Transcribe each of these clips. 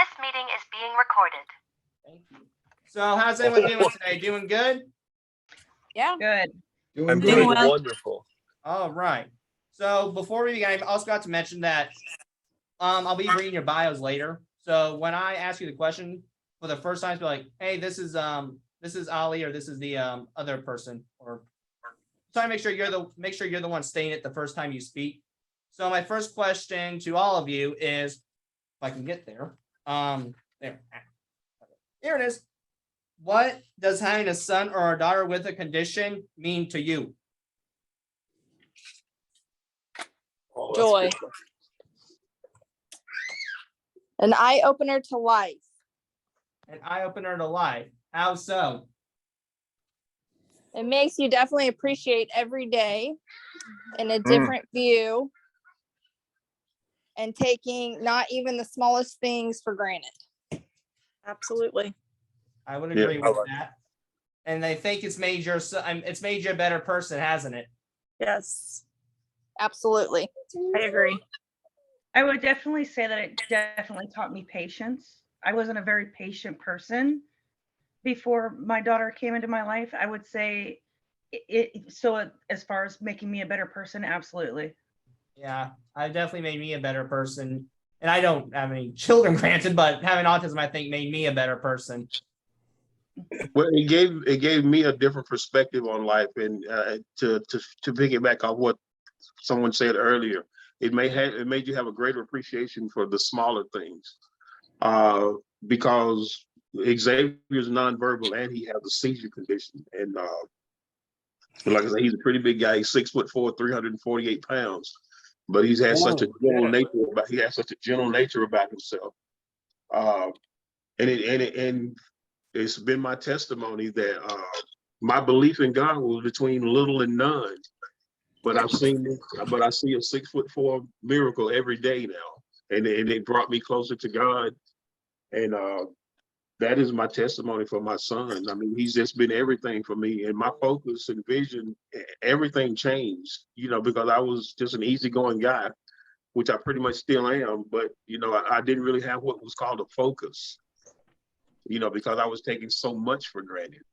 This meeting is being recorded. Thank you. So how's everyone doing today? Doing good? Yeah. Good. I'm doing wonderful. All right. So before we begin, I also got to mention that I'll be reading your bios later. So when I ask you the question for the first time, be like, hey, this is Ali, or this is the other person, or try to make sure you're the one saying it the first time you speak. So my first question to all of you is, if I can get there. Here it is. What does having a son or a daughter with a condition mean to you? Oh, Joy. An eye opener to life. An eye opener to life. How so? It makes you definitely appreciate every day in a different view and taking not even the smallest things for granted. Absolutely. I would agree with that. And I think it's made you a better person, hasn't it? Yes. Absolutely. I agree. I would definitely say that it definitely taught me patience. I wasn't a very patient person before my daughter came into my life. I would say as far as making me a better person, absolutely. Yeah, it definitely made me a better person. And I don't have any children, granted, but having autism, I think, made me a better person. Well, it gave me a different perspective on life, and to piggyback off what someone said earlier, it made you have a greater appreciation for the smaller things, because Xavier is nonverbal and he has a seizure condition, and like I said, he's a pretty big guy. He's 6'4", 348 pounds, but he's had such a gentle nature about himself, and it's been my testimony that my belief in God was between little and none. But I see a 6'4" miracle every day now, and it brought me closer to God, and that is my testimony for my son. I mean, he's just been everything for me, and my focus and vision, everything changed. Because I was just an easygoing guy, which I pretty much still am. But I didn't really have what was called a focus. Because I was taking so much for granted.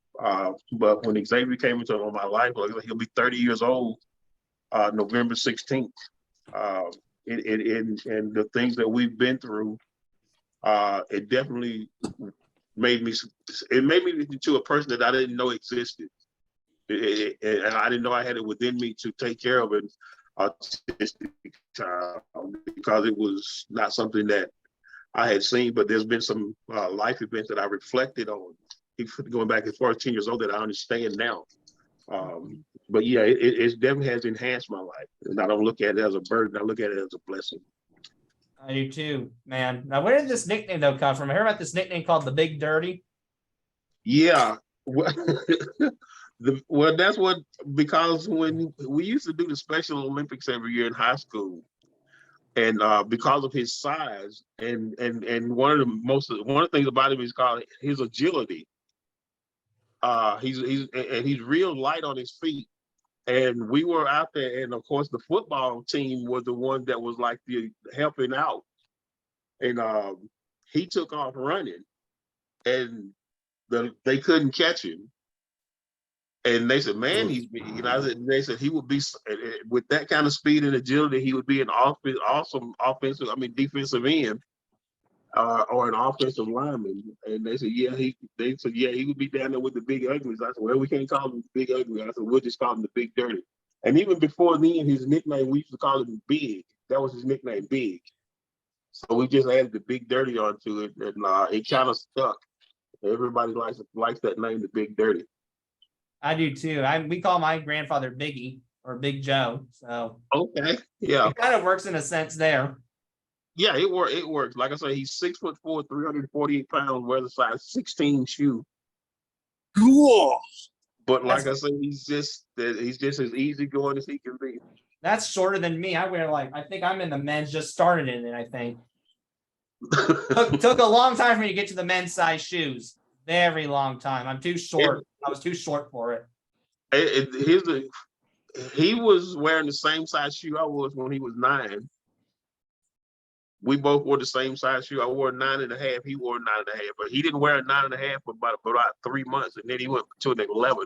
But when Xavier came into my life, he'll be 30 years old, November 16th. And the things that we've been through, it definitely made me into a person that I didn't know existed. And I didn't know I had it within me to take care of an autistic child, because it was not something that I had seen, but there's been some life events that I reflected on, going back as far as 10 years old, that I understand now. But yeah, it definitely has enhanced my life, and I don't look at it as a burden. I look at it as a blessing. I do too, man. Now, where did this nickname though come from? I heard about this nickname called the Big Dirty. Yeah. Well, that's because when we used to do the Special Olympics every year in high school, and because of his size, and one of the things about him is called his agility. He's real light on his feet, and we were out there, and of course the football team was the one that was like the helping out, and he took off running, and they couldn't catch him. And they said, man, he's big. They said he would be, with that kind of speed and agility, he would be an awesome defensive end, or an offensive lineman. And they said, yeah, he would be down there with the big uglies. I said, well, we can't call him the Big Ugly. I said, we'll just call him the Big Dirty. And even before then, his nickname, we used to call him Big. That was his nickname, Big. So we just added the Big Dirty onto it, and it kind of stuck. Everybody likes that name, the Big Dirty. I do too. We call my grandfather Biggie, or Big Joe. So okay, yeah, it kind of works in a sense there. Yeah, it works. Like I said, he's 6'4", 348 pounds, wears a size 16 shoe. Cool. But like I said, he's just as easygoing as he can be. That's shorter than me. I think I'm in the men's, just started in it, I think. took a long time for me to get to the men's size shoes. Very long time. I'm too short. I was too short for it. He was wearing the same size shoe I was when he was 9. we both wore the same size shoe. I wore a 9.5. He wore a 9.5, but he didn't wear a 9.5 for about 3 months, and then he went to an 11.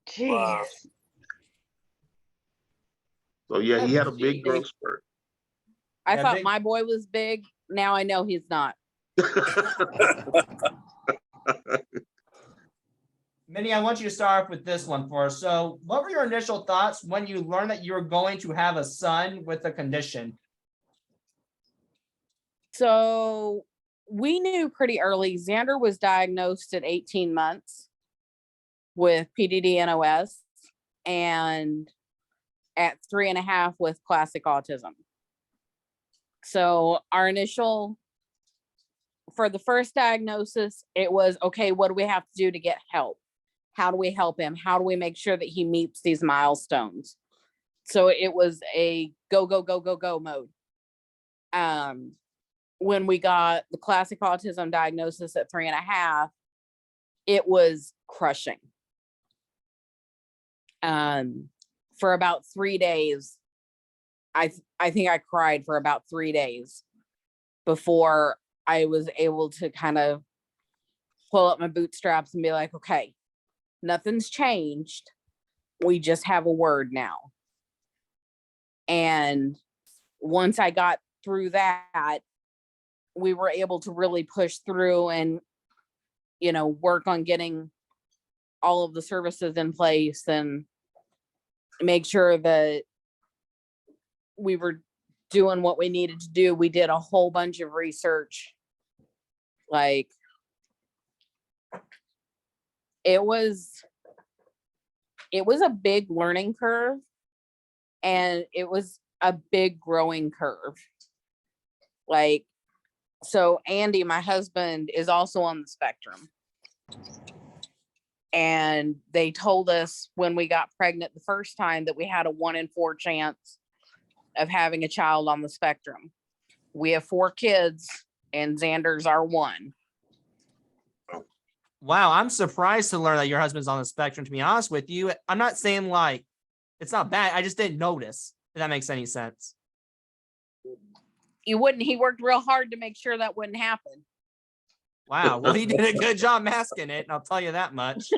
Jeez. So yeah, he had a big Gee. growth spurt. I Yeah, thought big- my boy was big. Now I know he's not. Minnie, I want you to start off with this one for us. So what were your initial thoughts when you learned that you were going to have a son with a condition? So we knew pretty early. Xander was diagnosed at 18 months with PDD-NOS and at 3.5 with classic autism. So our initial, for the first diagnosis, it was, okay, what do we have to do to get help? How do we help him? How do we make sure that he meets these milestones? So it was a go, go, go, go, go mode. When we got the classic autism diagnosis at 3.5, it was crushing. For about 3 days, I think I cried for about 3 days before I was able to kind of pull up my bootstraps and be like, okay, nothing's changed. We just have a word now. And once I got through that, we were able to really push through and, you know, work on getting all of the services in place and make sure that we were doing what we needed to do. We did a whole bunch of research. Like, it was a big learning curve, and it was a big growing curve. Like, so Andy, my husband, is also on the spectrum. And they told us when we got pregnant the first time that we had a 1 in 4 chance of having a child on the spectrum. We have 4 kids, and Xander's our one. Wow, I'm surprised to learn that your husband's on the spectrum, to be honest with you. I'm not saying like it's not bad. I just didn't notice, if that makes any sense. He worked real hard to make sure that wouldn't happen. Wow, well, he did a good job masking it, and I'll tell you that much.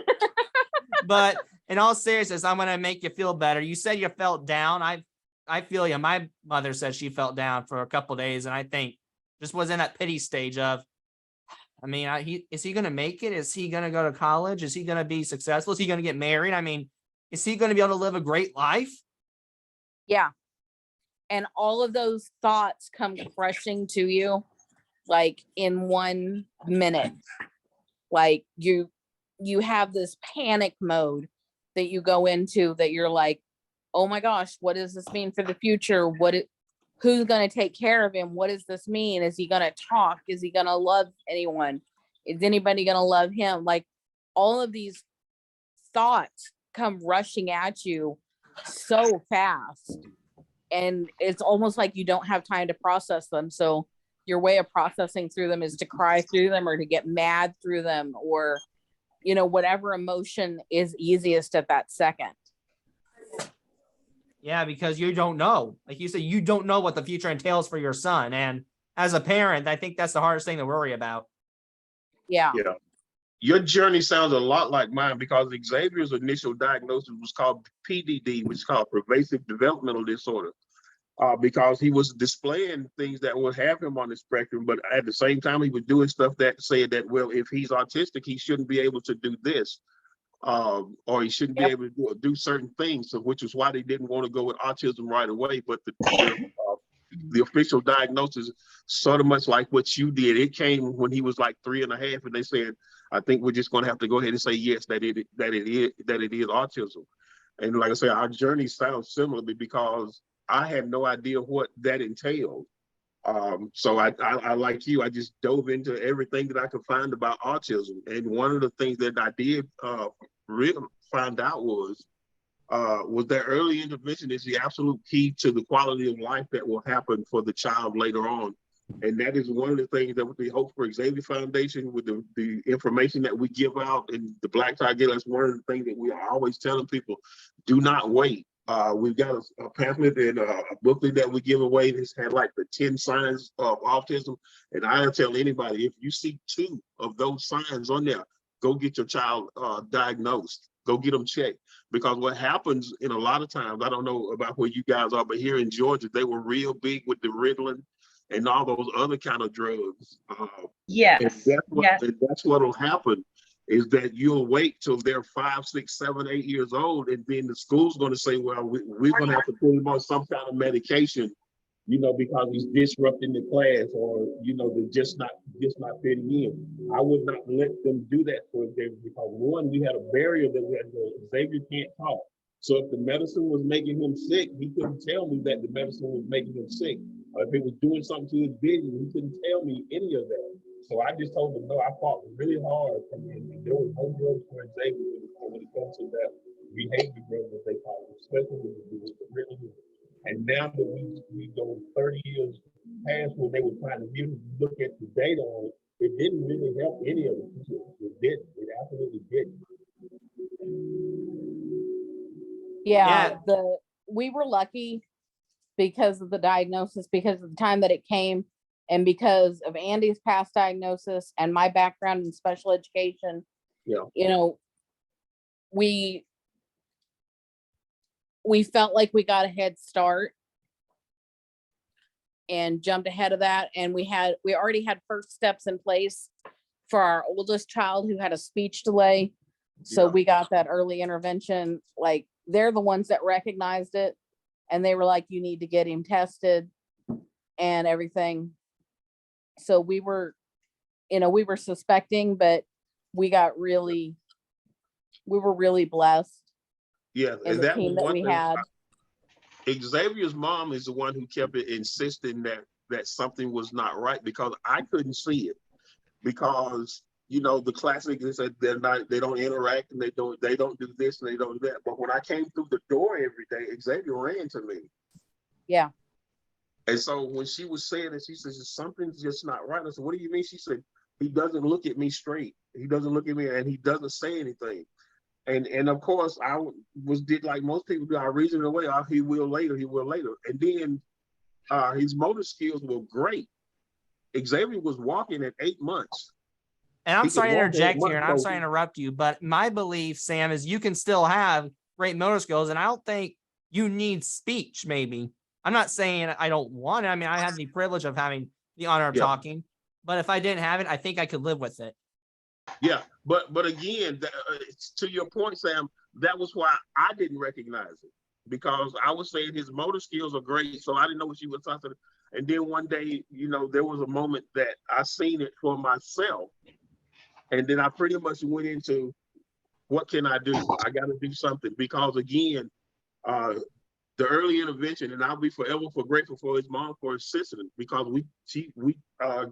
But in all seriousness, I'm gonna make you feel better. You said you felt down. I feel you. My mother said she felt down for a couple of days, and I think just was in that pity stage of, I mean, is he going to make it? Is he going to go to college? Is he going to be successful? Is he going to get married? I mean, is he going to be able to live a great life? Yeah. And all of those thoughts come crushing to you, like in 1 minute. Like you have this panic mode that you go into, that you're like, oh my gosh, what does this mean for the future? Who's going to take care of him? What does this mean? Is he going to talk? Is he going to love anyone? Is anybody going to love him? Like, all of these thoughts come rushing at you so fast. And it's almost like you don't have time to process them. So your way of processing through them is to cry through them, or to get mad through them, or, you know, whatever emotion is easiest at that second. Yeah, because you don't know. Like you said, you don't know what the future entails for your son. And as a parent, I think that's the hardest thing to worry about. Yeah. Yeah. Your journey sounds a lot like mine, because Xavier's initial diagnosis was called PDD, which is called pervasive developmental disorder, because he was displaying things that would have him on the spectrum, but at the same time, he was doing stuff that said that, well, if he's autistic, he shouldn't be able to do this. Or he shouldn't be able to do certain things, so which is why they didn't want to go with autism right away. But the official diagnosis, sort of much like what you did, it came when he was like 3.5, and they said, I think we're just going to have to go ahead and say yes, that it is autism. And like I said, our journey sounds similar, because I had no idea what that entailed. So I like you, I just dove into everything that I could find about autism. And one of the things that I did really find out was that early intervention is the absolute key to the quality of life that will happen for the child later on. And that is one of the things that we hope for Xavier Foundation, with the information that we give out in the Black Tie Gala. That's one of the things that we are always telling people: do not wait. We've got a pamphlet and a booklet that we give away. This had like the 10 signs of autism. And I'll tell anybody, if you see 2 of those signs on there, go get your child diagnosed. Go get them checked. Because what happens in a lot of times, I don't know about where you guys are, but here in Georgia, they were real big with the Ritalin and all those other kind of drugs. Yes. And that's what'll happen, is that you'll wait till they're 5, 6, 7, 8 years old, and then the school's going to say, well, we're going to have to put him on some kind of medication, because he's disrupting the class, or they're just not fitting in. I would not let them do that for Xavier, because one, we had a barrier that Xavier can't talk. So if the medicine was making him sick, he couldn't tell me that the medicine was making him sick. Or if it was doing something to his vision, he couldn't tell me any of that. So I just told him, no, I fought really hard. And there was no drugs for Xavier when it comes to that behavior drugs, as they call it, especially with the Ritalin. And now that we go 30 years past when they were trying to look at the data on it, it didn't really help any of it. It didn't. It absolutely didn't. Yeah, we were lucky because of the diagnosis, because of the time that it came, and because of Andy's past diagnosis and my background in special education. Yeah. We felt like we got a head start and jumped ahead of that. And we already had first steps in place for our oldest child who had a speech delay. So we got that early intervention. Like, they're the ones that recognized it, and they were like, you need to get him tested and everything. So we were suspecting, but we were really blessed. Yeah, And the team that we had. Xavier's mom is the one who kept insisting that something was not right, because I couldn't see it. Because the classic is that they don't interact, and they don't do this and they don't do that. But when I came through the door every day, Xavier ran to me. Yeah. And so when she was saying it, she says, something's just not right. I said, what do you mean? She said, he doesn't look at me straight. He doesn't look at me, and he doesn't say anything. And of course, I did like most people do. I reasoned away. Oh, he will later. And then his motor skills were great. Xavier was walking at 8 months. And I'm sorry to interject here, and I'm sorry to interrupt you, but my belief, Sam, is you can still have great motor skills, and I don't think you need speech, maybe. I'm not saying I don't want it. I mean, I have the privilege of having the honor of talking, but if I didn't have it, I think I could live with it. Yeah, but again, to your point, Sam, that was why I didn't recognize it, because I was saying his motor skills are great, so I didn't know what she was talking. And then one day, there was a moment that I seen it for myself, and then I pretty much went into, what can I do? I got to do something, because again, the early intervention, and I'll be forever grateful for his mom for insisting, because we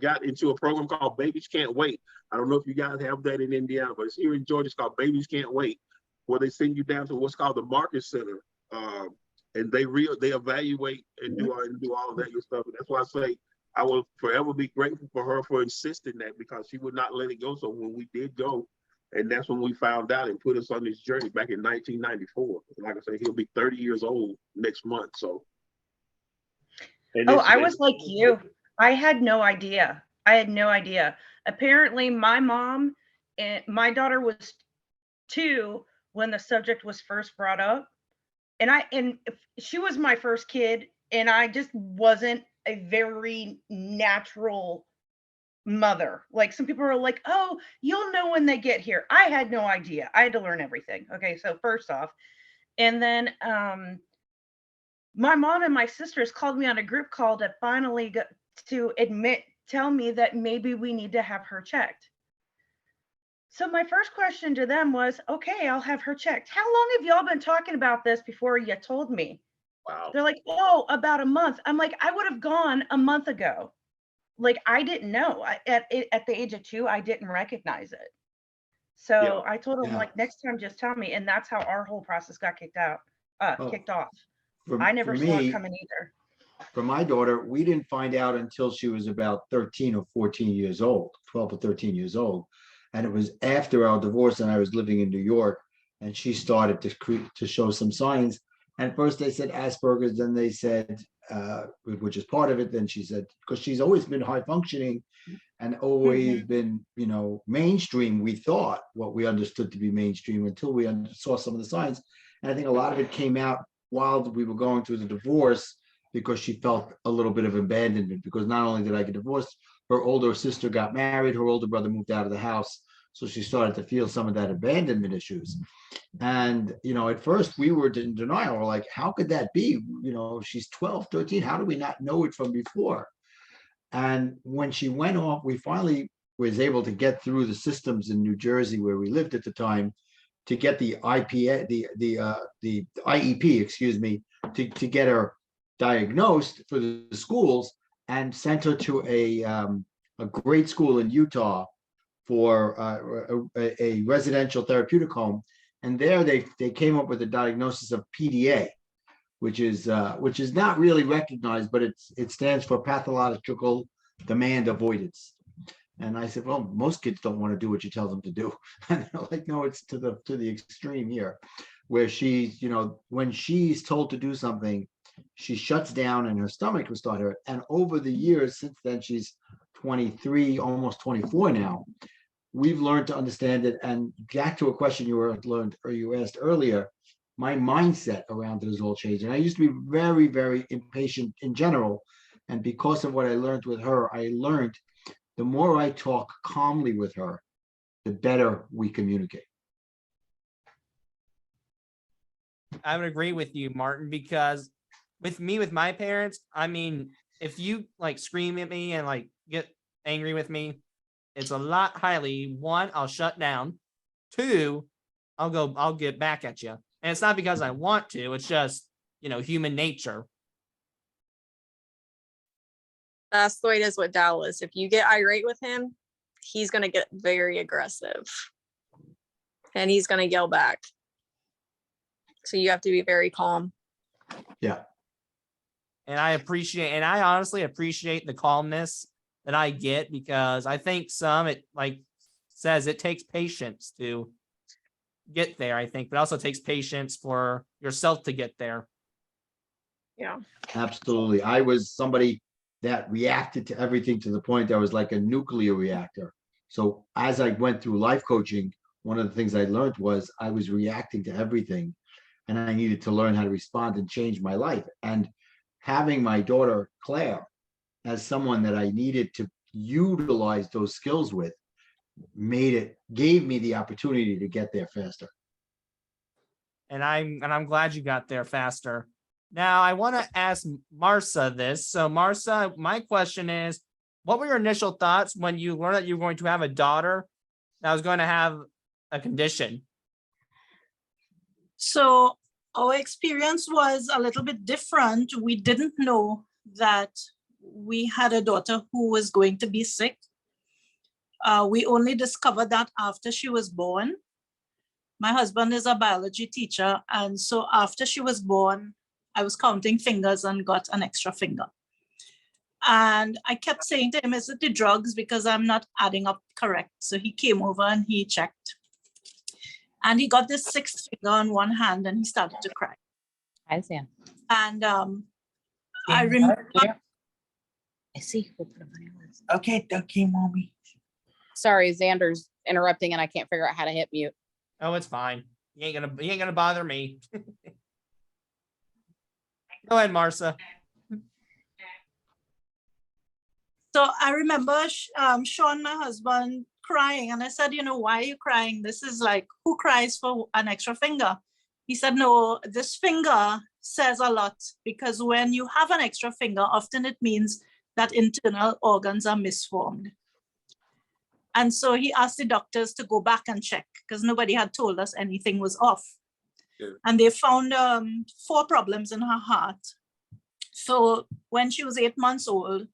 got into a program called Babies Can't Wait. I don't know if you guys have that in Indiana, but it's here in Georgia. It's called Babies Can't Wait, where they send you down to what's called the Market Center, and they evaluate and do all of that good stuff. And that's why I say I will forever be grateful for her for insisting that, because she would not let it go. So when we did go, and that's when we found out and put us on this journey back in 1994. Like I said, he'll be 30 years old next month. So. I was like you. I had no idea. Apparently, my mom and my daughter was 2 when the subject was first brought up, and she was my first kid, and I just wasn't a very natural mother. Like, some people are like, oh, you'll know when they get here. I had no idea. I had to learn everything. Okay, so first off, and then my mom and my sisters called me on a group call to finally tell me that maybe we need to have her checked. So my first question to them was, okay, I'll have her checked. How long have y'all been talking about this before you told me? Wow. They're like, oh, about a month. I'm like, I would have gone a month ago. Like, I didn't know. At the age of 2, I didn't recognize it. So I told him, like, next time, just tell me. And that's how our whole process got kicked off. I never saw it coming either. For my daughter, we didn't find out until she was about 13 or 14 years old, 12 or 13 years old. And it was after our divorce, and I was living in New York, and she started to show some signs. And first they said Asperger's, then they said, which is part of it. Then she said, because she's always been high functioning and always been, mainstream, we thought what we understood to be mainstream until we saw some of the signs. And I think a lot of it came out while we were going through the divorce, because she felt a little bit of abandonment, because not only did I get divorced, her older sister got married, her older brother moved out of the house. So she started to feel some of that abandonment issues. And, at first we were in denial. We're like, how could that be? She's 12, 13. How do we not know it from before? And when she went off, we finally was able to get through the systems in New Jersey where we lived at the time to get the the IEP, excuse me, to get her diagnosed for the schools and sent her to a great school in Utah for a residential therapeutic home. And there they came up with a diagnosis of PDA, which is not really recognized, but it stands for pathological demand avoidance. And I said, well, most kids don't want to do what you tell them to do. And they're like, no, it's to the extreme here, where she's, when she's told to do something, she shuts down and her stomach will start hurt. And over the years since then, she's 23, almost 24 now. We've learned to understand it. And back to a question you asked earlier, my mindset around it has all changed. And I used to be very, very impatient in general. And because of what I learned with her, I learned the more I talk calmly with her, the better we communicate. I would agree with you, Martin, because with my parents, I mean, if you like scream at me and like get angry with me, it's a lot highly. One, I'll shut down. Two, I'll get back at you. And it's not because I want to, it's just, human nature. That's the way it is with Dallas. If you get irate with him, he's going to get very aggressive and he's going to yell back. So you have to be very calm. Yeah. And I honestly appreciate the calmness that I get, because I think it like says it takes patience to get there, I think, but also takes patience for yourself to get there. Yeah. Absolutely. I was somebody that reacted to everything to the point that I was like a nuclear reactor. So as I went through life coaching, one of the things I learned was I was reacting to everything, and I needed to learn how to respond and change my life. And having my daughter Claire as someone that I needed to utilize those skills with gave me the opportunity to get there faster. And I'm glad you got there faster. Now I want to ask Marsa this. So Marsa, my question is, what were your initial thoughts when you learned that you were going to have a daughter that was going to have a condition? So our experience was a little bit different. We didn't know that we had a daughter who was going to be sick. We only discovered that after she was born. My husband is a biology teacher, and so after she was born, I was counting fingers and got an extra finger. And I kept saying to him, is it the drugs? Because I'm not adding up correct. So he came over and he checked. And he got this sixth finger on one hand and he started to cry. Hi, Sam. And I remember. I see. Okay, mommy. Sorry, Xander's interrupting and I can't figure out how to hit mute. Oh, it's fine. You ain't gonna bother me. Go ahead, Marsa. So I remember Sean, my husband, crying. And I said, why are you crying? This is like, who cries for an extra finger? He said, no, this finger says a lot, because when you have an extra finger, often it means that internal organs are misformed. And so he asked the doctors to go back and check, because nobody had told us anything was off. Yeah. And they found 4 problems in her heart. So when she was 8 months old,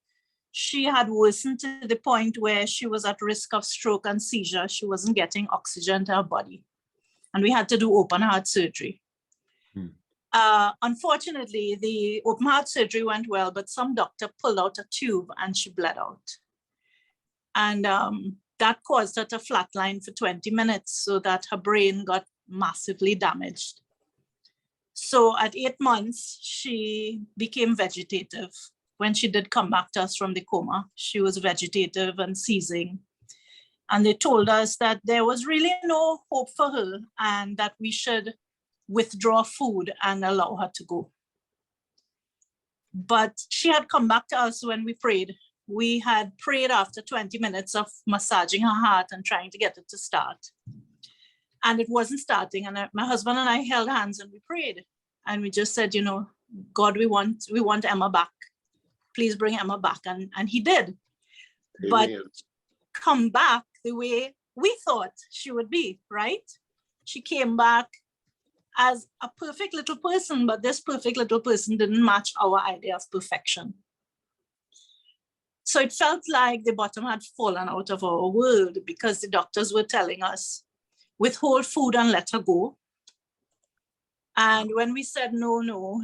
she had worsened to the point where she was at risk of stroke and seizure. She wasn't getting oxygen to her body. And we had to do open heart surgery. Unfortunately, the open heart surgery went well, but some doctor pulled out a tube and she bled out. And that caused her to flatline for 20 minutes, so that her brain got massively damaged. So at 8 months, she became vegetative. When she did come back to us from the coma, she was vegetative and seizing. And they told us that there was really no hope for her and that we should withdraw food and allow her to go. But she had come back to us when we prayed. We had prayed after 20 minutes of massaging her heart and trying to get it to start. And it wasn't starting. And my husband and I held hands and we prayed. And we just said, you know, God, we want Emma back. Please bring Emma back. And he did. Amen. But come back the way we thought she would be, right? She came back as a perfect little person, but this perfect little person didn't match our idea of perfection. So it felt like the bottom had fallen out of our world because the doctors were telling us, withhold food and let her go. And when we said, no,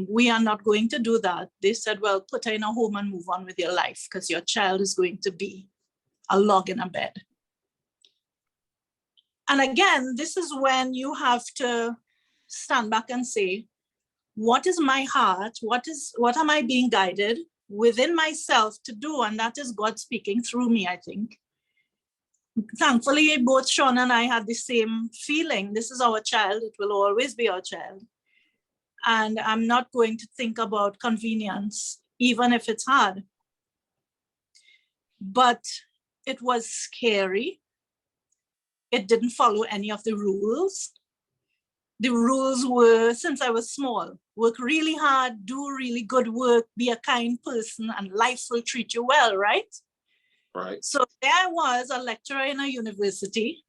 we are not going to do that, they said, well, put her in a home and move on with your life because your child is going to be a log in a bed. And again, this is when you have to stand back and say, what is my heart? What am I being guided within myself to do? And that is God speaking through me, I think. Thankfully, both Sean and I had the same feeling. This is our child. It will always be our child. And I'm not going to think about convenience, even if it's hard. But it was scary. It didn't follow any of the rules. The rules were, since I was small, work really hard, do really good work, be a kind person, and life will treat you well, right? Right. So there I was, a lecturer in a university,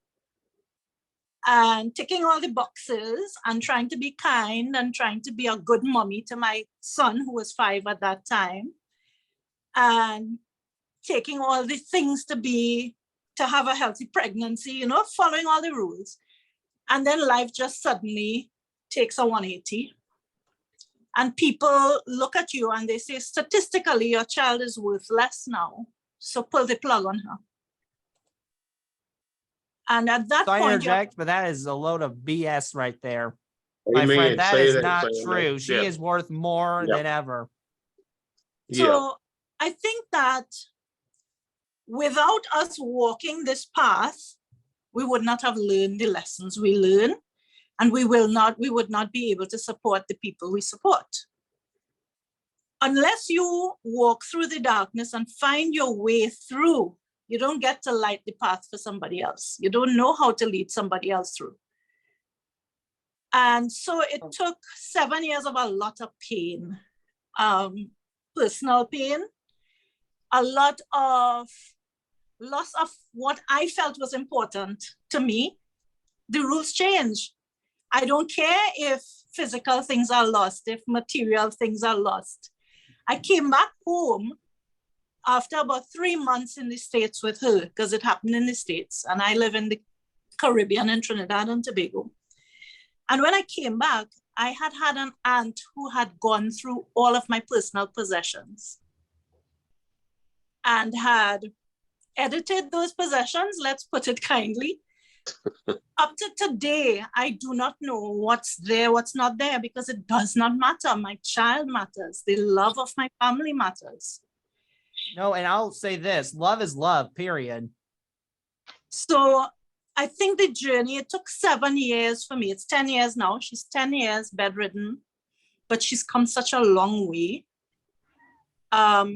and ticking all the boxes and trying to be kind and trying to be a good mommy to my son, who was 5 at that time, and taking all the things to have a healthy pregnancy, you know, following all the rules. And then life just suddenly takes a 180. And people look at you and they say, statistically, your child is worth less now. So pull the plug on her. And at that So I point, interject, but that is a load of BS right there. My Amen. friend, that Say is that, not say that. true. She Yeah. is worth more Yeah. than ever. Yeah. so I think that without us walking this path, we would not have learned the lessons we learn, and we would not be able to support the people we support. Unless you walk through the darkness and find your way through, you don't get to light the path for somebody else. You don't know how to lead somebody else through. And so it took 7 years of a lot of pain, personal pain, a lot of loss of what I felt was important to me. The rules change. I don't care if physical things are lost, if material things are lost. I came back home after about 3 months in the States with her, because it happened in the States, and I live in the Caribbean in Trinidad and Tobago. And when I came back, I had an aunt who had gone through all of my personal possessions and had edited those possessions, let's put it kindly. Up to today, I do not know what's there, what's not there, because it does not matter. My child matters. The love of my family matters. No, and I'll say this, love is love, period. So I think the journey, it took 7 years for me. It's 10 years now. She's 10 years bedridden, but she's come such a long way.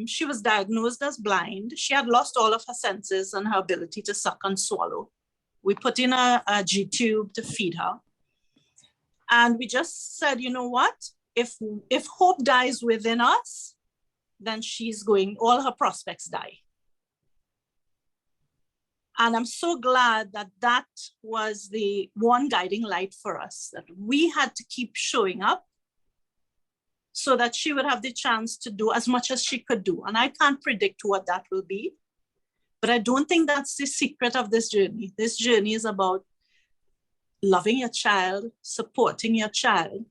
She was diagnosed as blind. She had lost all of her senses and her ability to suck and swallow. We put in a G tube to feed her. And we just said, you know what? If hope dies within us, then all her prospects die. And I'm so glad that that was the one guiding light for us, that we had to keep showing up so that she would have the chance to do as much as she could do. And I can't predict what that will be, but I don't think that's the secret of this journey. This journey is about loving your child, supporting your child.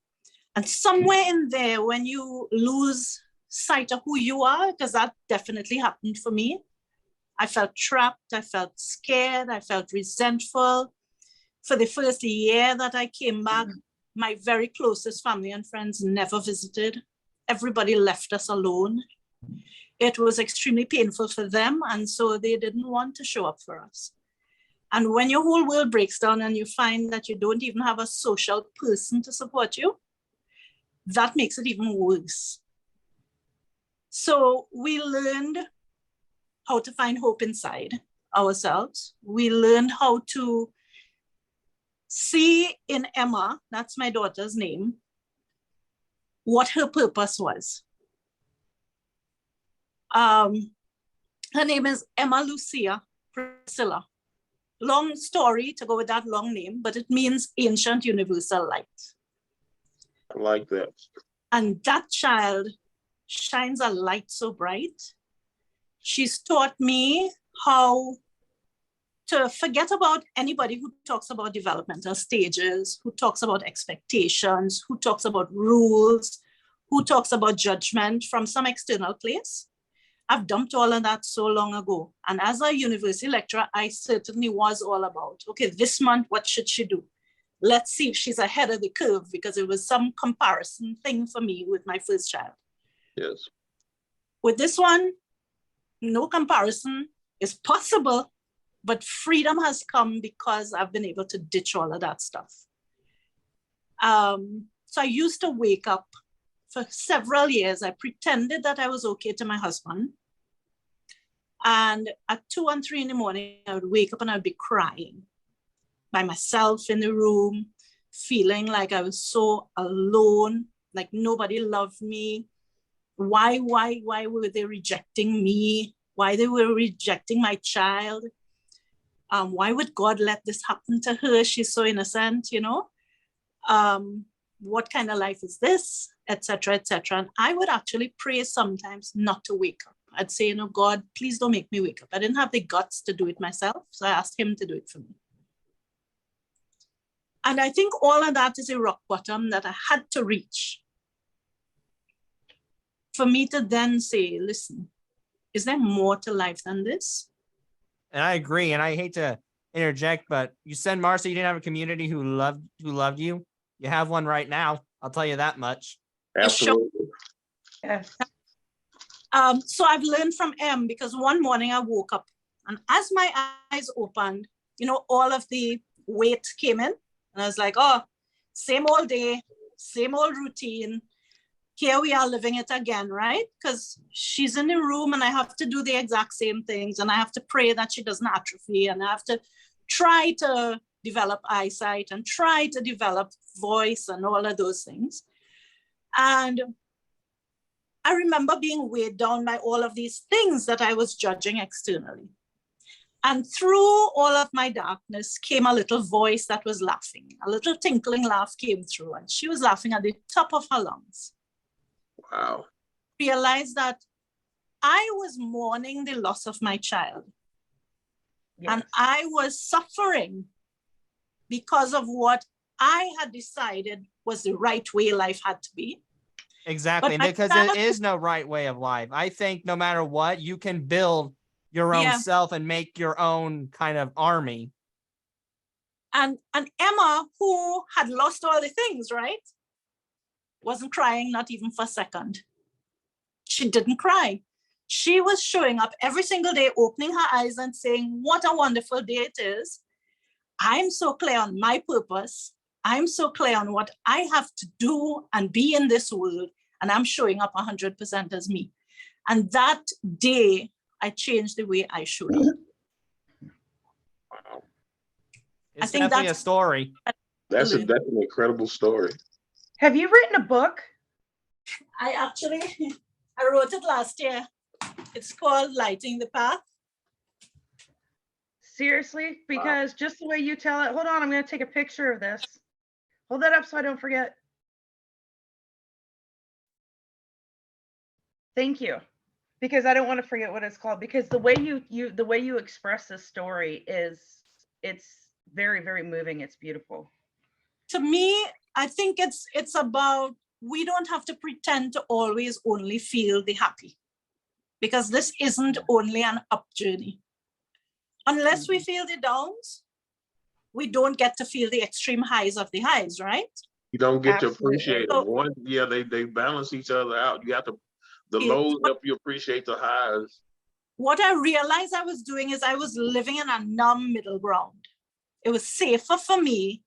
And somewhere in there, when you lose sight of who you are, because that definitely happened for me, I felt trapped, I felt scared, I felt resentful. For the first year that I came back, My very closest family and friends never visited. Everybody left us alone. It was extremely painful for them, and so they didn't want to show up for us. And when your whole world breaks down and you find that you don't even have a social person to support you, that makes it even worse. So we learned how to find hope inside ourselves. We learned how to see in Emma, that's my daughter's name, what her purpose was. Her name is Emma Lucia Priscilla. Long story to go with that long name, but it means ancient universal light. I like that. And that child shines a light so bright. She's taught me how to forget about anybody who talks about developmental stages, who talks about expectations, who talks about rules, who talks about judgment from some external place. I've dumped all of that so long ago. And as a university lecturer, I certainly was all about, okay, this month, what should she do? Let's see if she's ahead of the curve, because it was some comparison thing for me with my first child. Yes. With this one, no comparison is possible, but freedom has come because I've been able to ditch all of that stuff. So I used to wake up for several years. I pretended that I was okay to my husband. And at 2 and 3 in the morning, I would wake up and I'd be crying by myself in the room, feeling like I was so alone, like nobody loved me. Why were they rejecting me? Why they were rejecting my child? Why would God let this happen to her? She's so innocent, you know? What kind of life is this? Etc., etc. And I would actually pray sometimes not to wake up. I'd say, you know, God, please don't make me wake up. I didn't have the guts to do it myself, so I asked him to do it for me. And I think all of that is a rock bottom that I had to reach for me to then say, listen, is there more to life than this? And I agree. And I hate to interject, but you said, Marcia, you didn't have a community who loved you. You have one right now. I'll tell you that much. Absolutely. Yes. So I've learned from M, because one morning I woke up and as my eyes opened, you know, all of the weight came in and I was like, oh, same old day, same old routine. Here we are living it again, right? Because she's in the room and I have to do the exact same things and I have to pray that she doesn't atrophy and I have to try to develop eyesight and try to develop voice and all of those things. And I remember being weighed down by all of these things that I was judging externally. And through all of my darkness came a little voice that was laughing. A little tinkling laugh came through and she was laughing at the top of her lungs. Wow. Realized that I was mourning the loss of my child. Yes. And I was suffering because of what I had decided was the right way life had to be. Exactly, because there is no right way of life. I think no matter what, you can build your own self and make your own kind of army. And Emma, who had lost all the things, right? Wasn't crying, not even for a second. She didn't cry. She was showing up every single day, opening her eyes and saying, what a wonderful day it is. I'm so clear on my purpose. I'm so clear on what I have to do and be in this world. And I'm showing up 100% as me. And that day, I changed the way I showed up. Wow. It's I think definitely that's a story. That's an incredible story. Have you written a book? I wrote it last year. It's called Lighting the Path. Seriously? Because just the way you tell it, hold on, I'm going to take a picture of this. Hold that up so I don't forget. Thank you. Because I don't want to forget what it's called. Because the way you express this story it's very, very moving. It's beautiful. To me, I think it's about, we don't have to pretend to always only feel the happy, because this isn't only an up journey. Unless we feel the downs, we don't get to feel the extreme highs of the highs, right? You don't get to Absolutely. appreciate them. One, yeah, they balance each other out. You have to, the Yeah. lows help you appreciate the highs. What I realized I was doing is I was living in a numb middle ground. It was safer for me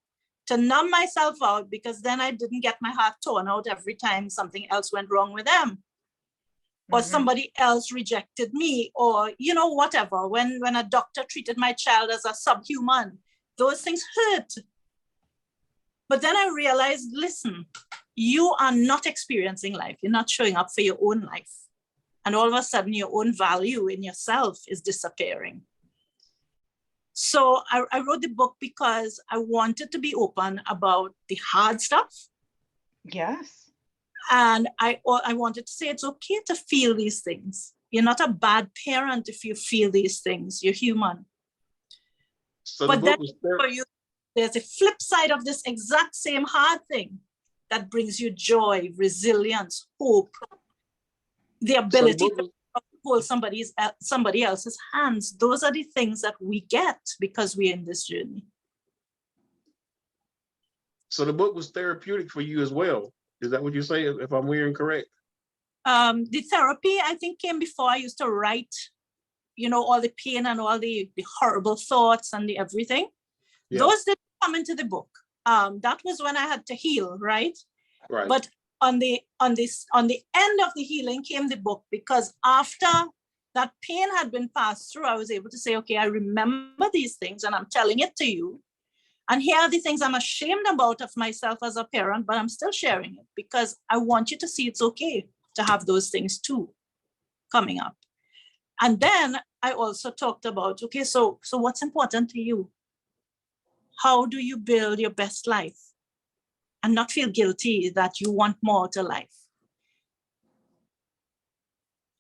to numb myself out because then I didn't get my heart torn out every time something else went wrong with them. Or Mhm. somebody else rejected me, or whatever. When a doctor treated my child as a subhuman, those things hurt. But then I realized, listen, you are not experiencing life. You're not showing up for your own life. And all of a sudden, your own value in yourself is disappearing. So I wrote the book because I wanted to be open about the hard stuff. Yes. And I wanted to say it's okay to feel these things. You're not a bad parent if you feel these things. You're human. So But the then book was for you, there's a flip side of this exact same hard thing that brings you joy, resilience, hope, the ability to hold somebody else's hands. Those are the things that we get because we're in this journey. So the book was therapeutic for you as well. Is that what you say? If I'm hearing correct? The therapy, I think, came before. I used to write, all the pain and all the horrible thoughts and the everything. Yeah. Those didn't come into the book. That was when I had to heal, right? Right. But on the end of the healing came the book, because after that pain had been passed through, I was able to say, okay, I remember these things and I'm telling it to you. And here are the things I'm ashamed about of myself as a parent, but I'm still sharing it because I want you to see it's okay to have those things too coming up. And then I also talked about, okay, so what's important to you? How do you build your best life and not feel guilty that you want more to life?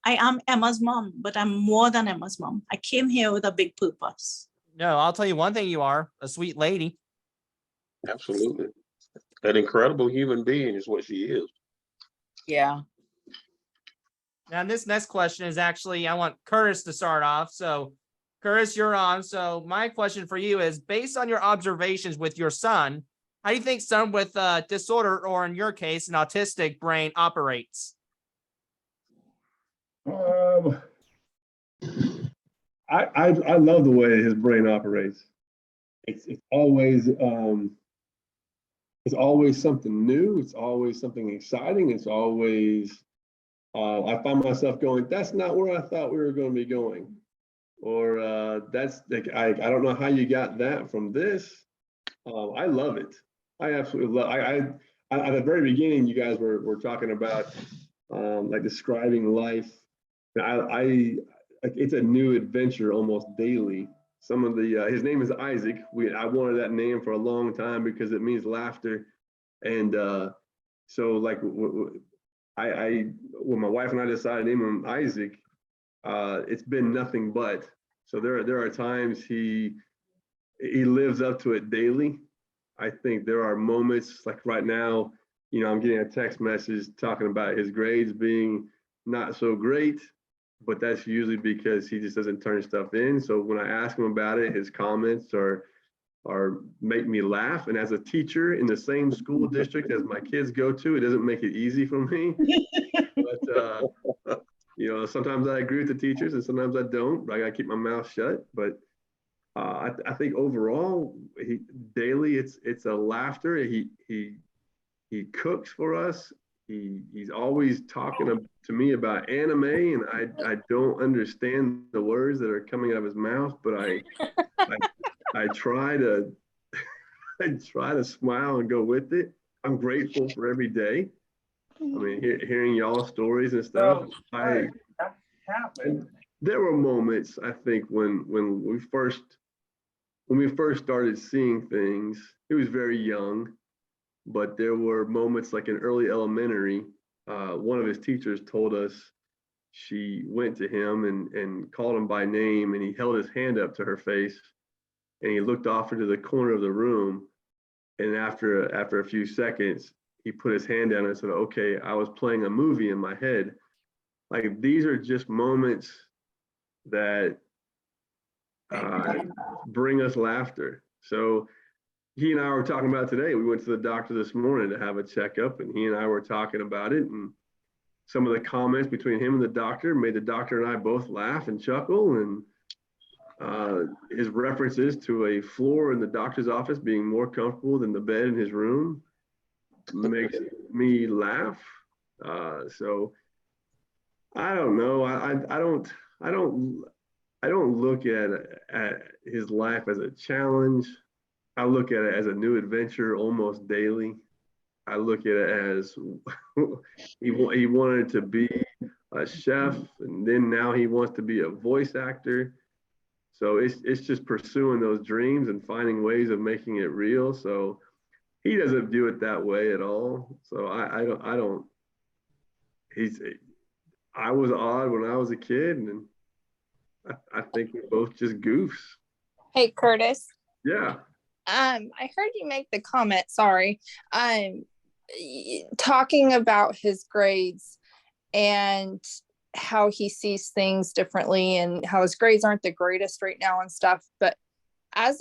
I am Emma's mom, but I'm more than Emma's mom. I came here with a big purpose. No, I'll tell you one thing, you are a sweet lady. Absolutely. An incredible human being is what she is. Yeah. Now, this next question is actually, I want Curtis to start off. So, Curtis, you're on. So, my question for you is, based on your observations with your son, how do you think someone with a disorder, or in your case, an autistic brain, operates? I love the way his brain operates. It's always something new. It's always something exciting. It's always I find myself going, that's not where I thought we were going to be going, or that's like I don't know how you got that from this. I love it. I absolutely love. I at the very beginning, you guys were talking about like describing life. It's a new adventure almost daily. Some of the his name is Isaac. I wanted that name for a long time because it means laughter, and so like when my wife and I decided to name him Isaac, it's been nothing but. So there are times he lives up to it daily. I think there are moments like right now, I'm getting a text message talking about his grades being not so great, but that's usually because he just doesn't turn stuff in. So when I ask him about it, his comments are make me laugh. And as a teacher in the same school district as my kids go to, it doesn't make it easy for me. But sometimes I agree with the teachers and sometimes I don't. I gotta keep my mouth shut. But I think overall, daily it's a laughter. He cooks for us. He's always talking to me about anime, and I don't understand the words that are coming out of his mouth, but I try to smile and go with it. I'm grateful for every day. I mean, hearing y'all stories and stuff. That happened. There were moments, I think, when we first started seeing things. He was very young, but there were moments like in early elementary. One of his teachers told us she went to him and called him by name, and he held his hand up to her face, and he looked off into the corner of the room. And after a few seconds, he put his hand down and said, "Okay, I was playing a movie in my head." Like these are just moments that bring us laughter. So he and I were talking about today. We went to the doctor this morning to have a checkup, and he and I were talking about it. And some of the comments between him and the doctor made the doctor and I both laugh and chuckle. And his references to a floor in the doctor's office being more comfortable than the bed in his room makes me laugh. So I don't know. I don't look at his life as a challenge. I look at it as a new adventure almost daily. I look at it as he wanted to be a chef, and then now he wants to be a voice actor. So it's just pursuing those dreams and finding ways of making it real. So he doesn't view it that way at all. So I don't. I was odd when I was a kid, and I think we're both just goofs. Hey, Curtis. Yeah. I heard you make the comment, sorry, talking about his grades and how he sees things differently and how his grades aren't the greatest right now and stuff. But as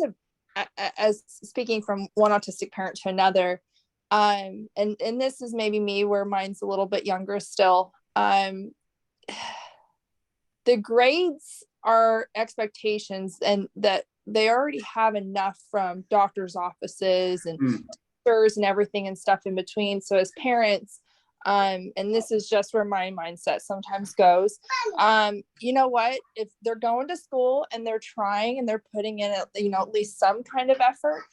speaking from one autistic parent to another, and this is maybe me where mine's a little bit younger still, the grades are expectations, and that they already have enough from doctors' offices and doctors and everything and stuff in between. So as parents, and this is just where my mindset sometimes goes, you know what, if they're going to school and they're trying and they're putting in at least some kind of effort,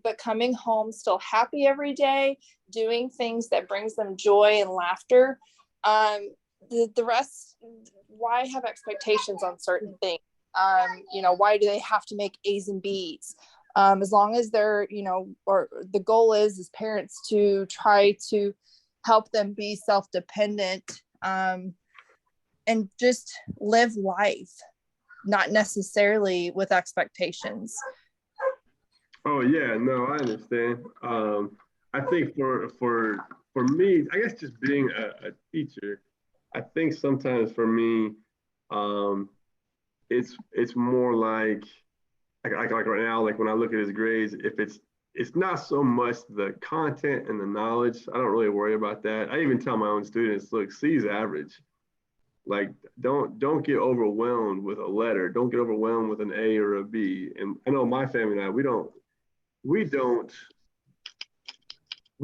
but coming home still happy every day, doing things that brings them joy and laughter, the rest, why have expectations on certain things? Why do they have to make A's and B's? As long as they're, or the goal is as parents to try to help them be self-dependent, and just live life, not necessarily with expectations. Oh yeah, no, I understand. I think for me, I guess just being a teacher, I think sometimes for me, it's more like right now, like when I look at his grades, if it's not so much the content and the knowledge, I don't really worry about that. I even tell my own students, look, C's average. Like don't get overwhelmed with a letter. Don't get overwhelmed with an A or a B. And I know my family and I, we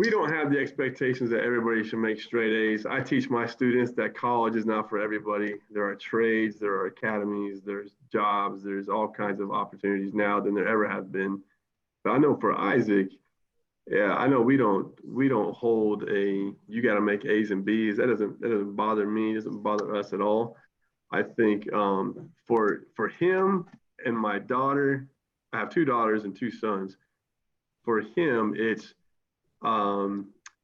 don't have the expectations that everybody should make straight A's. I teach my students that college is not for everybody. There are trades, there are academies, there's jobs, there's all kinds of opportunities now than there ever have been. But I know for Isaac, yeah, I know we don't hold a, you got to make A's and B's. That doesn't bother me. It doesn't bother us at all. I think for him and my daughter, I have 2 daughters and 2 sons. For him, it's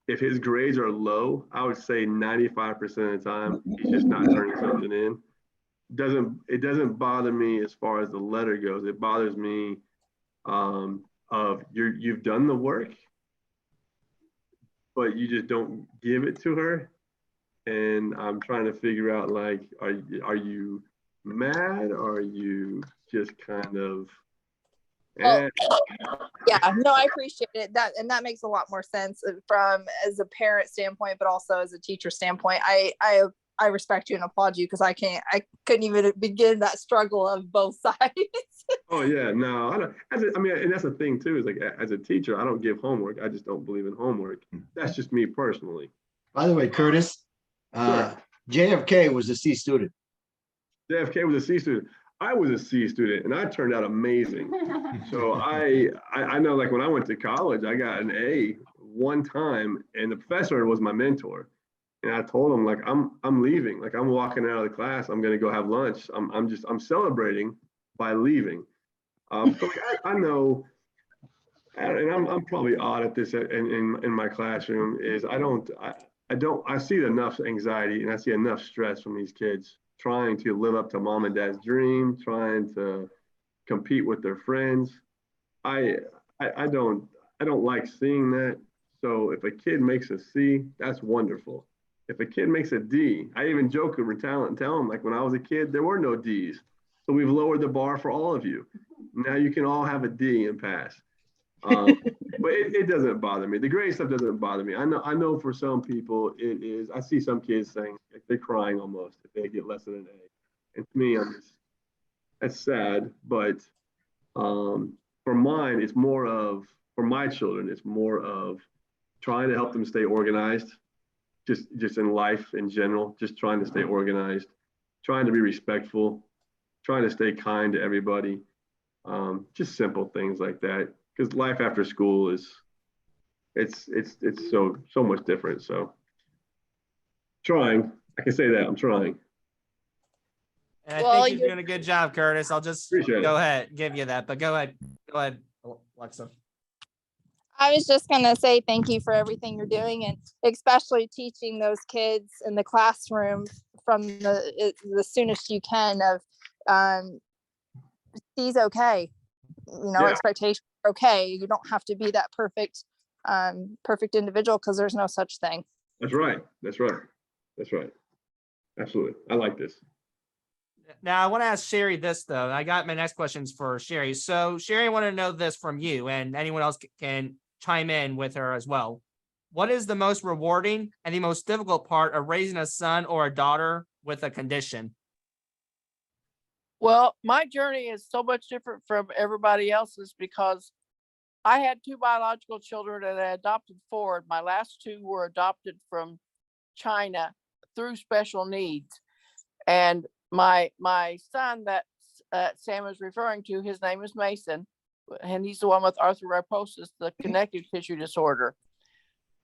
if his grades are low, I would say 95% of the time he's just not turning something in. It doesn't bother me as far as the letter goes. It bothers me of you've done the work, but you just don't give it to her. And I'm trying to figure out, like, are you mad, or are you just kind of yeah, no, I appreciate it. That makes a lot more sense from as a parent standpoint, but also as a teacher standpoint. I respect you and applaud you, because I couldn't even begin that struggle of both sides. Oh yeah, no, I don't. And that's the thing too, is like as a teacher, I don't give homework. I just don't believe in homework. That's just me personally. By the way, Curtis, Sure. JFK was a C student. JFK was a C student. I was a C student, and I turned out amazing. So I know, like when I went to college, I got an A one time, and the professor was my mentor. And I told him, like, I'm leaving. Like, I'm walking out of the class. I'm gonna go have lunch. I'm celebrating by leaving. So like, I know, and I'm probably odd at this in my classroom, is I see enough anxiety and I see enough stress from these kids trying to live up to mom and dad's dream, trying to compete with their friends. I don't like seeing that. So if a kid makes a C, that's wonderful. If a kid makes a D, I even joke with talent and tell them, like, when I was a kid, there were no Ds. So we've lowered the bar for all of you. Now you can all have a D and pass. But it doesn't bother me. The grade stuff doesn't bother me. I know for some people it is. I see some kids saying like, they're crying almost if they get less than an A. And to me, that's sad. But for mine, it's more of, for my children, it's more of trying to help them stay organized, just in life in general, just trying to stay organized, trying to be respectful, trying to stay kind to everybody. Just simple things like that. Because life after school is, it's so much different. So trying, I can say that I'm trying. And I Well, think you're you're- doing a good job, Curtis. I'll just Appreciate it. go ahead, give you that, but go ahead, Alexa. I was just gonna say thank you for everything you're doing, and especially teaching those kids in the classroom from the soonest you can of he's okay. You know, Yeah. expectations are okay. You don't have to be that perfect individual, because there's no such thing. That's right. That's right. That's right. Absolutely. I like this. Now I want to ask Sherry this though. I got my next questions for Sherry. So Sherry, I want to know this from you, and anyone else can chime in with her as well. What is the most rewarding and the most difficult part of raising a son or a daughter with a condition? Well, my journey is so much different from everybody else's because I had 2 biological children and I adopted 4. My last 2 were adopted from China through special needs. And my son that Sam is referring to, his name is Mason, and he's the one with arthrogryposis, the connective tissue disorder.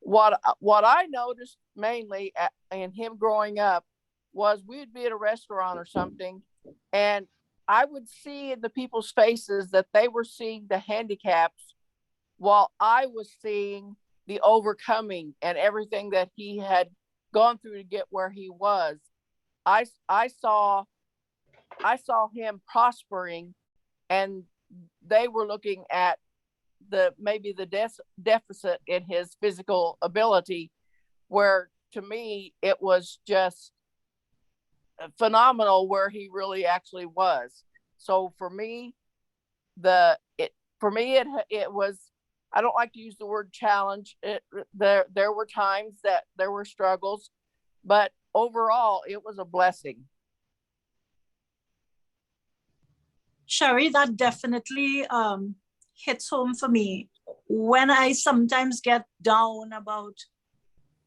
What I noticed mainly in him growing up was we'd be at a restaurant or something, and I would see in the people's faces that they were seeing the handicaps while I was seeing the overcoming and everything that he had gone through to get where he was. I saw him prospering, and they were looking at maybe the deficit in his physical ability, where to me it was just phenomenal where he really actually was. So for me, it was, I don't like to use the word challenge. There were times that there were struggles, but overall it was a blessing. Sherry, that definitely hits home for me. When I sometimes get down about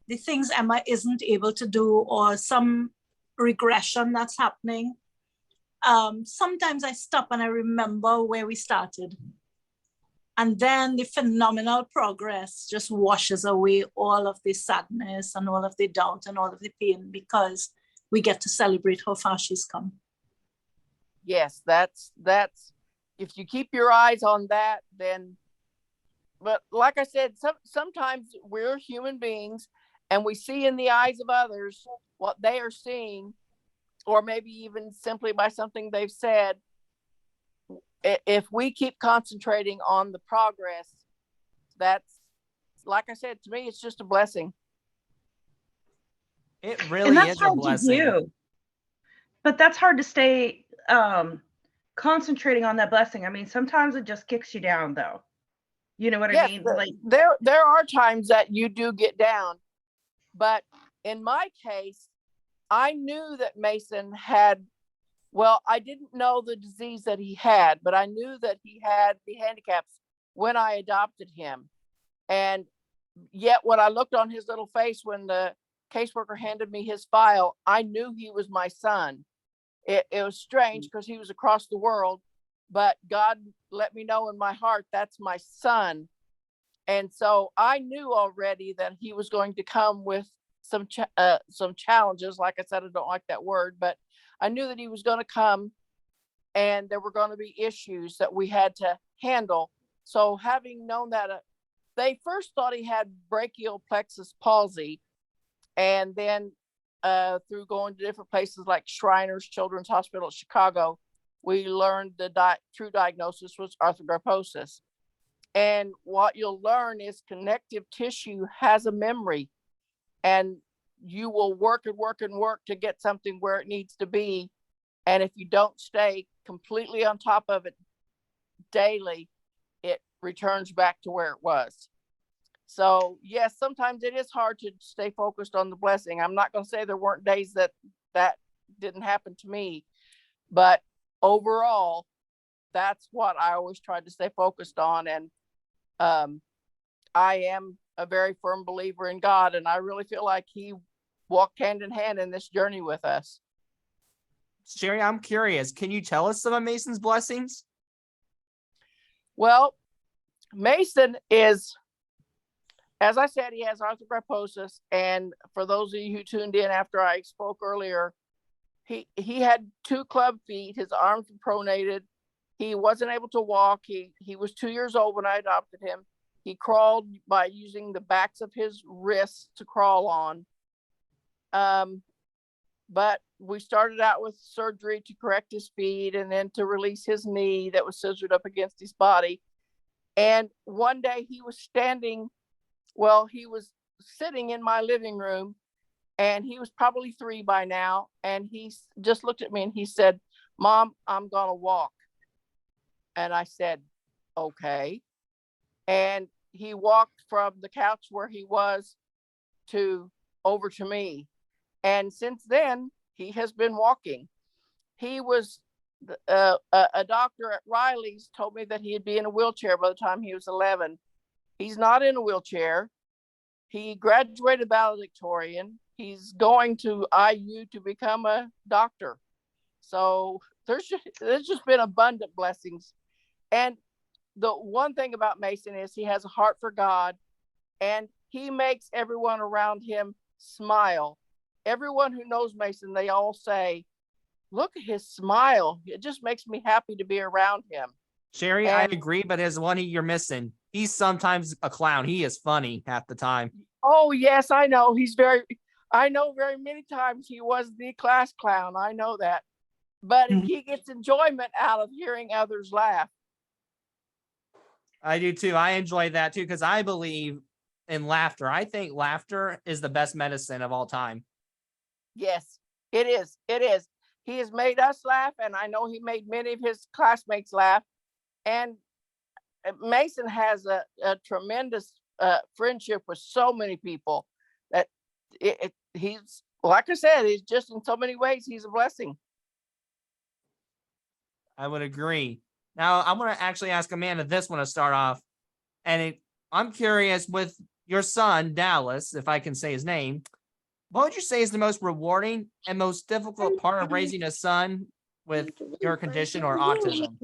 the things Emma isn't able to do, or some regression that's happening, sometimes I stop and I remember where we started. And then the phenomenal progress just washes away all of the sadness and all of the doubt and all of the pain, because we get to celebrate how far she's come. Yes, that's if you keep your eyes on that, then, but like I said, sometimes we're human beings and we see in the eyes of others what they are seeing, or maybe even simply by something they've said. If we keep concentrating on the progress, that's, like I said, to me, it's just a blessing. It really And that's is a hard to blessing. do. But that's hard to stay concentrating on that blessing. I mean, sometimes it just kicks you down, though. You know what I mean? Like, there are times that you do get down, but in my case, I knew that Mason had, well, I didn't know the disease that he had, but I knew that he had the handicaps when I adopted him. And yet when I looked on his little face when the caseworker handed me his file, I knew he was my son. It was strange because he was across the world, but God let me know in my heart, that's my son. And so I knew already that he was going to come with some challenges. Like I said, I don't like that word, but I knew that he was going to come and there were going to be issues that we had to handle. So having known that, they first thought he had brachial plexus palsy. And then through going to different places like Shriners Children's Hospital, Chicago, we learned the true diagnosis was arthrogryposis. And what you'll learn is connective tissue has a memory, and you will work and work and work to get something where it needs to be. And if you don't stay completely on top of it daily, returns back to where it was. So yes, sometimes it is hard to stay focused on the blessing. I'm not going to say there weren't days that didn't happen to me, but overall, that's what I always tried to stay focused on. And I am a very firm believer in God, and I really feel like he walked hand in hand in this journey with us. Sherry, I'm curious. Can you tell us some of Mason's blessings? Well, Mason is, as I said, he has arthrogryposis. And for those of you who tuned in after I spoke earlier, he had 2 club feet. His arms were pronated. He wasn't able to walk. He was 2 years old when I adopted him. He crawled by using the backs of his wrists to crawl on. But we started out with surgery to correct his feet and then to release his knee that was scissored up against his body. And one day he was he was sitting in my living room, and he was probably 3 by now. And he just looked at me and he said, "Mom, I'm going to walk." And I said, "Okay." And he walked from the couch where he was over to me. And since then, he has been walking. He was, a doctor at Riley's told me that he'd be in a wheelchair by the time he was 11. He's not in a wheelchair. He graduated valedictorian. He's going to IU to become a doctor. So there's just been abundant blessings. And the one thing about Mason is he has a heart for God, and he makes everyone around him smile. Everyone who knows Mason, they all say, "Look at his smile. It just makes me happy to be around him." Sherry, I agree, but there's one you're missing. He's sometimes a clown. He is funny half the time. Oh, yes, I know. I know very many times he was the class clown. I know that. But he gets enjoyment out of hearing others laugh. I do too. I enjoy that too, because I believe in laughter. I think laughter is the best medicine of all time. Yes, it is. It is. He has made us laugh, and I know he made many of his classmates laugh. And Mason has a tremendous friendship with so many people that he's, like I said, he's just in so many ways, he's a blessing. I would agree. Now, I'm going to actually ask Amanda this one to start off. And I'm curious, with your son, Dallas, if I can say his name, what would you say is the most rewarding and most difficult part of raising a son with your condition or autism?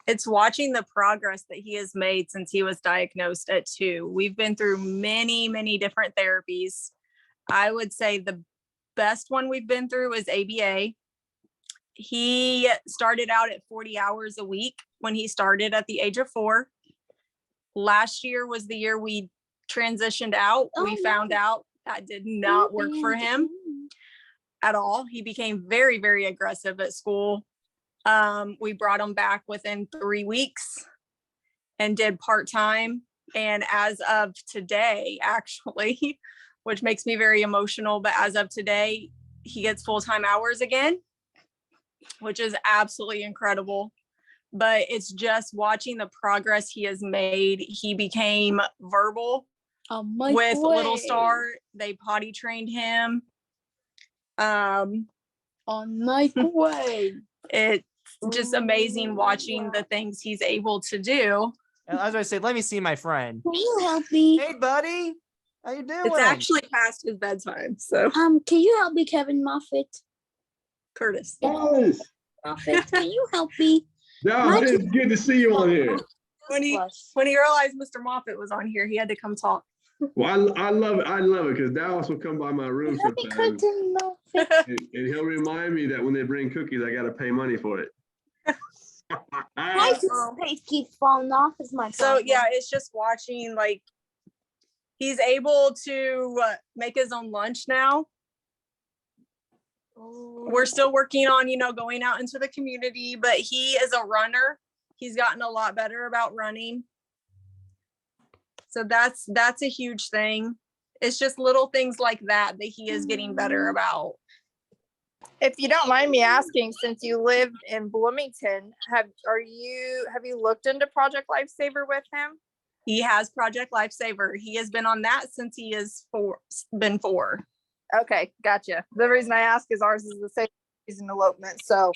It's watching the progress that he has made since he was diagnosed at 2. We've been through many, many different therapies. I would say the best one we've been through is ABA. He started out at 40 hours a week when he started at the age of 4. Last year was the year we transitioned out. We found out that did not work for him at all. He became very, very aggressive at school. We brought him back within 3 weeks and did part-time. And as of today, actually, which makes me very emotional, but as of today, he gets full-time hours again, which is absolutely incredible. But it's just watching the progress he has made. He became verbal with Little Star. They potty trained him. On my way. It's just amazing watching the things he's able to do. As I said, let me see my friend. Can you help me? Hey, buddy. How you doing? It's actually past his bedtime. So Can you help me, Kevin Moffat? Curtis. Dallas, Moffat, can you help me? Dallas, it's good to see you on here. When he realized Mr. Moffat was on here, he had to come talk. Well, I love it because Dallas will come by my room Help me, sometimes, Cousin Moffat. and he'll remind me that when they bring cookies, I got to pay money for it. Why does the space keep falling off is my So problem. yeah, it's just watching, like, he's able to make his own lunch now. We're still working on, going out into the community, but he is a runner. He's gotten a lot better about running. So that's a huge thing. It's just little things like that he is getting better about. If you don't mind me asking, since you live in Bloomington, have you looked into Project Lifesaver with him? He has Project Lifesaver. He has been on that since he is been 4. Okay, gotcha. The reason I ask is ours is the same reason elopement. So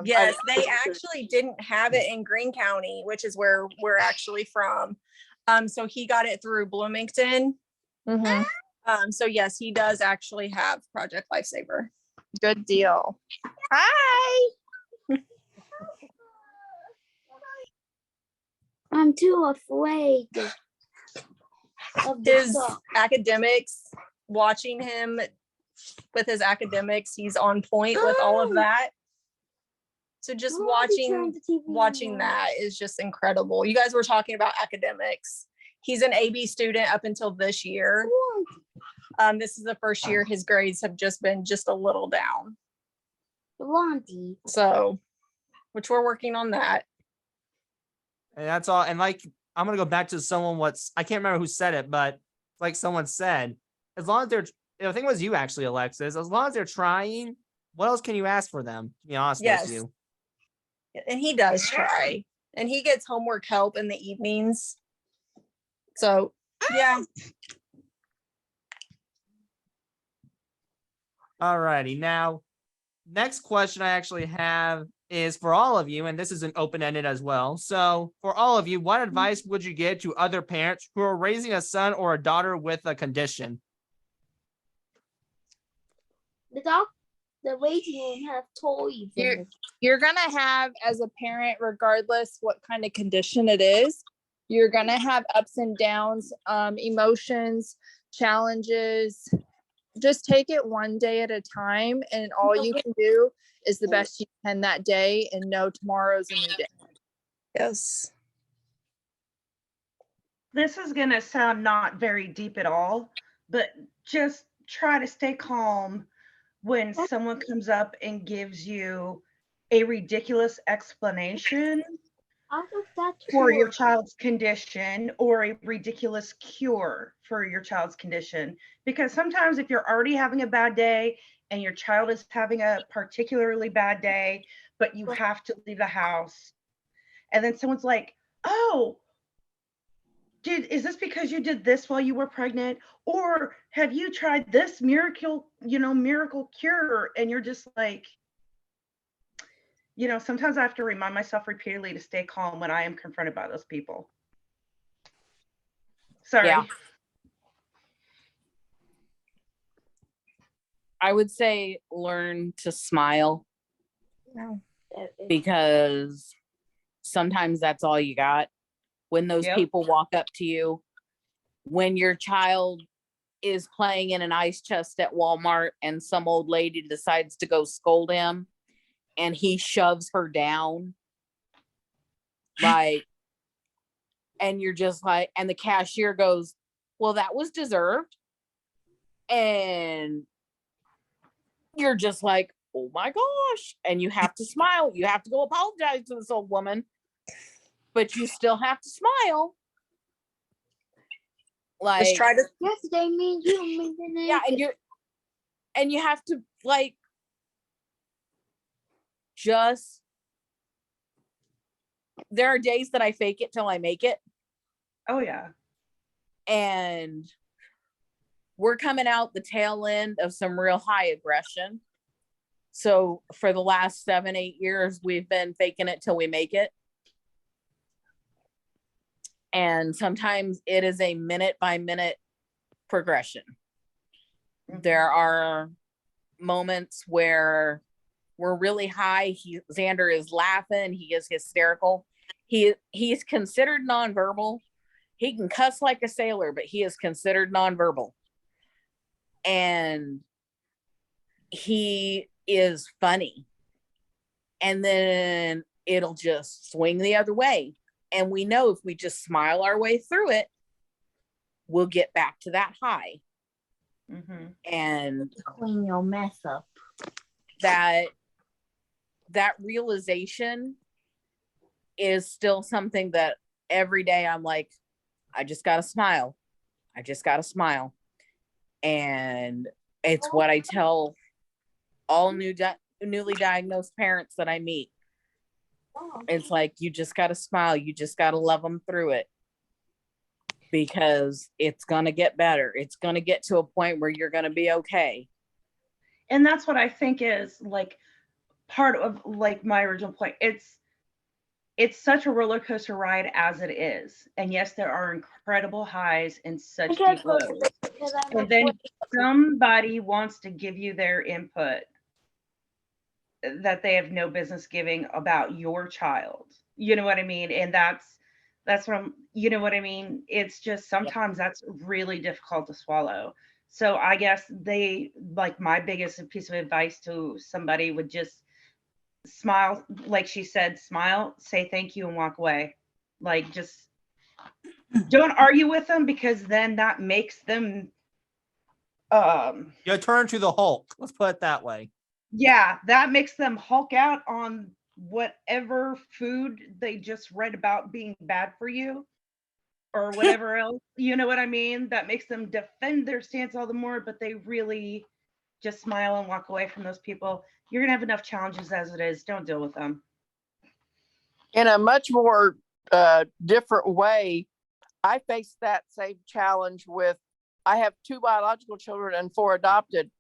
Yes, they actually didn't have it in Greene County, which is where we're actually from. So he got it through Bloomington. Mhm. So yes, he does actually have Project Lifesaver. Good deal. Hi. I'm too afraid of His the academics, watching him with his academics, he's on point with all of that. So just watching that is just incredible. You guys were talking about academics. He's an AB student up until this year. This is the first year his grades have just been just a little down. Blondie. So, which we're working on that. And that's all. And like, I'm going to go back to I can't remember who said it, but like someone said, as long as I think it was you actually, Alexis, as long as they're trying, what else can you ask for them? To be honest Yes. with you. And he does try. And he gets homework help in the evenings. So, yeah. All righty. Now, next question I actually have is for all of you, and this is an open-ended as well. So for all of you, what advice would you give to other parents who are raising a son or a daughter with a condition? The waiting room have toys. You're gonna have, as a parent, regardless what kind of condition it is, you're gonna have ups and downs, emotions, challenges. Just take it one day at a time, and all you can do is the best you can that day, and know tomorrow's a new day. Yes. This is going to sound not very deep at all, but just try to stay calm when someone comes up and gives you a ridiculous explanation for your child's condition or a ridiculous cure for your child's condition. Because sometimes if you're already having a bad day and your child is having a particularly bad day, but you have to leave the house, and then someone's like, oh, is this because you did this while you were pregnant? Or have you tried this miracle cure? And you're just like, sometimes I have to remind myself repeatedly to stay calm when I am confronted by those people. Sorry. Yeah. I would say learn to smile, because sometimes that's all you got. When those people walk up to you, when your child is playing in an ice chest at Walmart and some old lady decides to go scold him and he shoves her down, like, and you're just like, and the cashier goes, well, that was deserved. And you're just like, oh my gosh. And you have to smile. You have to go apologize to this old woman, but you still have to smile. Like, just try to. Yesterday, me and you made the yeah, and you have to, like, just, there are days that I fake it till I make it. Oh yeah. And we're coming out the tail end of some real high aggression. So for the last 7-8 years, we've been faking it till we make it. And sometimes it is a minute by minute progression. There are moments where we're really high. Xander is laughing. He is hysterical. He's considered nonverbal. He can cuss like a sailor, but he is considered nonverbal. And he is funny. And then it'll just swing the other way. And we know if we just smile our way through it, we'll get back to that high. Mm-hmm. And clean your mess up. That realization is still something that every day I'm like, I just got to smile. I just got to smile. And it's what I tell all newly diagnosed parents that I meet. It's like, you just got to smile. You just got to love them through it, because it's going to get better. It's going to get to a point where you're going to be okay. And that's what I think is like part of like my original point. It's such a roller coaster ride as it is. And yes, there are incredible highs and such deep lows. And then somebody wants to give you their input that they have no business giving about your child. You know what I mean? And that's what you know what I mean? It's just sometimes that's really difficult to swallow. So I guess like my biggest piece of advice to somebody would just smile, like she said, smile, say thank you, and walk away. Like, just don't argue with them, because then that makes them You turn to the Hulk. Let's put it that way. yeah, that makes them Hulk out on whatever food they just read about being bad for you or whatever else. You know what I mean? That makes them defend their stance all the more, but they really just smile and walk away from those people. You're going to have enough challenges as it is. Don't deal with them. In a much more different way, I faced that same challenge with, I have 2 biological children and 4 adopted.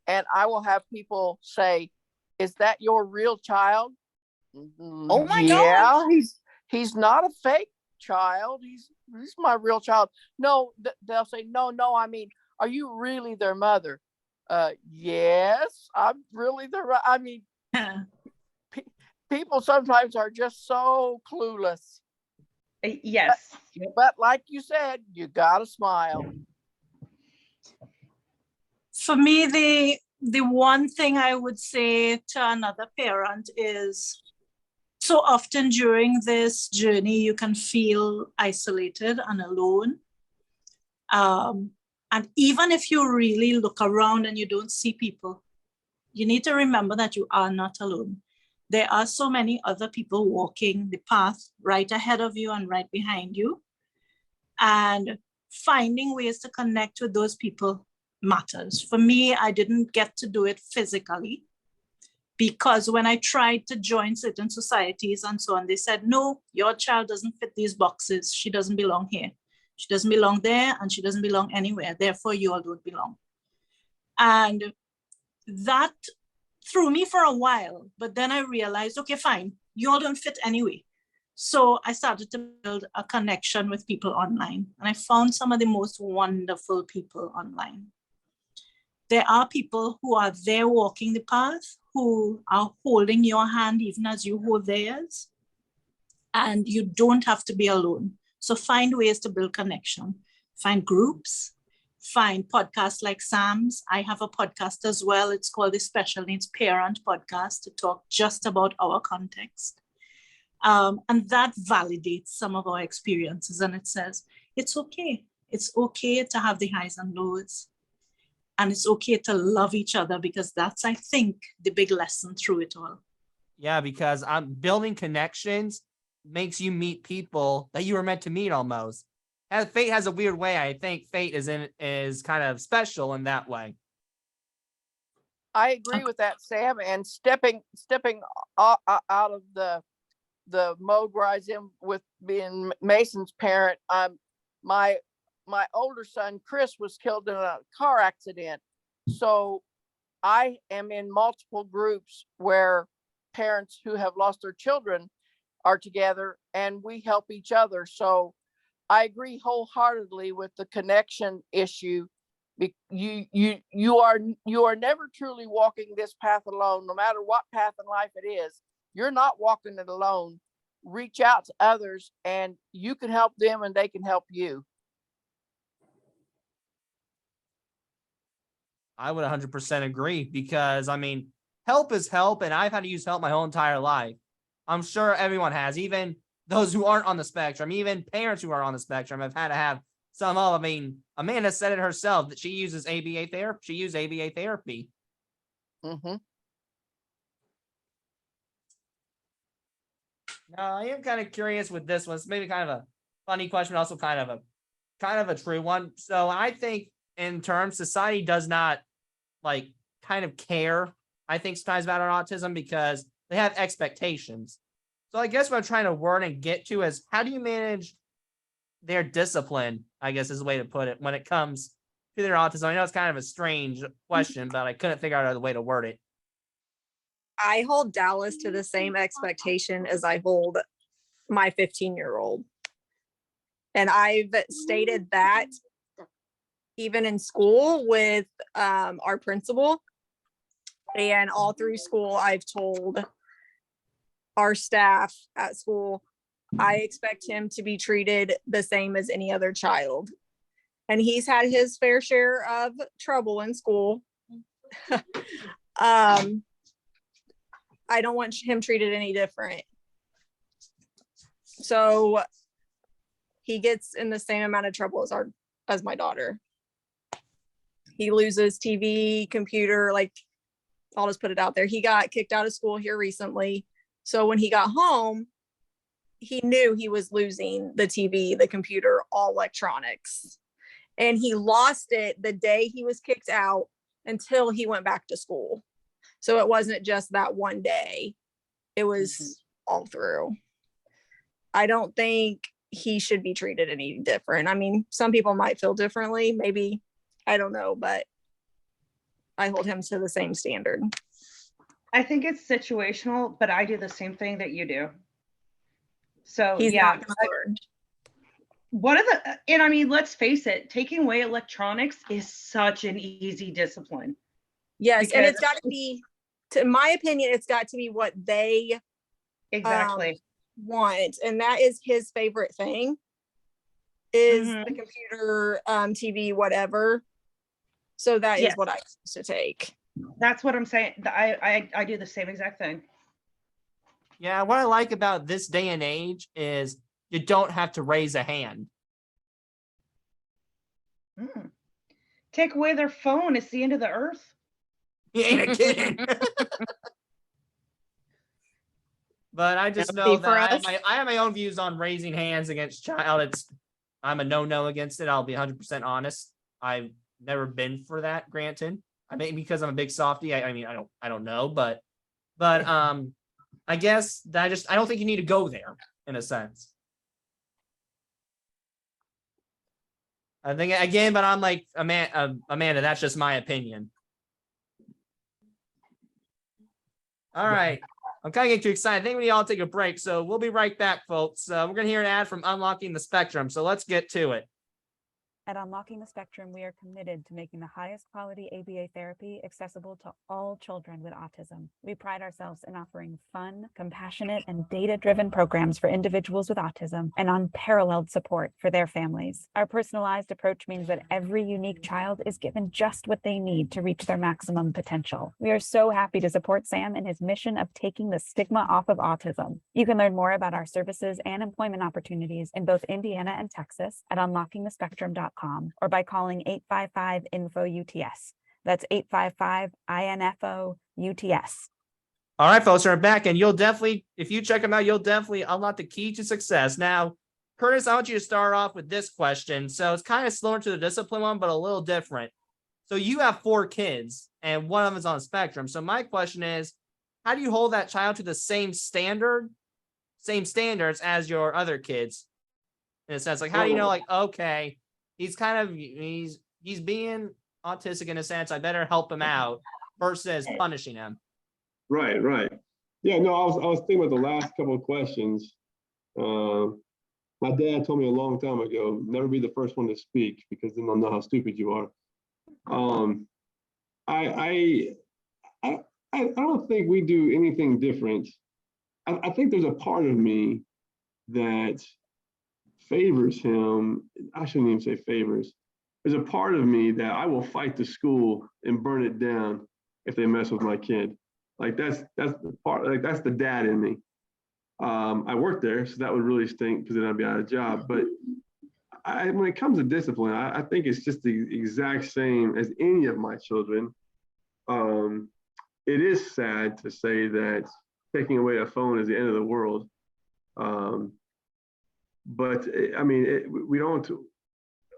And I will have people say, is that your real child? Oh my yeah, he's not a fake child. He's my real child. No, they'll say, no, I mean, are you really their mother? Yes, I'm really their, I mean, people sometimes are just so clueless. Yes. But like you said, you gotta smile. For me, the one thing I would say to another parent is, so often during this journey, you can feel isolated and alone. And even if you really look around and you don't see people, you need to remember that you are not alone. There are so many other people walking the path right ahead of you and right behind you. And finding ways to connect with those people matters. For me, I didn't get to do it physically, because when I tried to join certain societies and so on, they said, no, your child doesn't fit these boxes. She doesn't belong here. She doesn't belong there, and she doesn't belong anywhere. Therefore, you all don't belong. And that threw me for a while, but then I realized, okay, fine, you all don't fit anyway. So I started to build a connection with people online, and I found some of the most wonderful people online. There are people who are there walking the path, who are holding your hand even as you hold theirs, and you don't have to be alone. So find ways to build connection, find groups, find podcasts like Sam's. I have a podcast as well. It's called the Special Needs Parent Podcast, to talk just about our context. And that validates some of our experiences. And it says, it's okay. It's okay to have the highs and lows. And it's okay to love each other, because that's, I think, the big lesson through it all. Yeah, because building connections makes you meet people that you were meant to meet almost. And fate has a weird way. I think fate is kind of special in that way. I agree with that, Sam. And stepping out of the mode where I was in with being Mason's parent, my older son Chris was killed in a car accident. So I am in multiple groups where parents who have lost their children are together, and we help each other. So I agree wholeheartedly with the connection issue. You are never truly walking this path alone, no matter what path in life it is. You're not walking it alone. Reach out to others, and you can help them, and they can help you. I would 100% agree, because I mean, help is help, and I've had to use help my whole entire life. I'm sure everyone has, even those who aren't on the spectrum, even parents who are on the spectrum have had to have some of. I mean, Amanda said it herself that she uses ABA therapy. She used ABA therapy. Mm-hmm. Now, I am kind of curious with this one. It's maybe kind of a funny question, but also kind of a true one. So I think in terms, society does not like kind of care I think sometimes about our autism because they have expectations. So I guess what I'm trying to word and get to is how do you manage their discipline, I guess is the way to put it, when it comes to their autism? I know it's kind of a strange question, but I couldn't figure out another way to word it. I hold Dallas to the same expectation as I hold my 15-year-old. And I've stated that even in school with our principal, and all through school, I've told our staff at school, I expect him to be treated the same as any other child. And he's had his fair share of trouble in school. I don't want him treated any different. So he gets in the same amount of trouble as my daughter. He loses TV, computer, like, I'll just put it out there. He got kicked out of school here recently. So when he got home, he knew he was losing the TV, the computer, all electronics. And he lost it the day he was kicked out until he went back to school. So it wasn't just that one day. It was all through. I don't think he should be treated any different. I mean, some people might feel differently, maybe, I don't know, but I hold him to the same standard. I think it's situational, but I do the same thing that you do. So He's yeah, not gonna learn. and I mean, let's face it, taking away electronics is such an easy discipline. Yes, and it's got to be, in my opinion, it's got to be what they exactly want, and that is his favorite thing is Mhm. the computer, TV, whatever. So that Yes. is what I used to take. That's what I'm saying. I do the same exact thing. Yeah, what I like about this day and age is you don't have to raise a hand. Take away their phone, it's the end of the earth. You ain't a kidding. But I just know Empathy for that us. I have my own views on raising hands against child. I'm a no against it. I'll be 100% honest. I've never been for that, granted. I mean, because I'm a big softie. I mean, I don't know, but I guess that I don't think you need to go there in a sense. I think again, but I'm like Amanda, that's just my opinion. All right. I'm kind of getting too excited. I think we all take a break. So we'll be right back, folks. We're going to hear an ad from Unlocking the Spectrum. So let's get to it. At Unlocking the Spectrum, we are committed to making the highest quality ABA therapy accessible to all children with autism. We pride ourselves in offering fun, compassionate, and data-driven programs for individuals with autism and unparalleled support for their families. Our personalized approach means that every unique child is given just what they need to reach their maximum potential. We are so happy to support Sam in his mission of taking the stigma off of autism. You can learn more about our services and employment opportunities in both Indiana and Texas at unlockingthespectrum.com. or by calling 855-INFO-UTS. That's 855-INFO-UTS. All right, folks, we're back, and you'll definitely, if you check them out, you'll definitely unlock the key to success. Now, Curtis, I want you to start off with this question. So it's kind of similar to the discipline one, but a little different. So you have 4 kids, and one of them is on a spectrum. So my question is, how do you hold that child to the same standards as your other kids? In a sense, like, how do you know, like, okay, he's being autistic in a sense, I better help him out versus punishing him. Right. Yeah, no, I was thinking about the last couple of questions. My dad told me a long time ago, never be the first one to speak because then they'll know how stupid you are. I don't think we do anything different. I think there's a part of me that favors him. I shouldn't even say favors. There's a part of me that I will fight the school and burn it down if they mess with my kid. Like that's the part, like that's the dad in me. I work there, so that would really stink because then I'd be out of a job. But when it comes to discipline, I think it's just the exact same as any of my children. It is sad to say that taking away a phone is the end of the world. But I mean,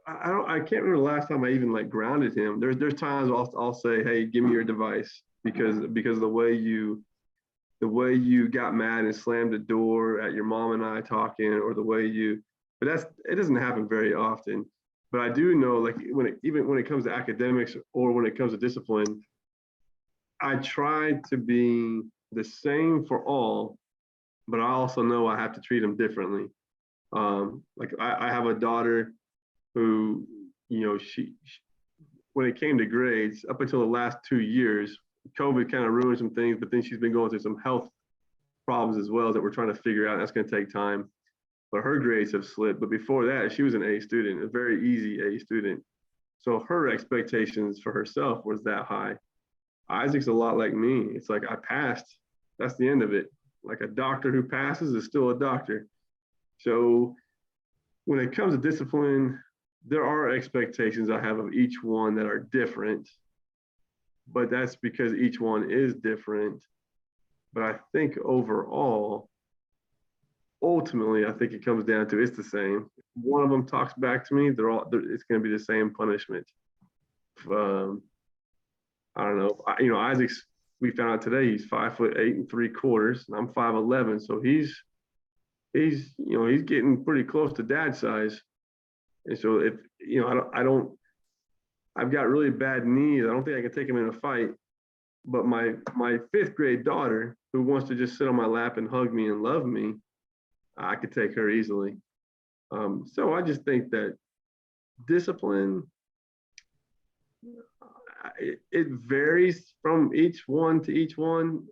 I can't remember the last time I even like grounded him. There's times I'll say, hey, give me your device. because of the way you got mad and slammed the door at your mom and I talking, or the way but it doesn't happen very often. But I do know, like, even when it comes to academics or when it comes to discipline, I try to be the same for all, but I also know I have to treat them differently. Like I have a daughter who, she when it came to grades, up until the last 2 years, COVID kind of ruined some things, but then she's been going through some health problems as well that we're trying to figure out. That's going to take time. But her grades have slipped. But before that, she was an A student, a very easy A student. So her expectations for herself was that high. Isaac's a lot like me. It's like, I passed. That's the end of it. Like, a doctor who passes is still a doctor. So when it comes to discipline, there are expectations I have of each one that are different, but that's because each one is different. But I think overall, ultimately, I think it comes down to it's the same. If one of them talks back to me, it's going to be the same punishment. I don't know. Isaac's, we found out today, he's 5'8"3/4, and I'm 5'11", so he's getting pretty close to dad size. And so if I've got really bad knees. I don't think I can take him in a fight. But my 5th grade daughter, who wants to just sit on my lap and hug me and love me, I could take her easily. So I just think that discipline, it varies from each one to each one,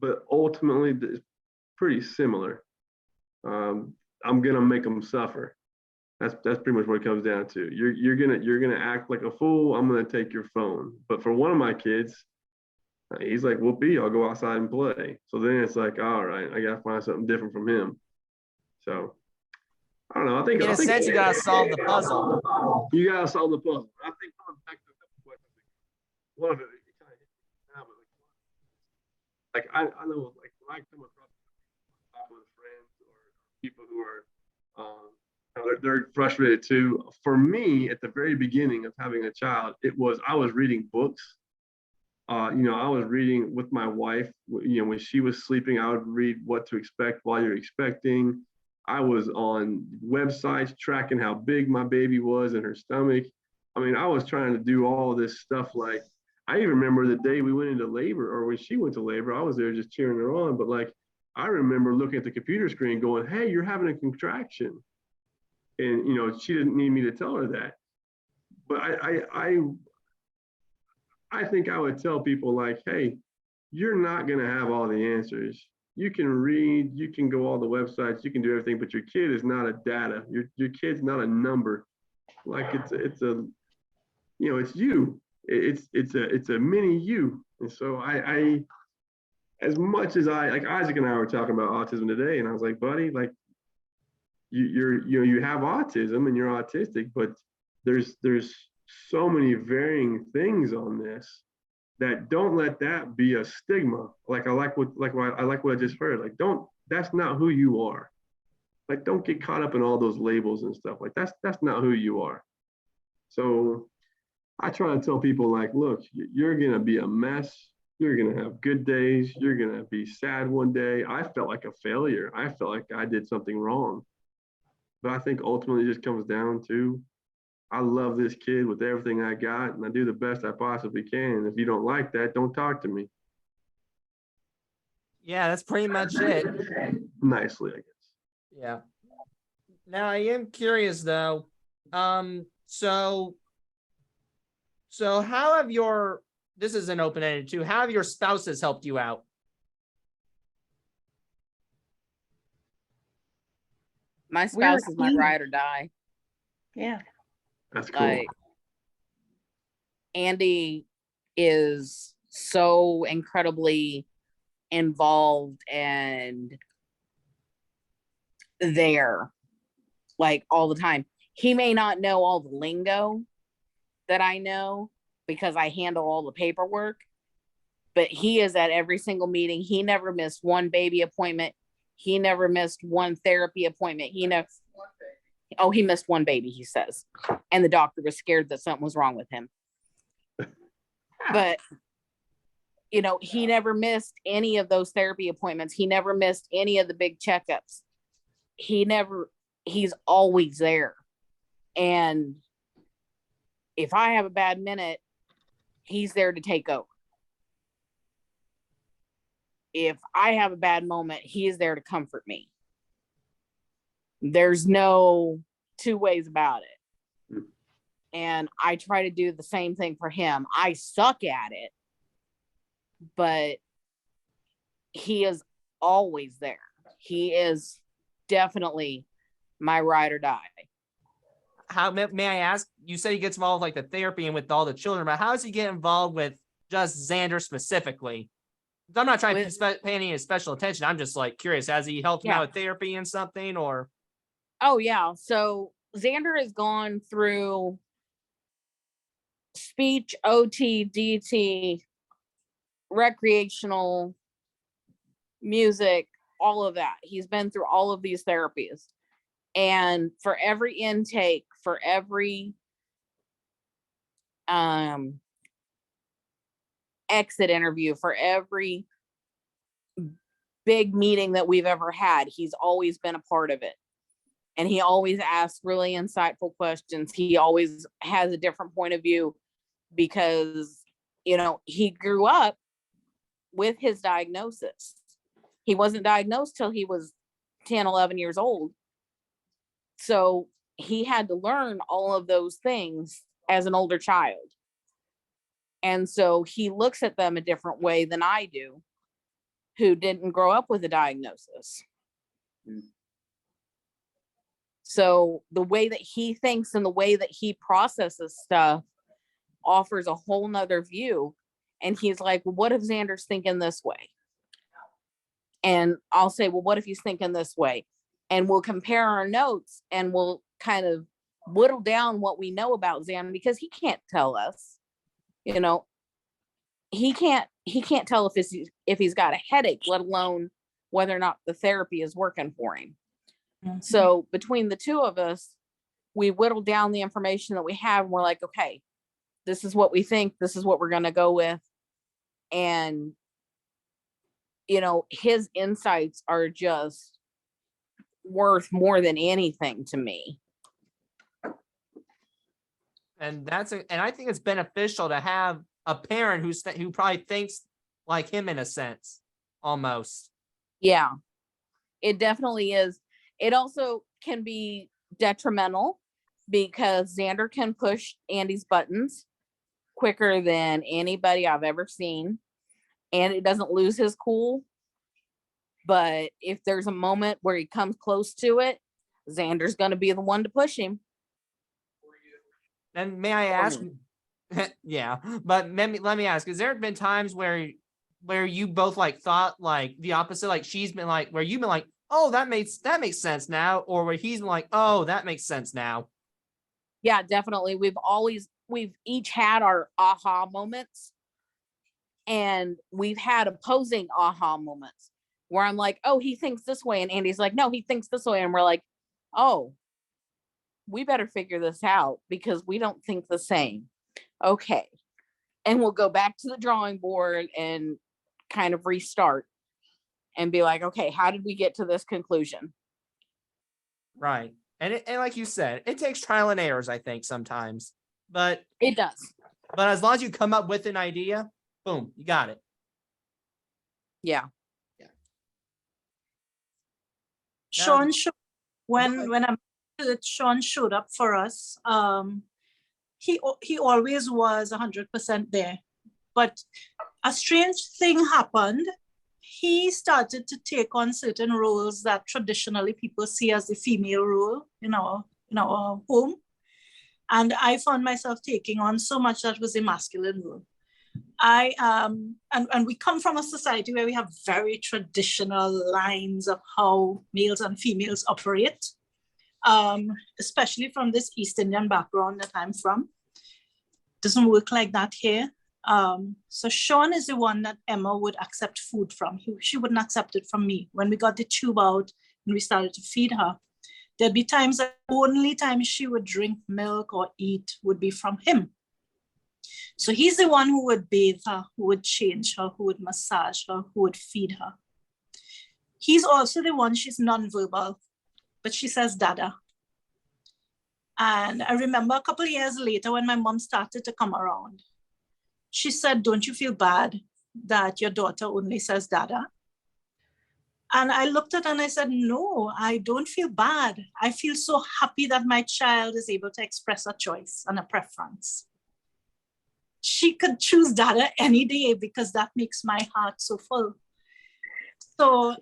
but ultimately it's pretty similar. I'm gonna make them suffer. That's pretty much what it comes down to. You're gonna act like a fool. I'm gonna take your phone. But for one of my kids, he's like, whoopee, I'll go outside and play. So then it's like, all right, I gotta find something different from him. So I don't know. I think in a sense, you gotta solve the puzzle. You gotta solve the puzzle. I think going back to the question, one of it kind of hit me now, but like I know, like, when I come across with friends or people who are they're frustrated too. For me, at the very beginning of having a child, I was reading books. I was reading with my wife. When she was sleeping, I would read What to Expect While You're Expecting. I was on websites tracking how big my baby was in her stomach. I mean, I was trying to do all this stuff. Like, I even remember the day we went into labor, or when she went to labor, I was there just cheering her on. But like, I remember looking at the computer screen going, hey, you're having a contraction. And, she didn't need me to tell her that. But I think I would tell people, like, hey, you're not going to have all the answers. You can read, you can go all the websites, you can do everything, but your kid is not a data. Your kid's not a number. Like, it's you. It's a mini you. And so I as much as like Isaac and I were talking about autism today, and I was like, buddy, like, you have autism and you're autistic, but there's so many varying things on this that don't let that be a stigma. Like, I like what I just heard. Like, that's not who you are. Like, don't get caught up in all those labels and stuff. Like, that's not who you are. So I try to tell people, like, look, you're gonna be a mess. You're gonna have good days. You're gonna be sad one day. I felt like a failure. I felt like I did something wrong. But I think ultimately it just comes down to, I love this kid with everything I got, and I do the best I possibly can. If you don't like that, don't talk to me. Yeah, that's pretty much it. Nicely, I guess. Yeah. Now I am curious though. So how have this is an open-ended too, how have your spouses helped you out? My spouse is my ride or die. Yeah. That's cool. Like, Andy is so incredibly involved and there, like, all the time. He may not know all the lingo that I know because I handle all the paperwork, but he is at every single meeting. He never missed one baby appointment. He never missed one therapy appointment. He missed one baby, he says. And the doctor was scared that something was wrong with him. But you know, he never missed any of those therapy appointments. He never missed any of the big checkups. He's always there. And if I have a bad minute, he's there to take over. If I have a bad moment, he is there to comfort me. There's no two ways about it. And I try to do the same thing for him. I suck at it, but he is always there. He is definitely my ride or die. How may I ask? You said he gets involved with, like, the therapy and with all the children, but how does he get involved with just Xander specifically? I'm not trying to pay any special attention. I'm just like curious. Has he helped him out with therapy and something, or? Oh yeah. So Xander has gone through speech, OT, DT, recreational, music, all of that. He's been through all of these therapies. And for every intake, for every exit interview, for every big meeting that we've ever had, he's always been a part of it. And he always asks really insightful questions. He always has a different point of view because, you know, he grew up with his diagnosis. He wasn't diagnosed till he was 10, 11 years old. So he had to learn all of those things as an older child. And so he looks at them a different way than I do, who didn't grow up with a diagnosis. So the way that he thinks and the way that he processes stuff offers a whole nother view. And he's like, well, what if Xander's thinking this way? And I'll say, well, what if he's thinking this way? And we'll compare our notes and we'll kind of whittle down what we know about Xander, because he can't tell us, you know, he can't tell if he's got a headache, let alone whether or not the therapy is working for him. Mm-hmm. So between the two of us, we whittle down the information that we have. And we're like, okay, this is what we think. This is what we're going to go with. And, you know, his insights are just worth more than anything to me. And I think it's beneficial to have a parent who probably thinks like him in a sense, almost. Yeah, it definitely is. It also can be detrimental because Xander can push Andy's buttons quicker than anybody I've ever seen. And it doesn't lose his cool. But if there's a moment where he comes close to it, Xander's going to be the one to push him. And may I ask? Yeah, but let me ask: has there been times where you both like thought like the opposite, like she's been like, where you've been like, oh, that makes sense now, or where he's been like, oh, that makes sense now? Yeah, definitely. We've each had our aha moments, and we've had opposing aha moments where I'm like, oh, he thinks this way, and Andy's like, no, he thinks this way, and we're like, oh, we better figure this out because we don't think the same. Okay. And we'll go back to the drawing board and kind of restart and be like, okay, how did we get to this conclusion? Right. And like you said, it takes trial and errors, I think, sometimes. But it does. But as long as you come up with an idea, boom, you got it. Yeah. Sean, when Sean showed up for us, he always was 100% there. But a strange thing happened. He started to take on certain roles that traditionally people see as the female role in our home. And I found myself taking on so much that was a masculine role. And we come from a society where we have very traditional lines of how males and females operate, especially from this East Indian background that I'm from. Doesn't work like that here. So Sean is the one that Emma would accept food from. She wouldn't accept it from me. When we got the tube out and we started to feed her, there'd be times that only time she would drink milk or eat would be from him. So he's the one who would bathe her, who would change her, who would massage her, who would feed her. He's also the one, she's nonverbal, but she says dada. And I remember a couple of years later when my mom started to come around, she said, don't you feel bad that your daughter only says dada? And I looked at her and I said, no, I don't feel bad. I feel so happy that my child is able to express a choice and a preference. She could choose dada any day because that makes my heart so full. So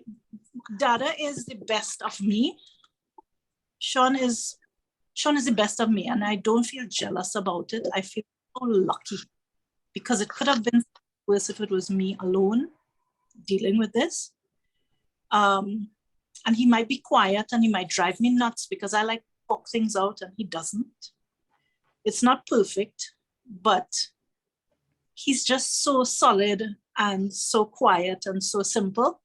dada is the best of me. Sean is the best of me, and I don't feel jealous about it. I feel so lucky because it could have been worse if it was me alone dealing with this. And he might be quiet and he might drive me nuts because I like to talk things out and he doesn't. It's not perfect, but he's just so solid and so quiet and so simple.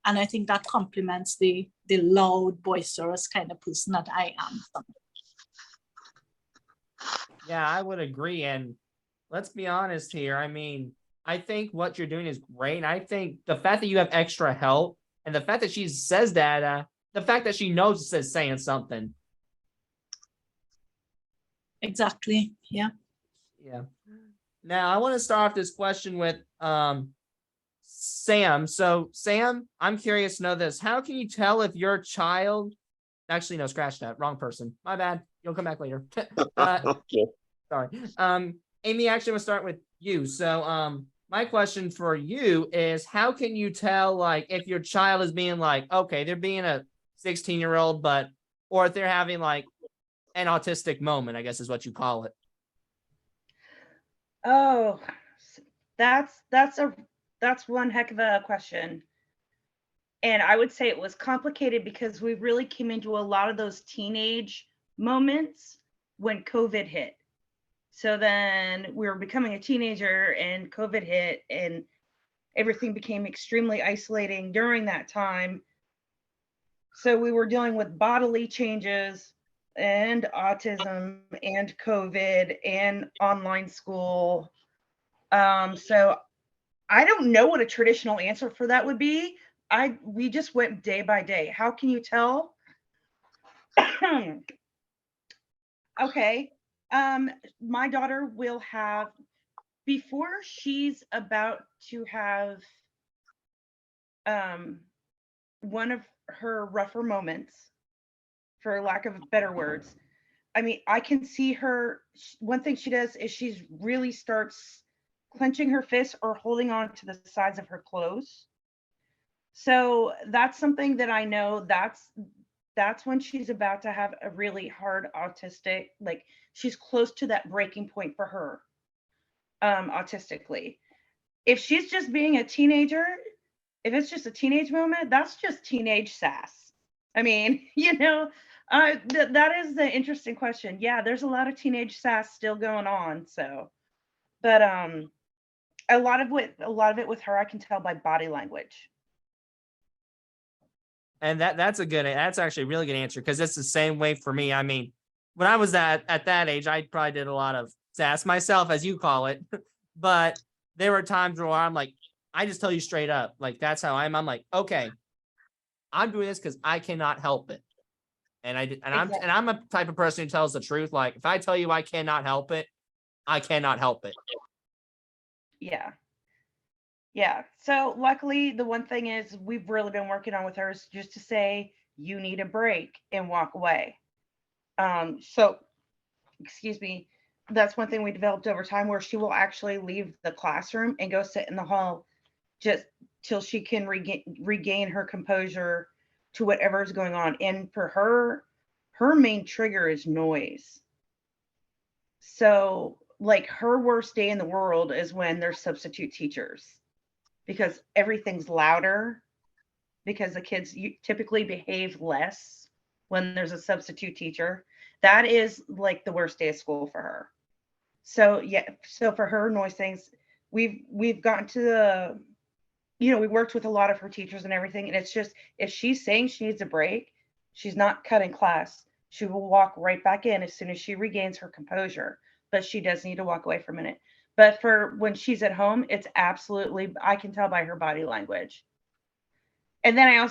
And I think that complements the loud, boisterous kind of person that I am. Yeah, I would agree. And let's be honest here. I mean, I think what you're doing is great. And I think the fact that you have extra help and the fact that she says that, the fact that she knows it's saying something. Exactly. Yeah. Yeah. Now I want to start off this question with Sam. So Sam, I'm curious to know this. How can you tell if your child, actually, no, scratch that, wrong person. My bad. You'll come back later. Okay. Sorry. Amy, actually, I'm gonna start with you. So my question for you is, how can you tell like if your child is being like, okay, they're being a 16-year-old, but or if they're having like an autistic moment, I guess is what you call it. Oh, that's one heck of a question. And I would say it was complicated because we really came into a lot of those teenage moments when COVID hit. So then we were becoming a teenager and COVID hit and everything became extremely isolating during that time. So we were dealing with bodily changes and autism and COVID and online school. So I don't know what a traditional answer for that would be. We just went day by day. How can you tell? Okay. My daughter will have, before she's about to have one of her rougher moments, for lack of better words, I mean, I can see her, one thing she does is she's really starts clenching her fists or holding on to the sides of her clothes. So that's something that I know that's when she's about to have a really hard autistic, like she's close to that breaking point for her, autistically. If she's just being a teenager, if it's just a teenage moment, that's just teenage sass. I mean, that is the interesting question. Yeah, there's a lot of teenage sass still going on. So, but a lot of it with her, I can tell by body language. And that's actually a really good answer because it's the same way for me. I mean, when I was at that age, I probably did a lot of sass myself, as you call it. But there were times where I'm like, I just tell you straight up, like that's how I am. I'm like, okay, I'm doing this because I cannot help it. And I'm a type of person who tells the truth. Like if I tell you I cannot help it, I cannot help it. Yeah. Yeah. So luckily, the one thing is we've really been working on with her is just to say, you need a break and walk away. So, excuse me, that's one thing we developed over time where she will actually leave the classroom and go sit in the hall just till she can regain her composure to whatever is going on. And for her main trigger is noise. So like her worst day in the world is when there's substitute teachers, because everything's louder, because the kids typically behave less when there's a substitute teacher. That is like the worst day of school for her. So yeah, so for her noise things, we've gotten to the, we worked with a lot of her teachers and everything. And it's just, if she's saying she needs a break, she's not cutting class. She will walk right back in as soon as she regains her composure, but she does need to walk away for a minute. But for when she's at home, it's absolutely, I can tell by her body language. And then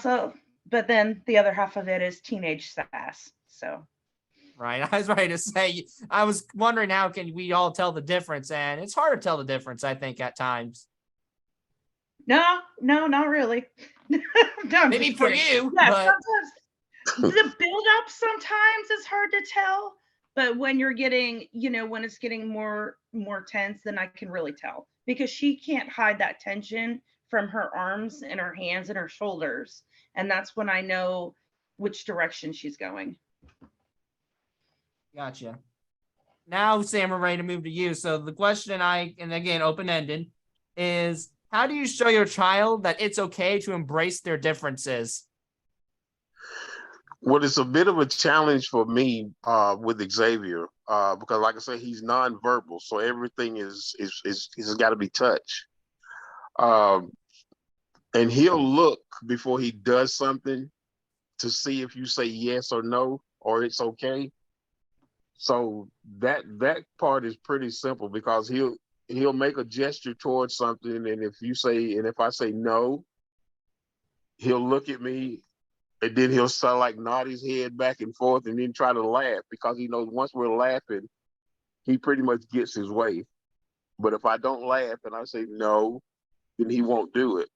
but then the other half of it is teenage sass. So. Right. I was ready to say, I was wondering how can we all tell the difference, and it's hard to tell the difference, I think, at times. No, not really. No, Maybe for you, yeah, but sometimes the build up sometimes is hard to tell, but when you're getting, when it's getting more tense, then I can really tell, because she can't hide that tension from her arms and her hands and her shoulders, and that's when I know which direction she's going. Gotcha. Now, Sam, we're ready to move to you. So the question and again, open-ended, is how do you show your child that it's okay to embrace their differences? Well, it's a bit of a challenge for me with Xavier because, like I said, he's nonverbal, so everything is got to be touch. And he'll look before he does something to see if you say yes or no or it's okay. So that part is pretty simple because he'll make a gesture towards something, and if I say no, he'll look at me, and then he'll start like nod his head back and forth and then try to laugh, because he knows once we're laughing, he pretty much gets his way. But if I don't laugh and I say no, then he won't do it.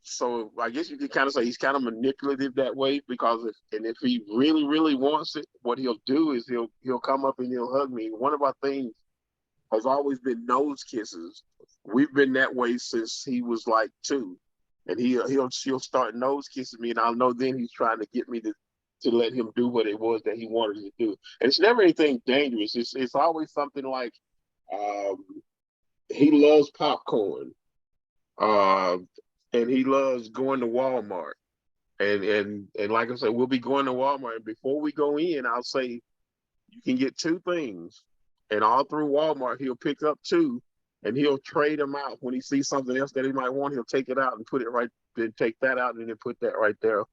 So I guess you could kind of say he's kind of manipulative that way, because if he really, really wants it, what he'll do is he'll come up and he'll hug me. One of our things has always been nose kisses. We've been that way since he was like 2, and he'll start nose kissing me, and I'll know then he's trying to get me to let him do what it was that he wanted to do. And it's never anything dangerous. It's always something like he loves popcorn. And he loves going to Walmart. And like I said, we'll be going to Walmart. And before we go in, I'll say, you can get 2 things. And all through Walmart, he'll pick up 2 and he'll trade them out. When he sees something else that he might want, he'll take it out and put it right, then take that out and then put that right there.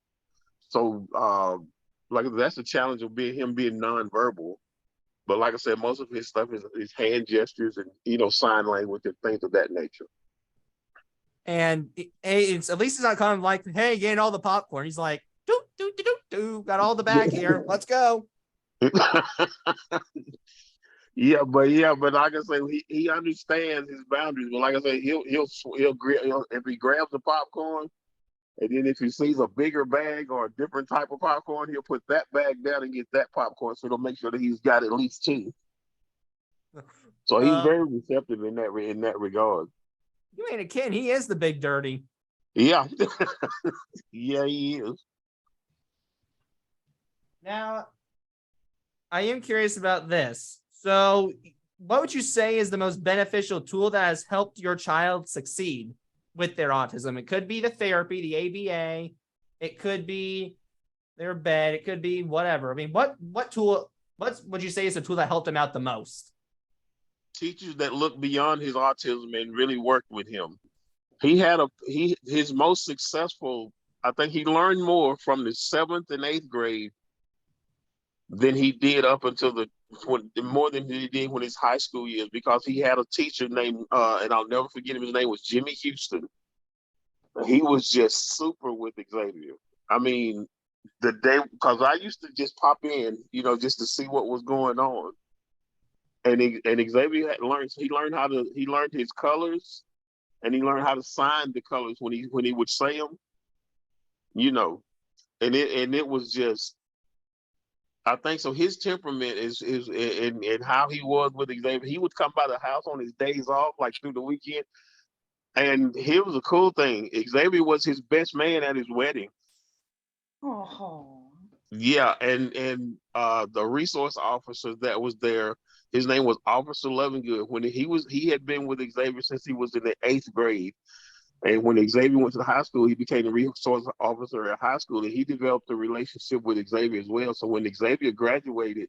So like that's the challenge of him being nonverbal. But like I said, most of his stuff is hand gestures and, sign language and things of that nature. And it's at least it's not kind of like, hey, getting all the popcorn. He's like, got all the bag here. Let's go. Yeah, but like I say, he understands his boundaries. But like I say, he'll if he grabs the popcorn, and then if he sees a bigger bag or a different type of popcorn, he'll put that bag down and get that popcorn. So he'll make sure that he's got at least 2. So he's very receptive in that regard. You ain't a kid. He is the big dirty. Yeah. Yeah, he is. Now, I am curious about this. So what would you say is the most beneficial tool that has helped your child succeed with their autism? It could be the therapy, the ABA. It could be their bed. It could be whatever. I mean, what would you say is the tool that helped him out the most? Teachers that look beyond his autism and really worked with him. His most successful, I think he learned more from the 7th and 8th grade than he did up until more than he did when his high school years, because he had a teacher named, and I'll never forget him, his name was Jimmy Houston. He was just super with Xavier. I mean, the day, because I used to just pop in, just to see what was going on. And Xavier had he learned his colors, and he learned how to sign the colors when he would say them, and it was just, I think so. His temperament is and how he was with Xavier. He would come by the house on his days off, like through the weekend. And here was a cool thing: Xavier was his best man at his wedding. Oh. Yeah, and the resource officer that was there, his name was Officer Lovingood. When he had been with Xavier since he was in the 8th grade. And when Xavier went to the high school, he became the resource officer at high school, and he developed a relationship with Xavier as well. So when Xavier graduated,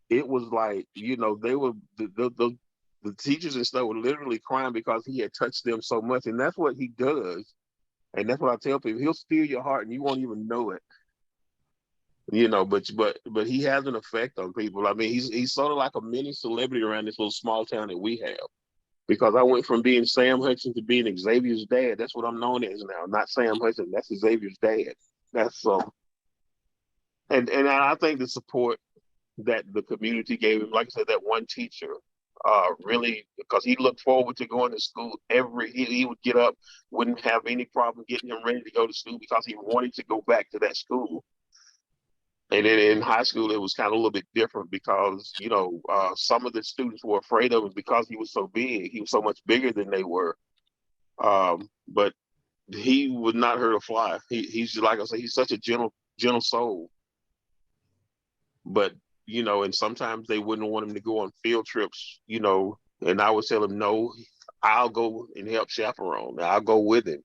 it was like, they were the teachers and stuff were literally crying because he had touched them so much. And that's what he does. And that's what I tell people. He'll steal your heart and you won't even know it. you know, but he has an effect on people. I mean, he's sort of like a mini celebrity around this little small town that we have. Because I went from being Sam Hutchins to being Xavier's dad. That's what I'm known as now. Not Sam Hutchins. That's Xavier's dad. That's and I think the support that the community gave him, like I said, that one teacher, really, because he looked forward to going to school he would get up, wouldn't have any problem getting him ready to go to school because he wanted to go back to that school. And then in high school, it was kind of a little bit different because, you know, some of the students were afraid of him because he was so big. He was so much bigger than they were. But he would not hurt a fly. He's like I say, he's such a gentle soul. But, you know, and sometimes they wouldn't want him to go on field trips, you know, and I would tell him, no, I'll go and help chaperone. I'll go with him.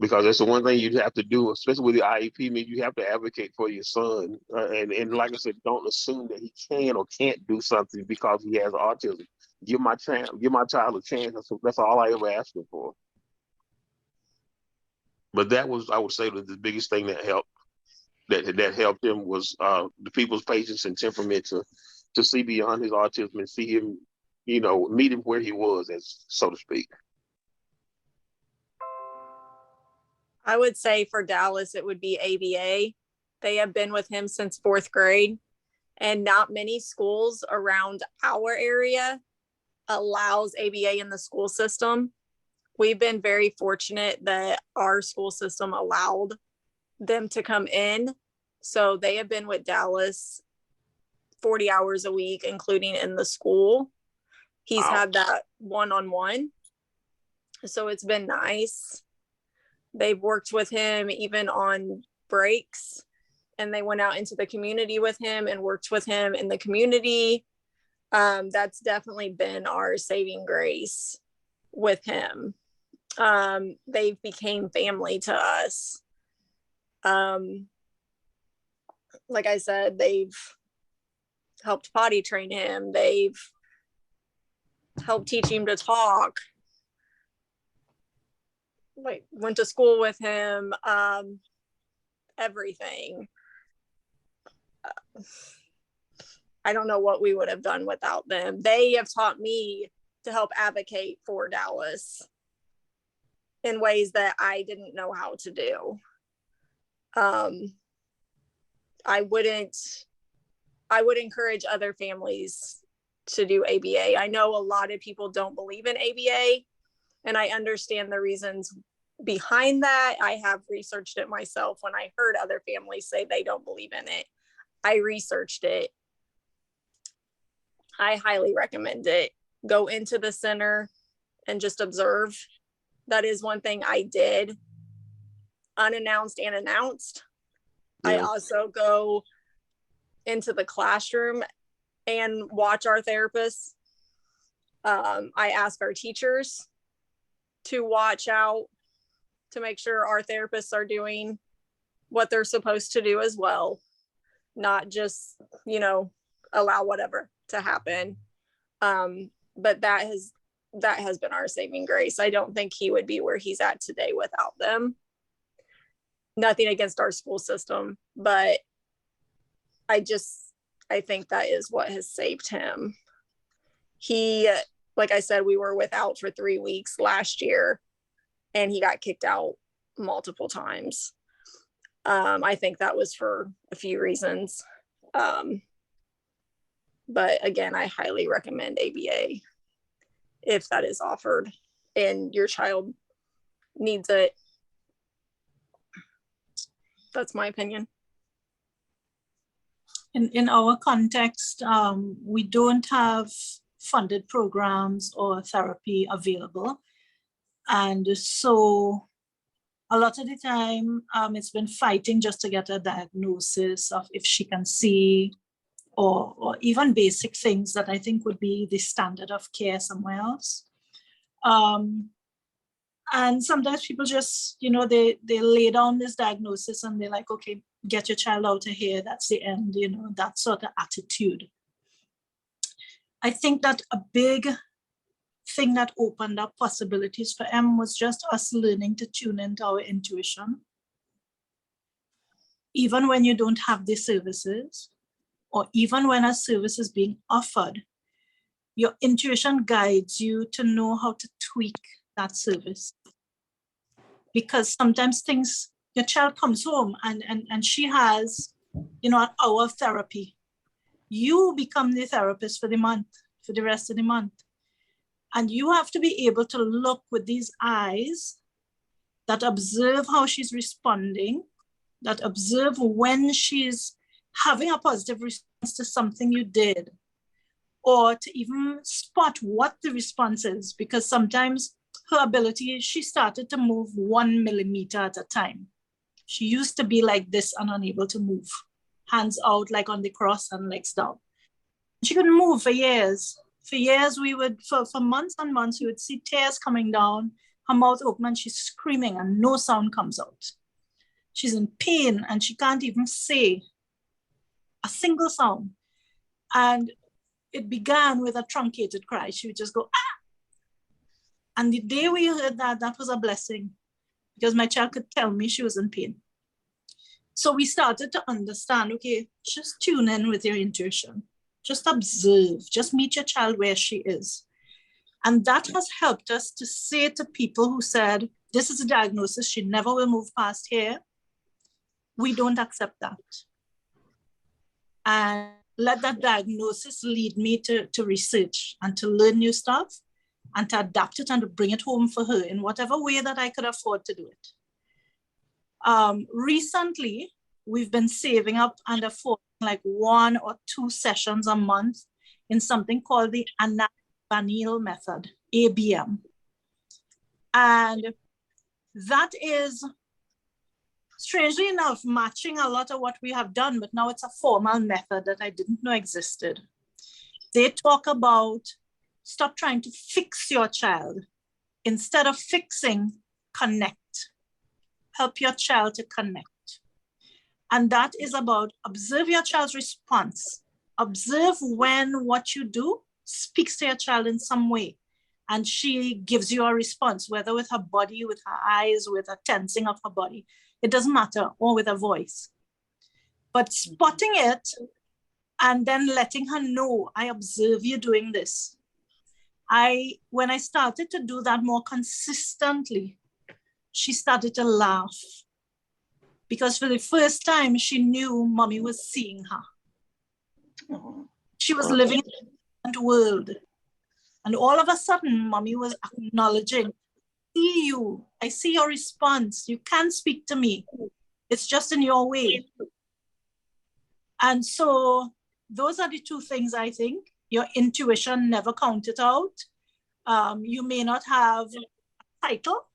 Because that's the one thing you'd have to do, especially with the IEP, means you have to advocate for your son. And like I said, don't assume that he can or can't do something because he has autism. Give my child a chance. That's all I ever asked him for. But that was, I would say, the biggest thing that helped. That helped him was the people's patience and temperament to see beyond his autism and see him, you know, meet him where he was, as so to speak. I would say for Dallas, it would be ABA. They have been with him since 4th grade, and not many schools around our area allows ABA in the school system. We've been very fortunate that our school system allowed them to come in. So they have been with Dallas 40 hours a week, including in the school. He's had that one-on-one. So it's been nice. They've worked with him even on breaks, and they went out into the community with him and worked with him in the community. That's definitely been our saving grace with him. They've became family to us. Like I said, they've helped potty train him. They've helped teach him to talk. Went to school with him, everything. I don't know what we would have done without them. They have taught me to help advocate for Dallas in ways that I didn't know how to do. I would encourage other families to do ABA. I know a lot of people don't believe in ABA, and I understand the reasons behind that. I have researched it myself. When I heard other families say they don't believe in it, I researched it. I highly recommend it. Go into the center and just observe. That is one thing I did, unannounced and announced. Yeah. I also go into the classroom and watch our therapists. I ask our teachers to watch out to make sure our therapists are doing what they're supposed to do as well, not just, you know, allow whatever to happen. But that has been our saving grace. I don't think he would be where he's at today without them. Nothing against our school system, but I think that is what has saved him. He, like I said, we were without for 3 weeks last year, and he got kicked out multiple times. I think that was for a few reasons. But again, I highly recommend ABA if that is offered and your child needs it. That's my opinion. In our context, we don't have funded programs or therapy available. And so a lot of the time, it's been fighting just to get a diagnosis of if she can see, or even basic things that I think would be the standard of care somewhere else. And sometimes people just, you know, they lay down this diagnosis and they're like, okay, get your child out of here, that's the end, you know, that sort of attitude. I think that a big thing that opened up possibilities for Em was just us learning to tune into our intuition. even when you don't have the services, or even when a service is being offered, your intuition guides you to know how to tweak that service. Because sometimes things, your child comes home and she has, an hour of therapy. You become the therapist for the month, for the rest of the month. And you have to be able to look with these eyes that observe how she's responding, that observe when she's having a positive response to something you did, or to even spot what the response is, because sometimes her ability, she started to move 1 millimeter at a time. She used to be like this and unable to move, hands out like on the cross and legs down. She couldn't move for years. For years, we would, for months and months, we would see tears coming down, her mouth open, and she's screaming and no sound comes out. She's in pain and she can't even say a single sound. And it began with a truncated cry. She would just go, ah! And the day we heard that, that was a blessing, because my child could tell me she was in pain. So we started to understand, okay, just tune in with your intuition. Just observe, just meet your child where she is. And that has helped us to say to people who said, this is a diagnosis, she never will move past here. We don't accept that. And let that diagnosis lead me to research and to learn new stuff and to adapt it and to bring it home for her in whatever way that I could afford to do it. Recently, we've been saving up and affording like 1 or 2 sessions a month in something called the Banil method, ABM. And that is, strangely enough, matching a lot of what we have done, but now it's a formal method that I didn't know existed. They talk about stop trying to fix your child. Instead of fixing, connect. Help your child to connect. And that is about observe your child's response. Observe when what you do speaks to your child in some way. And she gives you a response, whether with her body, with her eyes, with a tensing of her body. It doesn't matter, or with a voice. But spotting it and then letting her know, I observe you doing this. When I started to do that more consistently, she started to laugh. Because for the first time, she knew mommy was seeing her. She was living in a different world. And all of a sudden, mommy was acknowledging, I see you, I see your response. You can't speak to me. It's just in your way. And so those are the 2 things I think. Your intuition, never count it out. You may not have a title,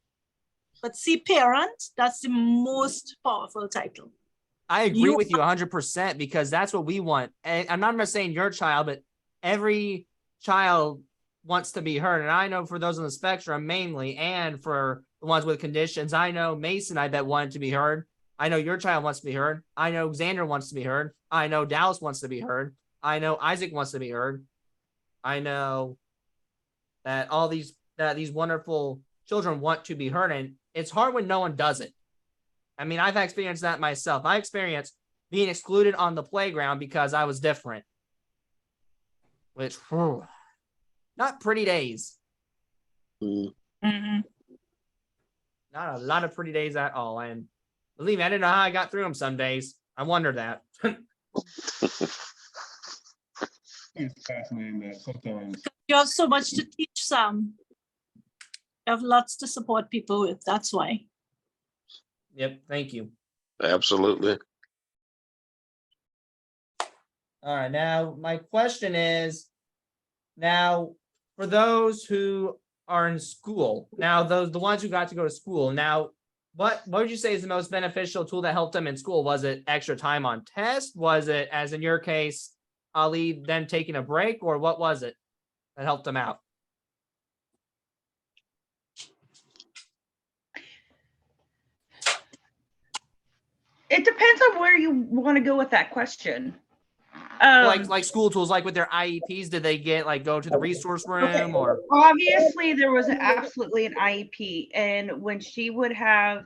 but see parent, that's the most powerful title. I agree with you 100% because that's what we want. And I'm not saying your child, but every child wants to be heard. And I know for those on the spectrum mainly, and for the ones with conditions, I know Mason, I bet, wanted to be heard. I know your child wants to be heard. I know Xavier wants to be heard. I know Dallas wants to be heard. I know Isaac wants to be heard. I know that all these wonderful children want to be heard. And it's hard when no one does it. I mean, I've experienced that myself. I experienced being excluded on the playground because I was different. Which, not pretty days. Mm-hmm. Not a lot of pretty days at all. And believe me, I didn't know how I got through them some days. I wonder that. It's fascinating that sometimes. You have so much to teach, Sam. You have lots to support people with. That's why. Yep. Thank you. Absolutely. All right. Now, my question is, now, for those who are in school, now the ones who got to go to school, now, what would you say is the most beneficial tool that helped them in school? Was it extra time on test? Was it, as in your case, Ali, them taking a break, or what was it that helped them out? It depends on where you want to go with that question. Like school tools, like with their IEPs, did they get like go to the resource room? Okay. Or Obviously there was absolutely an IEP, and when she would have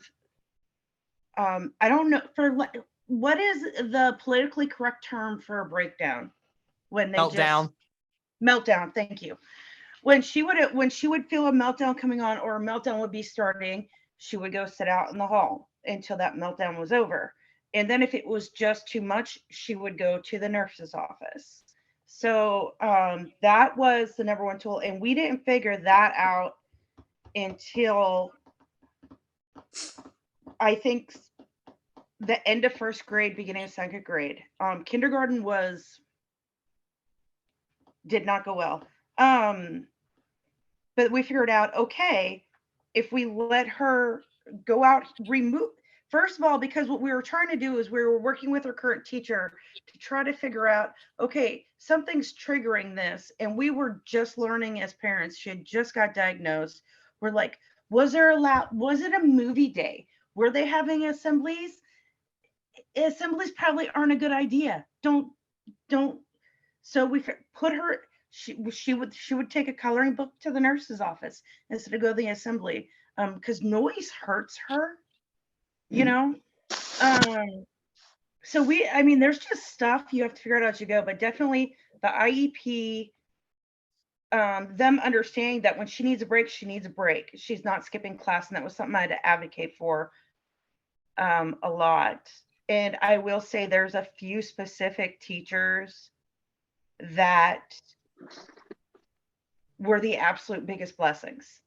I don't know, what is the politically correct term for a breakdown? When they Meltdown. Meltdown, thank you. When she would feel a meltdown coming on, or a meltdown would be starting, she would go sit out in the hall until that meltdown was over. And then if it was just too much, she would go to the nurse's office. So that was the number one tool. And we didn't figure that out until I think the end of first grade, beginning of second grade. Kindergarten did not go well. But we figured out, okay, if we let her go out, first of all, because what we were trying to do is we were working with her current teacher to try to figure out, okay, something's triggering this. And we were just learning as parents. She had just got diagnosed. We're like, was it a movie day? Were they having assemblies? Assemblies probably aren't a good idea. Don't. So we put her, she would take a coloring book to the nurse's office instead of go to the assembly, because noise hurts her, you know. So there's just stuff you have to figure out as you go, but definitely the IEP, them understanding that when she needs a break, she needs a break. She's not skipping class, and that was something I had to advocate for a lot. And I will say there's a few specific teachers that were the absolute biggest blessings.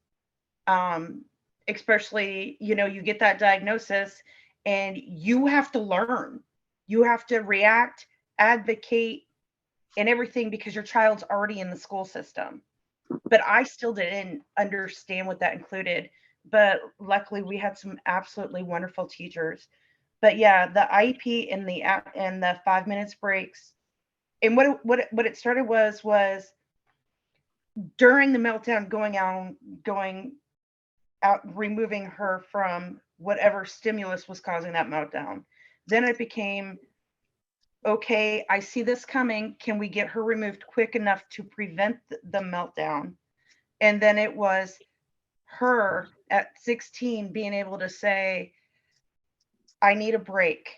Especially, you get that diagnosis and you have to learn. You have to react, advocate, and everything because your child's already in the school system. But I still didn't understand what that included. But luckily we had some absolutely wonderful teachers. But yeah, the IEP and the 5 minutes breaks. And what it started was during the meltdown, going out, removing her from whatever stimulus was causing that meltdown. Then it became, okay, I see this coming. Can we get her removed quick enough to prevent the meltdown? And then it was her at 16 being able to say, I need a break,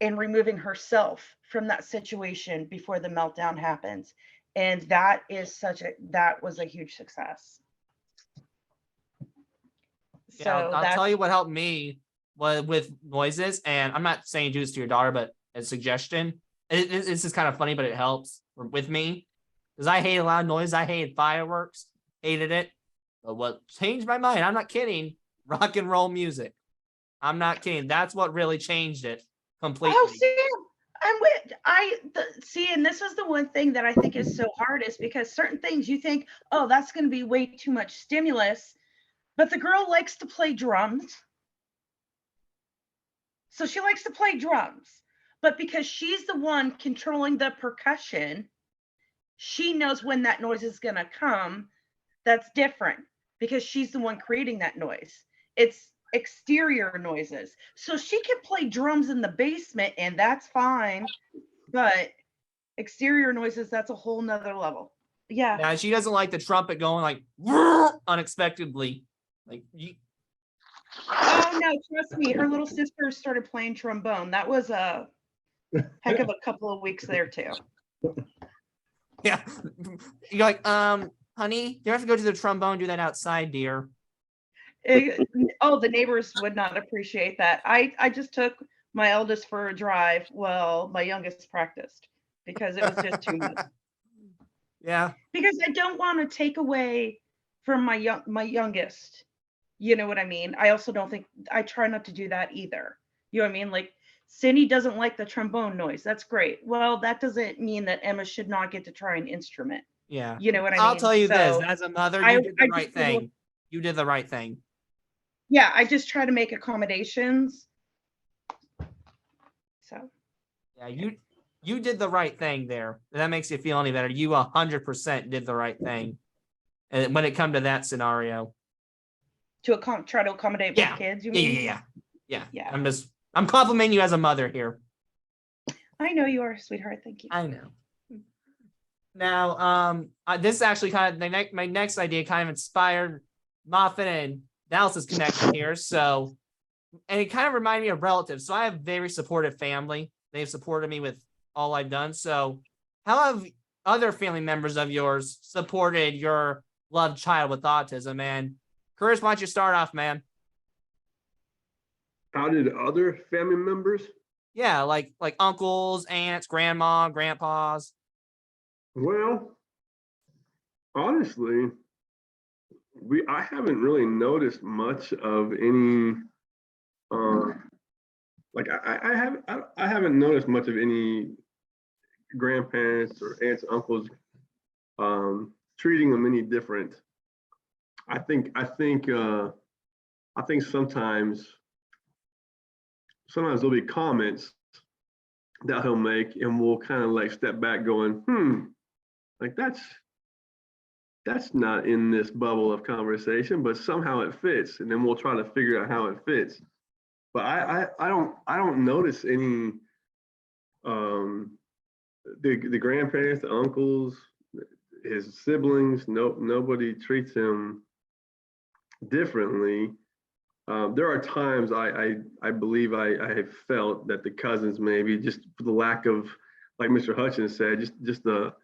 and removing herself from that situation before the meltdown happens. And that was a huge success. So I'll tell you what helped me with noises, and I'm not saying do this to your daughter, but a suggestion. This is kind of funny, but it helps with me because I hate a lot of noise. I hated fireworks, hated it. But what changed my mind, I'm not kidding, rock and roll music. I'm not kidding. That's what really changed it completely. Oh, see, and this is the one thing that I think is so hard, is because certain things you think, oh, that's going to be way too much stimulus, but the girl likes to play drums. So she likes to play drums, but because she's the one controlling the percussion, she knows when that noise is going to come. That's different because she's the one creating that noise. It's exterior noises. So she can play drums in the basement and that's fine, but exterior noises, that's a whole nother level. Yeah. Now she doesn't like the trumpet going like unexpectedly. Oh no, trust me, her little sister started playing trombone. That was a heck of a couple of weeks there too. Yeah. You're like, honey, you have to go to the trombone, do that outside, dear. The neighbors would not appreciate that. I just took my eldest for a drive while my youngest practiced because it was just too much. Yeah. Because I don't want to take away from my youngest. You know what I mean? I also don't think, I try not to do that either. You know what I mean? Like, Cindy doesn't like the trombone noise. That's great. Well, that doesn't mean that Emma should not get to try an instrument. Yeah. You know what I mean? I'll tell you this, as a mother, you did the right thing. You did the right thing. Yeah, I just try to make accommodations. So. Yeah, you did the right thing there. If that makes you feel any better. You 100% did the right thing. And when it come to that scenario. To try to accommodate both kids, you mean? Yeah. I'm complimenting you as a mother here. I know you are, sweetheart. Thank you. I know. Now, this is actually kind of my next idea kind of inspired Moffat and Dallas's connection here. So and it kind of reminded me of relatives. So I have a very supportive family. They've supported me with all I've done. So how have other family members of yours supported your loved child with autism? And Chris, why don't you start off, man? How did other family members? Yeah, like uncles, aunts, grandma, grandpas. Well, honestly, I haven't really noticed much of any like I haven't noticed much of any grandparents or aunts, uncles treating them any different. I think sometimes there'll be comments that he'll make, and we'll kind of like step back going, like that's not in this bubble of conversation, but somehow it fits, and then we'll try to figure out how it fits. But I don't notice any the grandparents, the uncles, his siblings. Nobody treats him differently. There are times I believe I have felt that the cousins, maybe just for the lack of, like Mr. Hutchins said, just the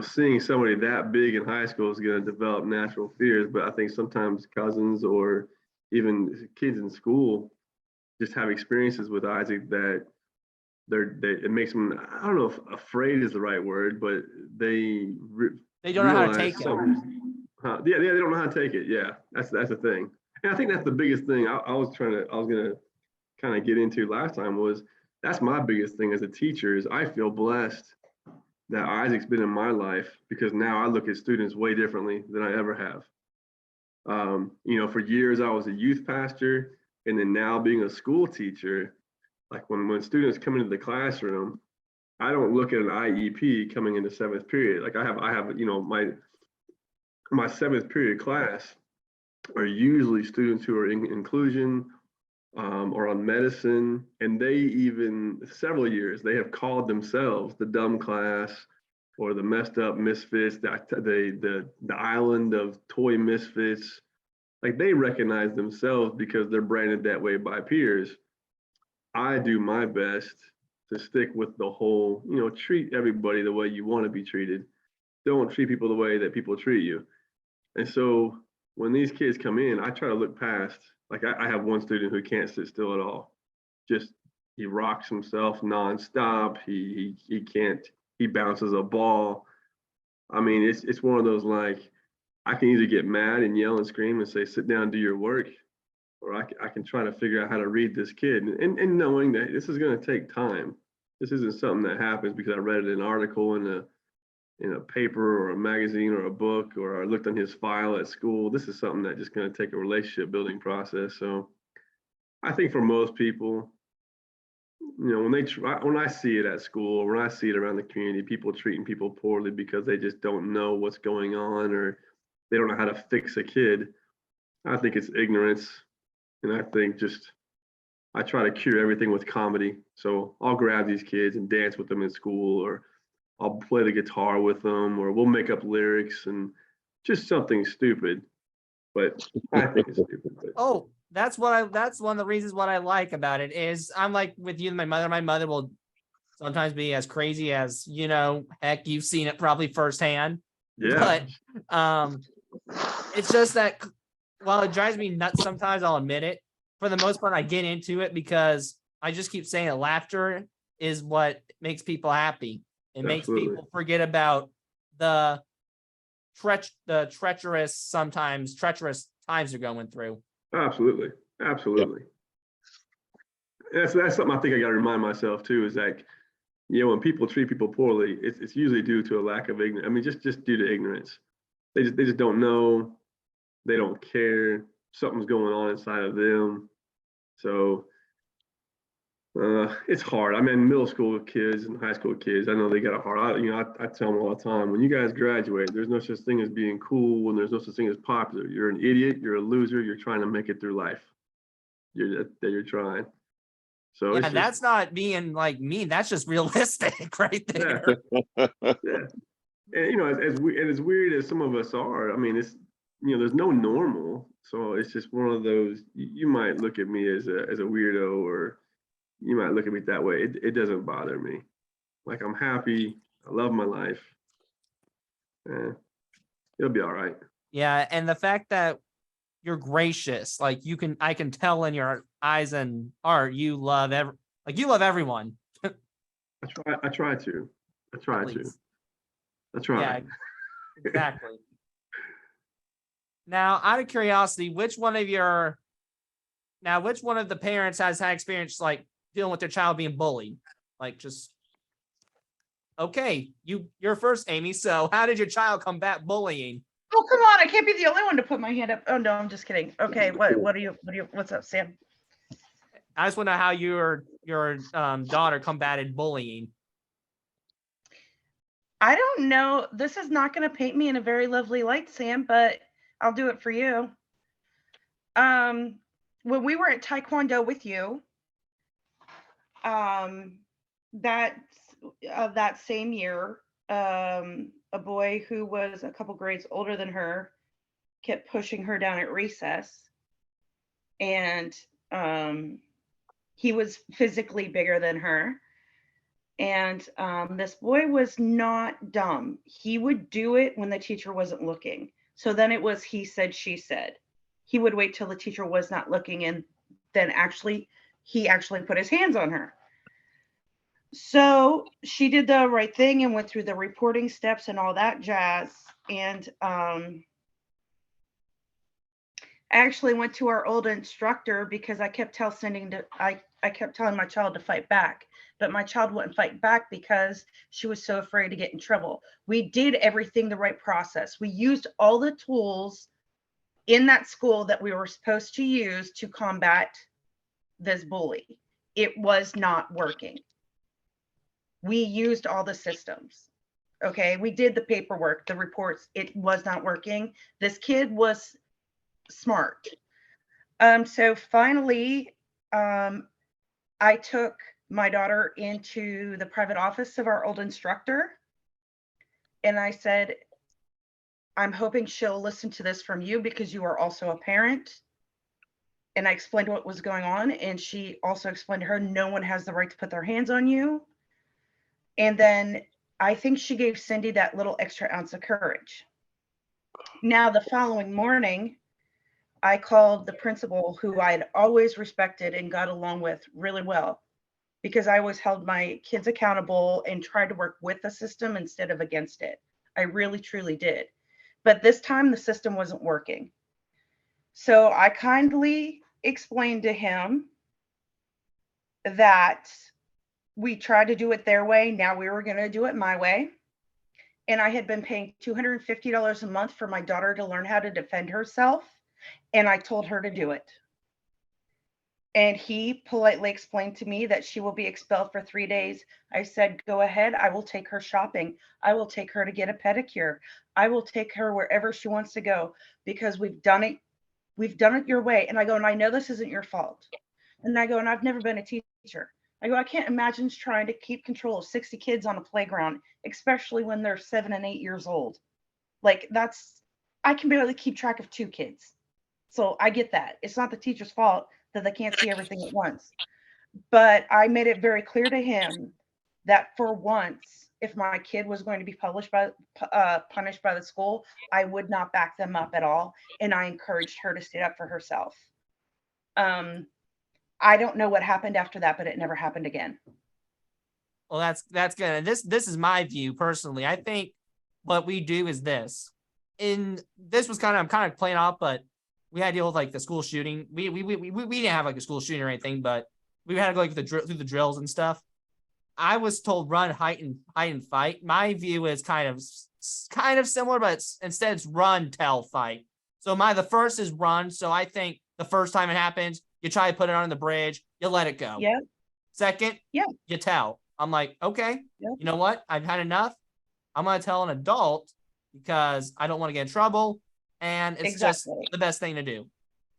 seeing somebody that big in high school is going to develop natural fears. But I think sometimes cousins or even kids in school just have experiences with Isaac that it makes them, I don't know if afraid is the right word, but they don't know how to take it. Yeah, they don't know how to take it. Yeah, that's the thing. And I think that's the biggest thing I was gonna kind of get into last time was, that's my biggest thing as a teacher is I feel blessed that Isaac's been in my life, because now I look at students way differently than I ever have. For years I was a youth pastor, and then now being a school teacher, like when students come into the classroom, I don't look at an IEP coming into 7th period. Like I have my 7th period class are usually students who are in inclusion or on medicine, and they even several years they have called themselves the dumb class or the messed up misfits, the island of toy misfits. Like they recognize themselves because they're branded that way by peers. I do my best to stick with the whole, treat everybody the way you want to be treated. Don't treat people the way that people treat you. And so when these kids come in, I try to look past, like I have one student who can't sit still at all. Just, he rocks himself nonstop. He bounces a ball. I mean, it's one of those, like, I can either get mad and yell and scream and say, sit down and do your work, or I can try to figure out how to read this kid, and knowing that this is going to take time. This isn't something that happens because I read an article in a paper or a magazine or a book, or I looked on his file at school. This is something that's just going to take a relationship building process. So I think for most people, when I see it at school, when I see it around the community, people treating people poorly because they just don't know what's going on, or they don't know how to fix a kid, I think it's ignorance. And I think I try to cure everything with comedy. So I'll grab these kids and dance with them in school, or I'll play the guitar with them, or we'll make up lyrics and just something stupid. But I think it's stupid. Oh, that's one of the reasons what I like about it is I'm like with you and my mother. My mother will sometimes be as crazy as, heck, you've seen it probably firsthand. Yeah. But it's just that while it drives me nuts sometimes, I'll admit it. For the most part, I get into it because I just keep saying that laughter is what makes people happy. It makes people forget about the treacherous times they're going through. Absolutely. That's something I think I got to remind myself too, is like, when people treat people poorly, it's usually due to a lack of ignorance. I mean, just due to ignorance. They just don't know. They don't care. Something's going on inside of them. So it's hard. I mean, middle school kids and high school kids, I know they got it hard. I tell them all the time, when you guys graduate, there's no such thing as being cool, and there's no such thing as popular. You're an idiot. You're a loser. You're trying to make it through life. You're trying. So yeah, that's not being like mean. That's just realistic right there. Yeah. And as weird as some of us are, I mean, there's no normal. So it's just one of those, you might look at me as a weirdo, or you might look at me that way. It doesn't bother me. Like, I'm happy. I love my life. It'll be all right. Yeah, and the fact that you're gracious, like I can tell in your eyes and heart, you love everyone. I try to. That's right. Yeah, exactly. Now, out of curiosity, which one of the parents has had experience like dealing with their child being bullied? Like, just okay, you're first, Amy. So how did your child combat bullying? Oh, come on. I can't be the only one to put my hand up. Oh, no, I'm just kidding. Okay. What's up, Sam? I just want to know how your daughter combated bullying. I don't know. This is not going to paint me in a very lovely light, Sam, but I'll do it for you. When we were at Taekwondo with you, that same year, a boy who was a couple grades older than her kept pushing her down at recess, and he was physically bigger than her. And this boy was not dumb. He would do it when the teacher wasn't looking. So then it was he said, she said. He would wait till the teacher was not looking, and then he actually put his hands on her. So she did the right thing and went through the reporting steps and all that jazz. And I actually went to our old instructor because I kept telling my child to fight back, but my child wouldn't fight back because she was so afraid to get in trouble. We did everything the right process. We used all the tools in that school that we were supposed to use to combat this bully. It was not working. We used all the systems. Okay, we did the paperwork, the reports. It was not working. This kid was smart. So finally, I took my daughter into the private office of our old instructor, and I said, I'm hoping she'll listen to this from you because you are also a parent. And I explained what was going on, and she also explained to her, no one has the right to put their hands on you. And then I think she gave Cindy that little extra ounce of courage. Now, the following morning, I called the principal, who I had always respected and got along with really well, because I always held my kids accountable and tried to work with the system instead of against it. I really, truly did. But this time the system wasn't working. So I kindly explained to him that we tried to do it their way. Now we were going to do it my way. And I had been paying $250 a month for my daughter to learn how to defend herself. And I told her to do it. And he politely explained to me that she will be expelled for 3 days. I said, go ahead. I will take her shopping. I will take her to get a pedicure. I will take her wherever she wants to go, because we've done it. We've done it your way. And I go, and I know this isn't your fault. And I go, and I've never been a teacher. I go, I can't imagine trying to keep control of 60 kids on a playground, especially when they're 7 and 8 years old. Like, I can barely keep track of 2 kids. So I get that. It's not the teacher's fault that they can't see everything at once. But I made it very clear to him that for once, if my kid was going to be punished by the school, I would not back them up at all. And I encouraged her to stand up for herself. I don't know what happened after that, but it never happened again. Well, that's good. And this is my view personally. I think what we do is this. I'm kind of playing off, but we had to deal with like the school shooting. We didn't have like a school shooting or anything, but we had to go like through the drills and stuff. I was told run, hide, and fight. My view is kind of similar, but instead it's run, tell, fight. So the first is run. So I think the first time it happens, you try to put it on the bridge, you let it go. Yeah. Second, you tell. I'm like, okay, you know what? I've had enough. I'm going to tell an adult because I don't want to get in trouble. And it's just the best thing to do.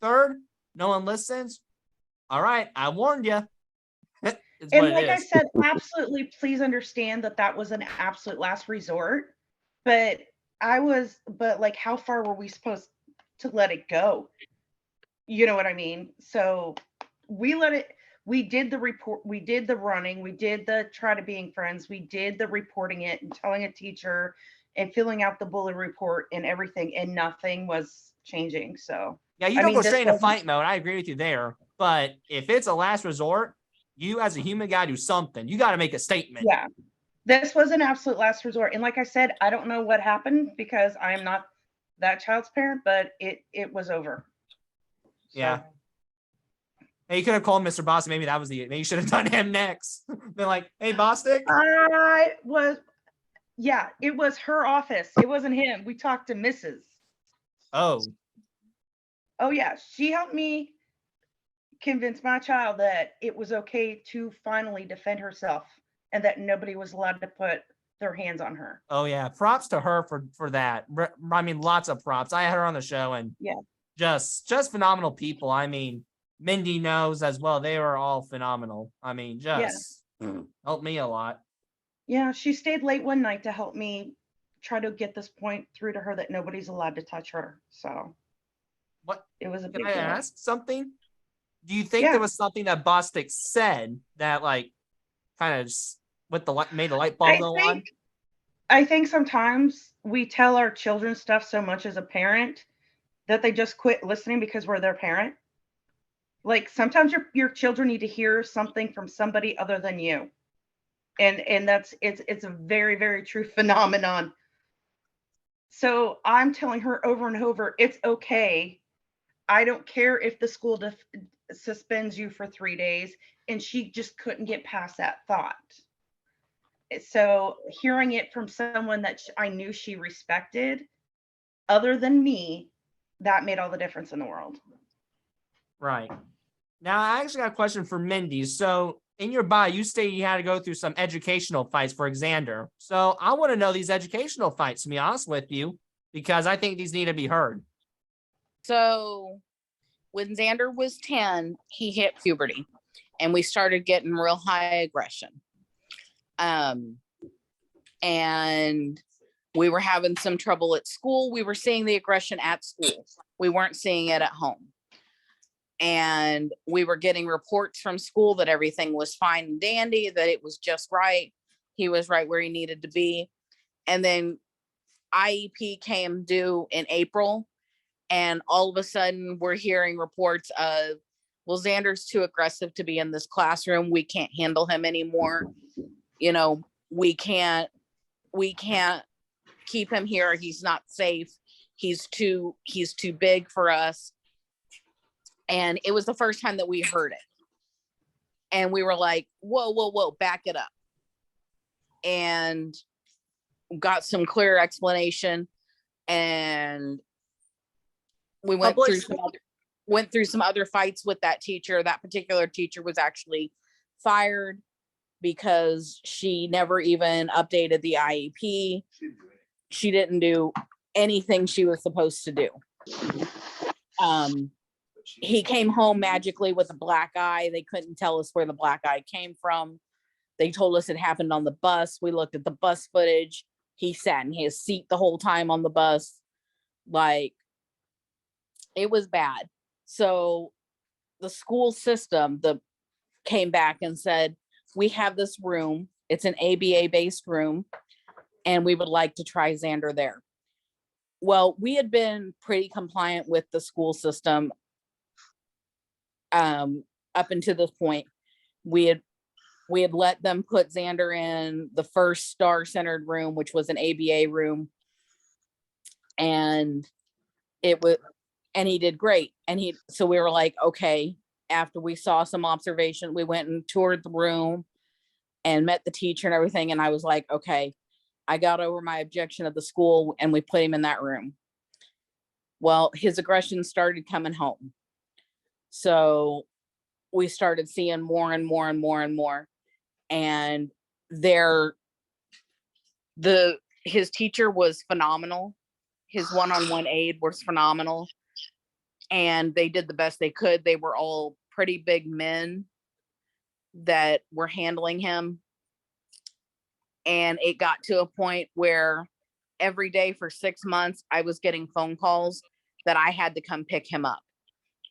Third, no one listens. All right, I warned you. And like I said, absolutely, please understand that was an absolute last resort. But like, how far were we supposed? to let it go. You know what I mean? So we let it, we did the report, we did the running, we did the try to being friends, we did the reporting it and telling a teacher and filling out the bully report and everything, and nothing was changing. So Yeah, you I don't mean, go this straight into wasn't- fight mode. I agree with you there. But if it's a last resort, you as a human got to do something. You got to make a statement. Yeah, this was an absolute last resort. And like I said, I don't know what happened because I am not that child's parent, but it was over. Yeah. Hey, you could have called Mr. Bostic. Maybe that was maybe you should have done him next. Been like, hey, Bostic. Yeah, it was her office. It wasn't him. We talked to Mrs. Oh. Oh yeah, she helped me convince my child that it was okay to finally defend herself and that nobody was allowed to put their hands on her. Oh yeah. Props to her for that. I mean, lots of props. I had her on the show and yeah, just phenomenal people. I mean, Mindy knows as well. They were all phenomenal. I mean, just helped me a lot. Yeah, she stayed late one night to help me try to get this point through to her that nobody's allowed to touch her. So what it was a big Can I deal. ask something? Do you think there was something that Bostic said that like kind of made the light bulb go on? I think sometimes we tell our children stuff so much as a parent that they just quit listening because we're their parent. Like sometimes your children need to hear something from somebody other than you. And that's it's a very, very true phenomenon. So I'm telling her over and over, it's okay. I don't care if the school suspends you for 3 days. And she just couldn't get past that thought. So hearing it from someone that I knew she respected other than me, that made all the difference in the world. Right. Now, I actually got a question for Mindy. So in your bio, you stated you had to go through some educational fights for Xander. So I want to know these educational fights, to be honest with you, because I think these need to be heard. So when Xander was 10, he hit puberty and we started getting real high aggression. And we were having some trouble at school. We were seeing the aggression at school. We weren't seeing it at home. And we were getting reports from school that everything was fine and dandy, that it was just right. He was right where he needed to be. And then IEP came due in April. And all of a sudden we're hearing reports of, well, Xander's too aggressive to be in this classroom. We can't handle him anymore. You know, we can't keep him here. He's not safe. He's too big for us. And it was the first time that we heard it. And we were like, whoa, back it up. And got some clear explanation. And we went through some other fights with that teacher. That particular teacher was actually fired because she never even updated the IEP. She didn't do anything she was supposed to do. He came home magically with a black eye. They couldn't tell us where the black eye came from. They told us it happened on the bus. We looked at the bus footage. He sat in his seat the whole time on the bus. Like, it was bad. So the school system came back and said, we have this room. It's an ABA based room. And we would like to try Xander there. Well, we had been pretty compliant with the school system up until this point. We had let them put Xander in the first star-centered room, which was an ABA room. And he did great. So we were like, okay, after we saw some observation, we went and toured the room and met the teacher and everything. And I was like, okay, I got over my objection of the school and we put him in that room. Well, his aggression started coming home. So we started seeing more and more and more and more. And his teacher was phenomenal. His one-on-one aide was phenomenal. And they did the best they could. They were all pretty big men that were handling him. And it got to a point where every day for 6 months, I was getting phone calls that I had to come pick him up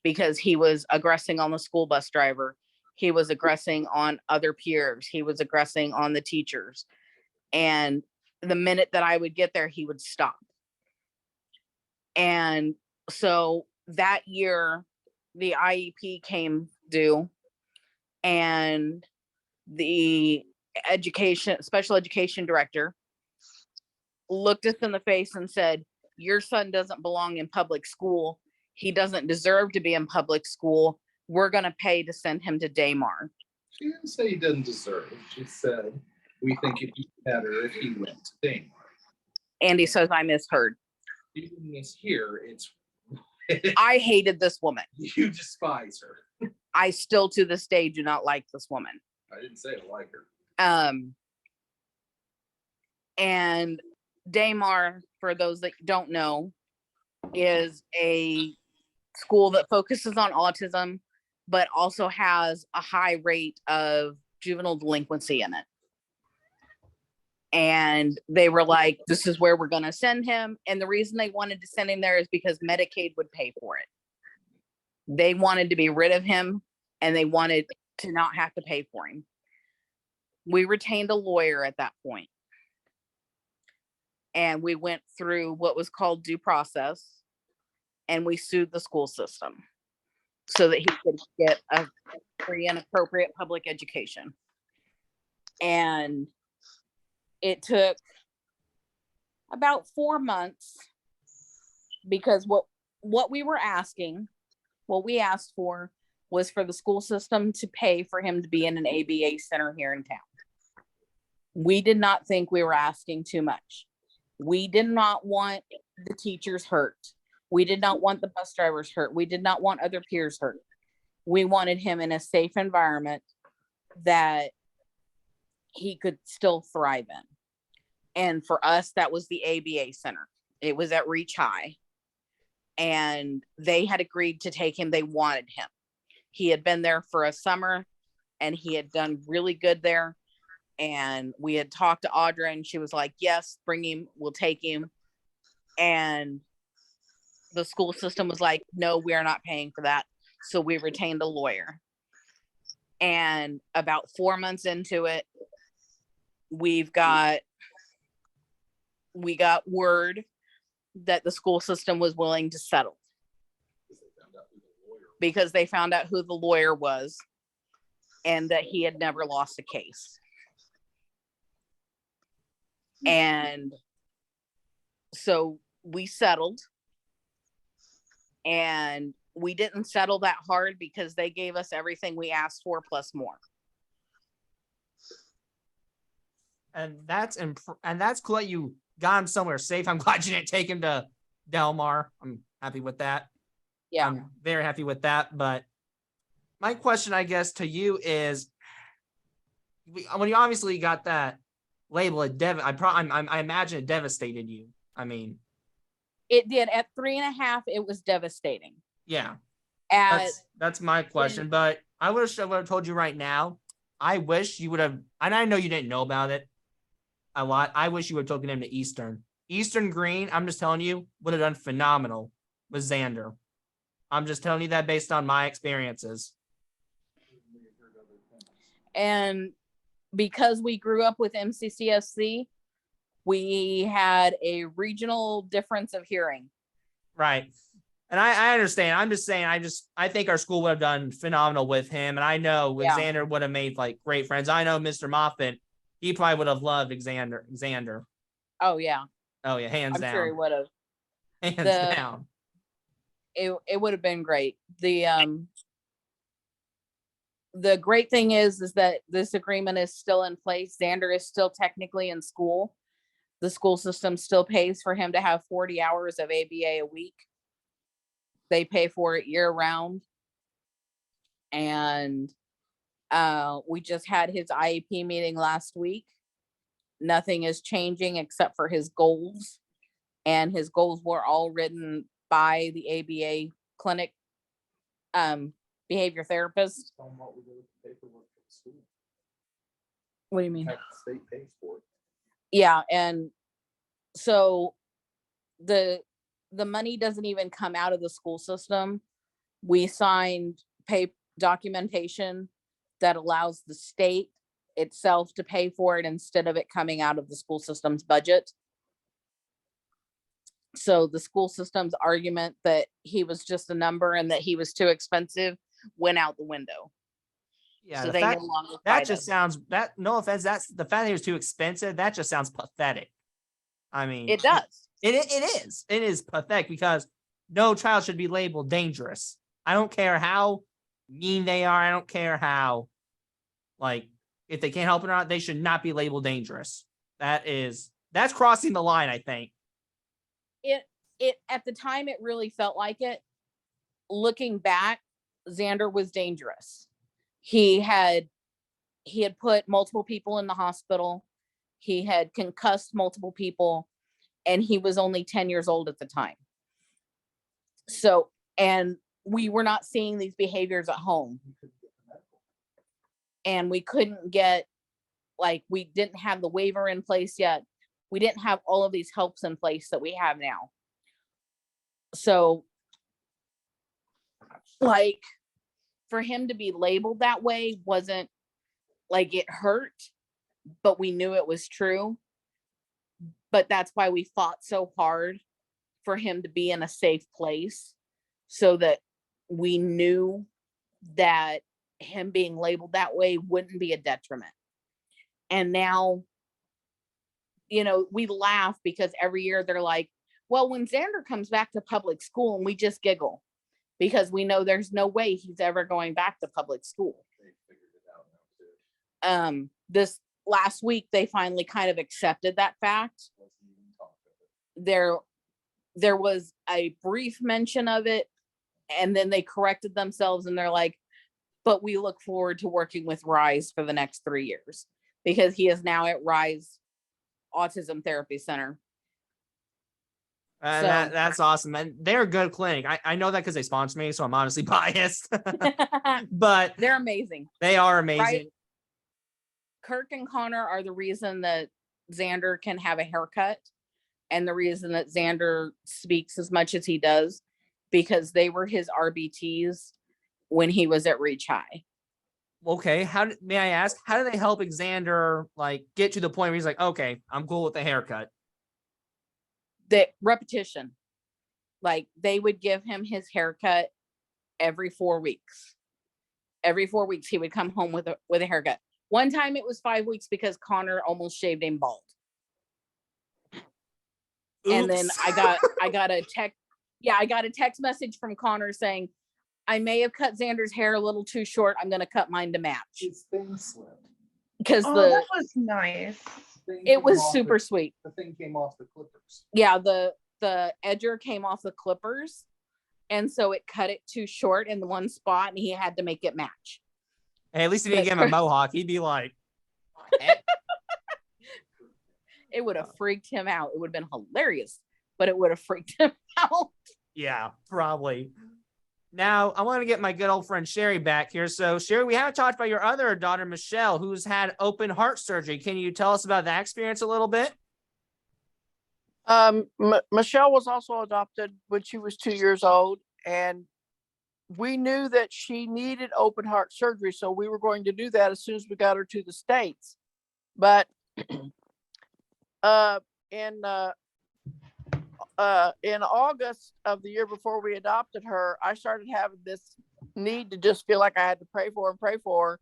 because he was aggressing on the school bus driver. He was aggressing on other peers. He was aggressing on the teachers. And the minute that I would get there, he would stop. And so that year, the IEP came due, and the special education director looked us in the face and said, your son doesn't belong in public school. He doesn't deserve to be in public school. We're going to pay to send him to Daymar. She didn't say he doesn't deserve. She said, we think it'd be better if he went to Daymar. Andy says I misheard. You didn't mishear. It's I hated this woman. you despise her. I still to this day do not like this woman. I didn't say I like her. And Daymar, for those that don't know, is a school that focuses on autism, but also has a high rate of juvenile delinquency in it. And they were like, this is where we're going to send him. And the reason they wanted to send him there is because Medicaid would pay for it. They wanted to be rid of him, and they wanted to not have to pay for him. We retained a lawyer at that point. And we went through what was called due process, and we sued the school system so that he could get a free and appropriate public education. And it took about 4 months, because what we asked for was for the school system to pay for him to be in an ABA center here in town. We did not think we were asking too much. We did not want the teachers hurt. We did not want the bus drivers hurt. We did not want other peers hurt. We wanted him in a safe environment that he could still thrive in. And for us, that was the ABA center. It was at Reach High. And they had agreed to take him. They wanted him. He had been there for a summer, and he had done really good there. And we had talked to Audra, and she was like, yes, bring him, we'll take him. And the school system was like, no, we're not paying for that. So we retained a lawyer. And about 4 months into it, we got word that the school system was willing to settle, because they found out who the lawyer was and that he had never lost a case. And so we settled, and we didn't settle that hard because they gave us everything we asked for plus more. And that's cool that you got him somewhere safe. I'm glad you didn't take him to Delmar. I'm happy with that. Yeah, I'm very happy with that. But my question, I guess, to you is, when you obviously got that label at I imagine it devastated you. I mean, it did. At 3.5, it was devastating. Yeah. That's my question. But I wish I would have told you right now. I wish you would have, and I know you didn't know about it a lot. I wish you would have taken him to Eastern. Eastern Green, I'm just telling you, would have done phenomenal with Xander. I'm just telling you that based on my experiences. And because we grew up with MCCSC, we had a regional difference of hearing. Right. And I understand. I'm just saying, I think our school would have done phenomenal with him. And I know Xander would have made like great friends. I know Mr. Moffitt, he probably would have loved Xander. Oh yeah. Oh yeah. Hands down. I'm sure he would have. Hands down. It would have been great. The great thing is that this agreement is still in place. Xander is still technically in school. The school system still pays for him to have 40 hours of ABA a week. They pay for it year round. And we just had his IEP meeting last week. Nothing is changing except for his goals. And his goals were all written by the ABA clinic behavior therapist. What do you mean? The state pays for it. Yeah, and so the the money doesn't even come out of the school system. We signed documentation that allows the state itself to pay for it instead of it coming out of the school system's budget. So the school system's argument that he was just a number and that he was too expensive went out the window. Yeah, So the they fact- no longer that fight just us. sounds that no offense, that's the fact that he was too expensive. That just sounds pathetic. I mean, It does. It is pathetic because no child should be labeled dangerous. I don't care how mean they are. I don't care how, like, if they can't help it or not, they should not be labeled dangerous. That's crossing the line, I think. It at the time it really felt like it. Looking back, Xander was dangerous. He had put multiple people in the hospital. He had concussed multiple people, and he was only 10 years old at the time. So, and we were not seeing these behaviors at home. And we couldn't get, like, we didn't have the waiver in place yet. We didn't have all of these helps in place that we have now. So, like, for him to be labeled that way wasn't, like, it hurt, but we knew it was true. But that's why we fought so hard for him to be in a safe place, so that we knew that him being labeled that way wouldn't be a detriment. And now, you know, we laugh because every year they're like, well, when Xander comes back to public school, and we just giggle because we know there's no way he's ever going back to public school. This last week, they finally kind of accepted that fact. There was a brief mention of it, and then they corrected themselves and they're like, but we look forward to working with Rise for the next 3 years, because he is now at Rise Autism Therapy Center. That's awesome. And they're a good clinic. I know that because they sponsor me, so I'm honestly biased. But they're amazing. They are amazing. Right? Kirk and Connor are the reason that Xander can have a haircut, and the reason that Xander speaks as much as he does, because they were his RBTs when he was at Reach High. Okay, may I ask, how do they help Xander, like, get to the point where he's like, okay, I'm cool with the haircut? The repetition, like, they would give him his haircut every 4 weeks. Every 4 weeks he would come home with a haircut. One time it was 5 weeks because Connor almost shaved him bald. Oops. And then I got a text message from Connor saying, I may have cut Xander's hair a little too short. I'm going to cut mine to match. His thing slipped. Because that was nice. It was super sweet. The thing came off the clippers. Yeah, the edger came off the clippers, and so it cut it too short in the one spot, and he had to make it match. Hey, at least if you give him a mohawk, he'd be like, it would have freaked him out. It would have been hilarious, but it would have freaked him out. Yeah, probably. Now, I want to get my good old friend Sherry back here. So, Sherry, we haven't talked about your other daughter, Michelle, who's had open heart surgery. Can you tell us about that experience a little bit? Michelle was also adopted when she was 2 years old, and we knew that she needed open heart surgery, so we were going to do that as soon as we got her to the States. But in August of the year before we adopted her, I started having this need to just feel like I had to pray for her.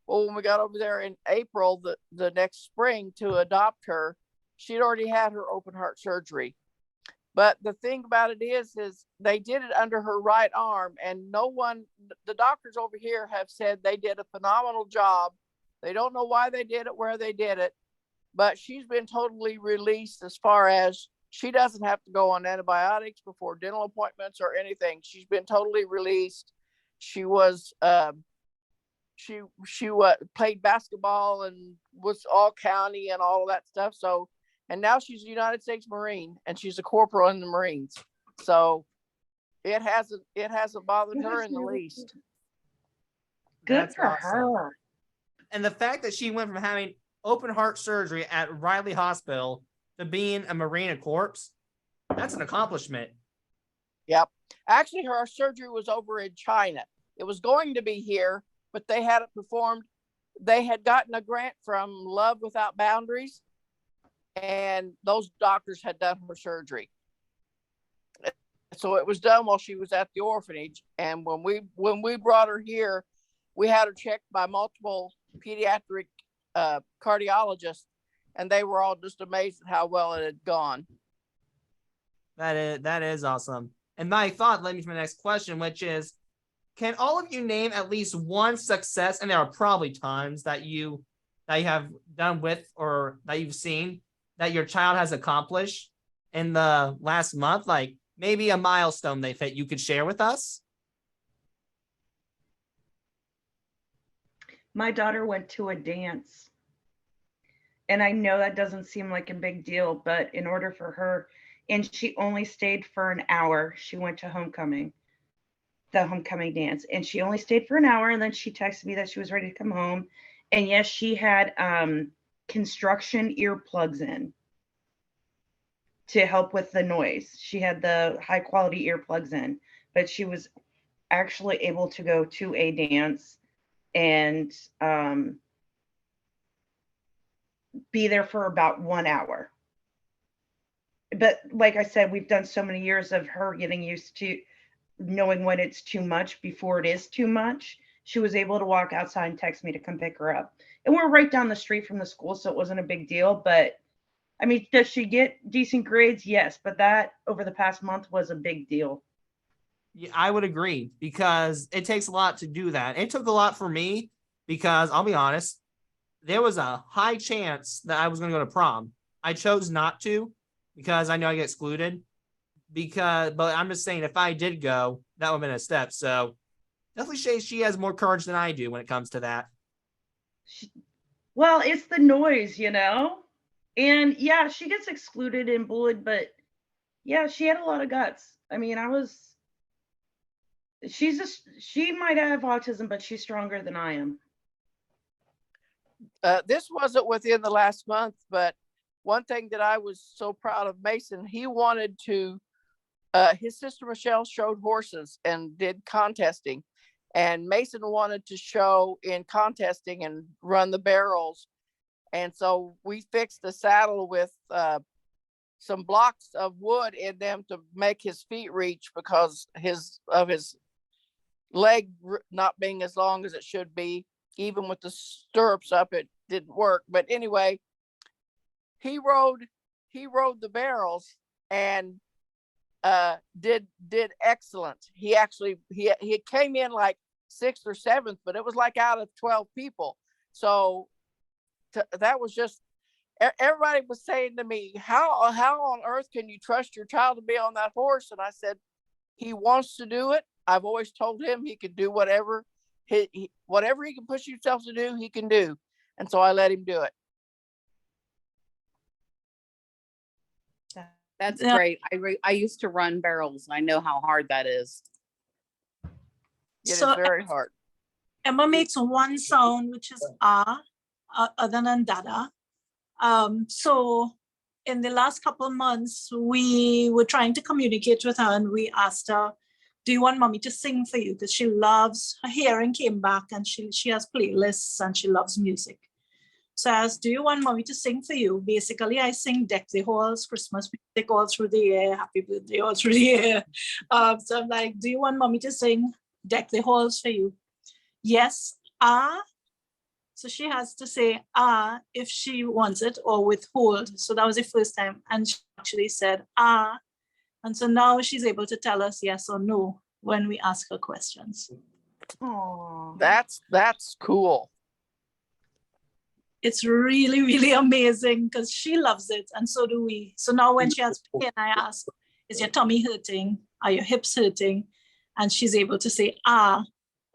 Well, when we got over there in April, the next spring, to adopt her, she'd already had her open heart surgery. But the thing about it is they did it under her right arm, and the doctors over here have said they did a phenomenal job. They don't know why they did it, where they did it, but she's been totally released as far as she doesn't have to go on antibiotics before dental appointments or anything. She's been totally released. She was, she played basketball and was all county and all of that stuff. So, and now she's a United States Marine, and she's a corporal in the Marines. So it hasn't bothered her in the least. Good for her. And the fact that she went from having open heart surgery at Riley Hospital to being a Marine Corps, that's an accomplishment. Yep. Actually, her surgery was over in China. It was going to be here, but they had it performed. They had gotten a grant from Love Without Boundaries, and those doctors had done her surgery. So it was done while she was at the orphanage. And when we brought her here, we had her checked by multiple pediatric cardiologists, and they were all just amazed at how well it had gone. That is awesome. And my thought led me to my next question, which is, can all of you name at least one success? And there are probably tons that you have done with, or that you've seen that your child has accomplished in the last month, like maybe a milestone they've hit you could share with us? My daughter went to a dance. And I know that doesn't seem like a big deal, but in order for her, and she only stayed for an hour. She went to the homecoming dance, and she only stayed for an hour. And then she texted me that she was ready to come home. And yes, she had construction earplugs in to help with the noise. She had the high quality earplugs in, but she was actually able to go to a dance and be there for about 1 hour. But like I said, we've done so many years of her getting used to knowing when it's too much before it is too much. She was able to walk outside and text me to come pick her up. And we're right down the street from the school, so it wasn't a big deal. But I mean, does she get decent grades? Yes, but that over the past month was a big deal. Yeah, I would agree, because it takes a lot to do that. It took a lot for me, because I'll be honest, there was a high chance that I was going to go to prom. I chose not to, because I know I get excluded. But I'm just saying, if I did go, that would have been a step. So definitely she has more courage than I do when it comes to that. Well, it's the noise, and yeah, she gets excluded and bullied, but yeah, she had a lot of guts. I mean, she might have autism, but she's stronger than I am. This wasn't within the last month, but one thing that I was so proud of Mason, he wanted to, his sister Michelle showed horses and did contesting, and Mason wanted to show in contesting and run the barrels. And so we fixed the saddle with some blocks of wood in them to make his feet reach, because of his leg not being as long as it should be. Even with the stirrups up, it didn't work. But anyway, he rode the barrels and did excellent. He actually he came in like 6th or 7th, but it was like out of 12 people. So that was just, everybody was saying to me, how on earth can you trust your child to be on that horse? And I said, he wants to do it. I've always told him he could do whatever whatever he can push himself to do, he can do. And so I let him do it. That's great. I used to run barrels. I know how hard that is. It is very hard. Emma makes one sound, which is other than dada. So in the last couple of months, we were trying to communicate with her, and we asked her, do you want mommy to sing for you? Because she loves, her hearing came back, and she has playlists and she loves music. So I asked, do you want mommy to sing for you? Basically, I sing Deck the Halls, Christmas music all through the year, happy birthday all through the year. So I'm like, do you want mommy to sing Deck the Halls for you? Yes, So she has to say if she wants it, or withhold. So that was the first time. And she actually said And so now she's able to tell us yes or no when we ask her questions. Oh, that's cool. It's really, really amazing, because she loves it, and so do we. So now when she has pain, I ask, is your tummy hurting? Are your hips hurting? And she's able to say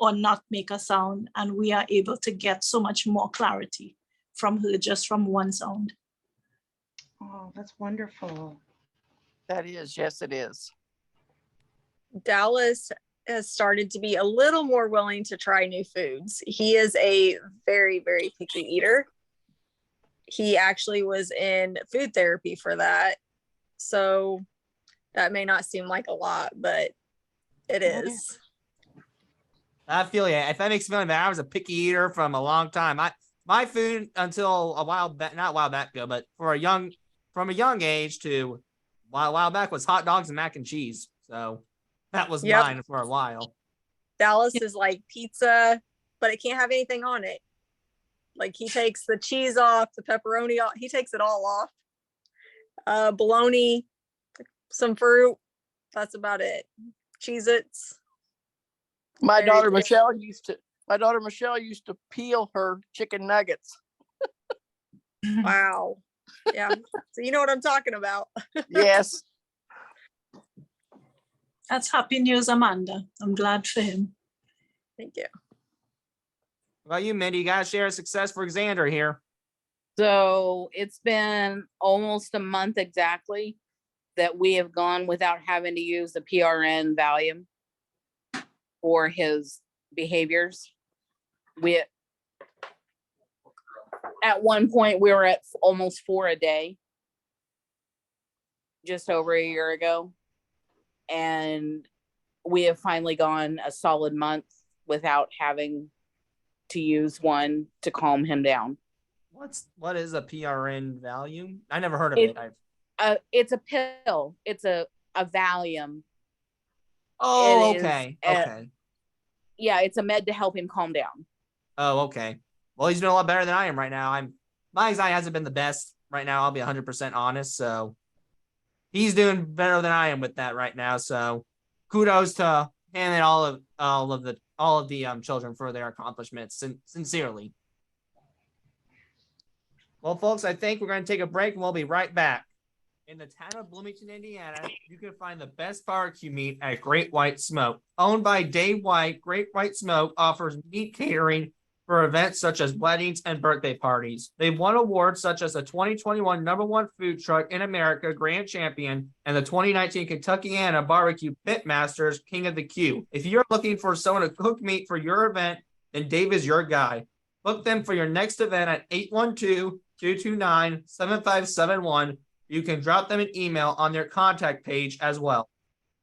or not make a sound, and we are able to get so much more clarity from her just from one sound. Oh, that's wonderful. That is, yes, it is. Dallas has started to be a little more willing to try new foods. He is a very, very picky eater. He actually was in food therapy for that. So That may not seem like a lot, but it is. I feel you. If that makes me feel better, I was a picky eater from a long time. My food until a while back, not a while back ago, but from a young age to a while back was hot dogs and mac and cheese. So that was Yep. mine for a while. Dallas is like pizza, but it can't have anything on it. Like he takes the cheese off, the pepperoni off, he takes it all off. Bologna, some fruit. That's about it. Cheez-Its. My Very daughter good. Michelle used to peel her chicken nuggets. Wow. Yeah. So you know what I'm talking about. Yes. That's happy news, Amanda. I'm glad for him. Thank you. What about you, Mindy? You gotta share a success for Xander here. So it's been almost a month exactly that we have gone without having to use the PRN Valium for his behaviors. At one point we were at almost 4 a day, just over a year ago. And we have finally gone a solid month without having to use one to calm him down. What is a PRN Valium? I never heard of it. It's a pill. It's a Valium. Oh, It is okay. a- Okay. Yeah, it's a med to help him calm down. Oh, okay. Well, he's doing a lot better than I am right now. My anxiety hasn't been the best right now. I'll be 100% honest. So he's doing better than I am with that right now. So kudos to him and all of the children for their accomplishments. Sincerely. Well, folks, I think we're going to take a break and we'll be right back. In the town of Bloomington, Indiana, you can find the best barbecue meat at Great White Smoke. Owned by Dave White, Great White Smoke offers meat catering for events such as weddings and birthday parties. They've won awards such as the 2021 #1 food truck in America Grand Champion and the 2019 Kentuckiana Barbecue Pitmasters King of the Q. If you're looking for someone to cook meat for your event, then Dave is your guy. Book them for your next event at 812-229-7571. You can drop them an email on their contact page as well.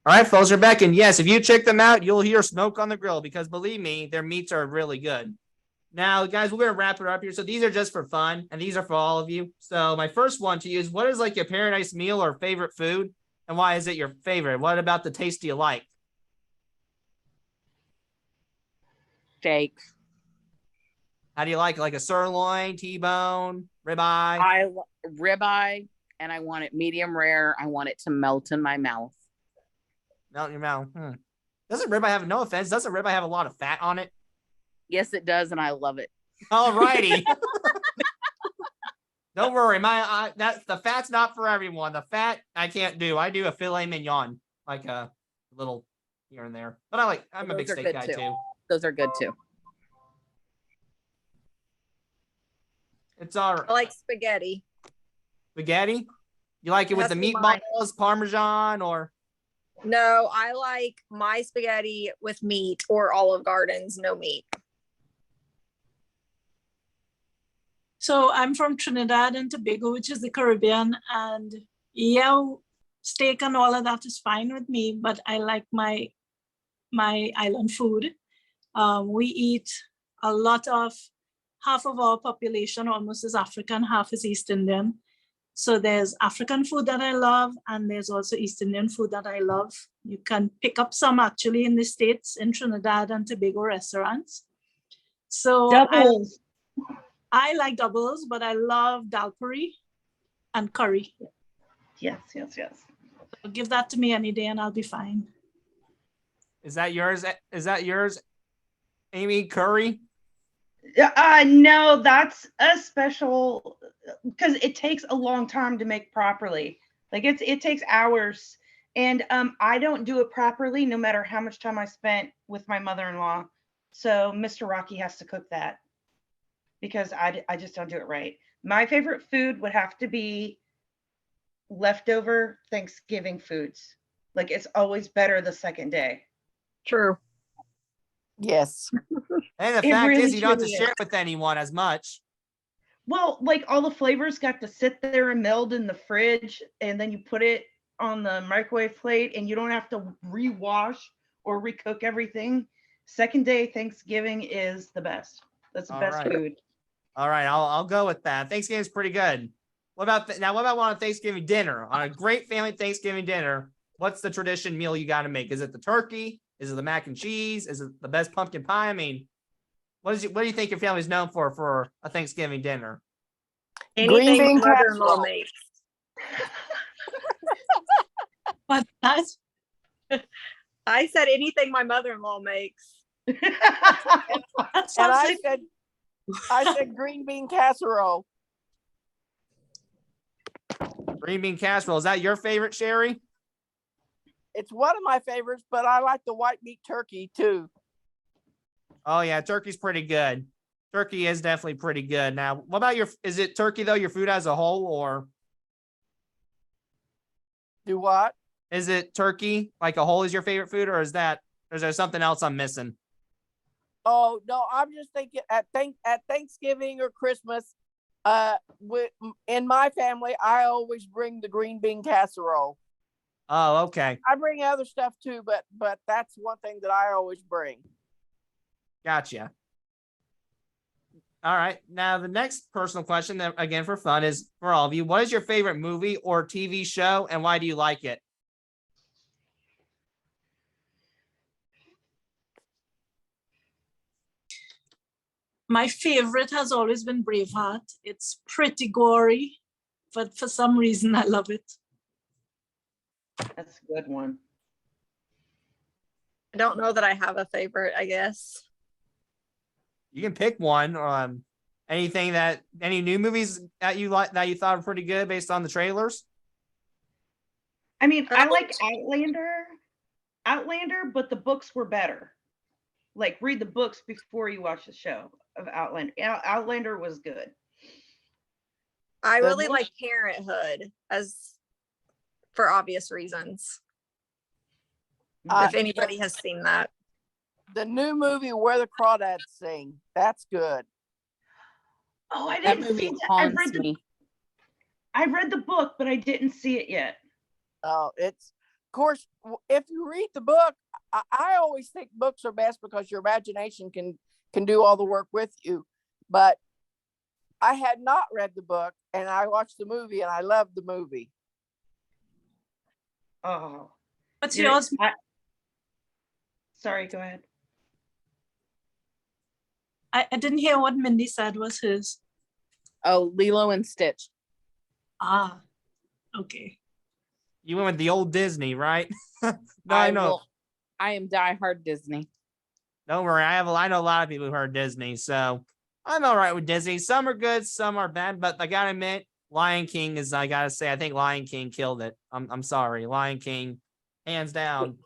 All right, folks, we're back. And yes, if you check them out, you'll hear smoke on the grill because believe me, their meats are really good. Now, guys, we're going to wrap it up here. So these are just for fun and these are for all of you. So my first one to you is what is like your paradise meal or favorite food? And why is it your favorite? What about the taste do you like? Steak. How do you like it? Like a sirloin, T-bone, ribeye? Ribeye, and I want it medium rare. I want it to melt in my mouth. Melt in your mouth. Doesn't ribeye have, no offense, doesn't ribeye have a lot of fat on it? Yes, it does, and I love it. All righty. Don't worry, the fat's not for everyone. The fat I can't do. I do a filet mignon, like a little here and there. But I'm a big steak guy too. Those are good too. It's all right. I like spaghetti. Spaghetti? You like it with the meatballs, Parmesan, or? No, I like my spaghetti with meat or Olive Gardens, no meat. So I'm from Trinidad and Tobago, which is the Caribbean, and yeah, steak and all of that is fine with me, but I like my island food. We eat a lot of, half of our population almost is African, half is East Indian. So there's African food that I love, and there's also East Indian food that I love. You can pick up some actually in the States, in Trinidad and Tobago restaurants. So Doubles. I like doubles, but I love dal puri and curry. Yes. So give that to me any day and I'll be fine. Is that yours? Amy, curry? No, that's a special, because it takes a long time to make properly. Like it takes hours, and I don't do it properly no matter how much time I spent with my mother-in-law. So Mr. Rocky has to cook that because I just don't do it right. My favorite food would have to be leftover Thanksgiving foods. Like it's always better the second day. True. Yes. And the fact is you don't have to share it with anyone as much. Well, like all the flavors got to sit there and meld in the fridge, and then you put it on the microwave plate and you don't have to rewash or recook everything. Second day Thanksgiving is the best. That's the All best right. food. All right, I'll go with that. Thanksgiving is pretty good. What about what about on a Thanksgiving dinner? On a great family Thanksgiving dinner, what's the tradition meal you got to make? Is it the turkey? Is it the mac and cheese? Is it the best pumpkin pie? I mean, what do you think your family's known for a Thanksgiving dinner? Anything bean my mother-in-law casserole. makes. But that's I said anything my mother-in-law makes. that And sounds I like said green bean casserole. Green bean casserole. Is that your favorite, Sherry? It's one of my favorites, but I like the white meat turkey too. Oh yeah, turkey's pretty good. Turkey is definitely pretty good. Now, what about is it turkey though, your food as a whole, or Do what? is it turkey like a whole is your favorite food, or is there something else I'm missing? Oh no, I'm just thinking at Thanksgiving or Christmas, in my family, I always bring the green bean casserole. Oh, okay. I bring other stuff too, but that's one thing that I always bring. Gotcha. All right. Now, the next personal question, that again for fun, is for all of you. What is your favorite movie or TV show, and why do you like it? my favorite has always been Braveheart. It's pretty gory, but for some reason I love it. That's a good one. I don't know that I have a favorite, I guess. You can pick one. Any new movies that you like that you thought were pretty good based on the trailers? I mean, I like Outlander, but the books were better. Like, read the books before you watch the show of Outlander. Outlander was good. I really like Parenthood, for obvious reasons. If anybody has seen that. The new movie Where the Crawdads Sing, that's good. Oh, I That didn't movie see that. haunts me. I read the book, but I didn't see it yet. Oh, of course, if you read the book, I always think books are best because your imagination can do all the work with you. But I had not read the book, and I watched the movie, and I loved the movie. Oh, What's yours? Sorry, go ahead. I didn't hear what Mindy said was hers. Oh, Lilo and Stitch. Ah, okay. You went with the old Disney, right? No, I know. I am diehard Disney. Don't worry. I know a lot of people who are Disney, so I'm all right with Disney. Some are good, some are bad, but I gotta admit, Lion King is, I gotta say, I think Lion King killed it. I'm sorry. Lion King, hands down.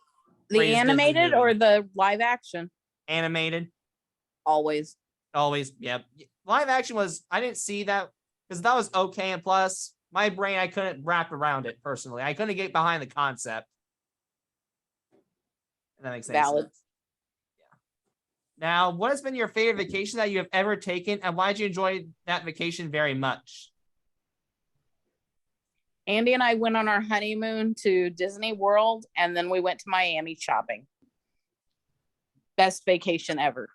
The greatest Disney animated movie. or the live action? Animated? Always. Yep. Live action I didn't see that because that was okay. And plus, my brain, I couldn't wrap around it personally. I couldn't get behind the concept. And that makes sense. Valid. Yeah. Now, what has been your favorite vacation that you have ever taken, and why did you enjoy that vacation very much? Andy and I went on our honeymoon to Disney World, and then we went to Miami shopping. Best vacation ever.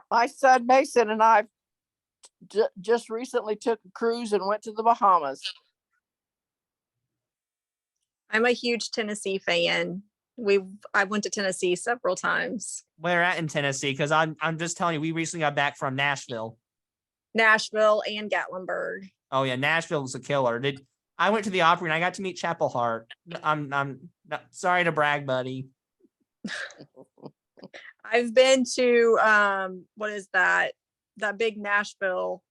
My son Mason and I just recently took a cruise and went to the Bahamas. I'm a huge Tennessee fan. I went to Tennessee several times. Where at in Tennessee? Because I'm just telling you, we recently got back from Nashville. Nashville and Gatlinburg. Oh yeah, Nashville was a killer. I went to the Opry and I got to meet Chapel Hart. I'm not, sorry to brag, buddy. I've been to what is that big Nashville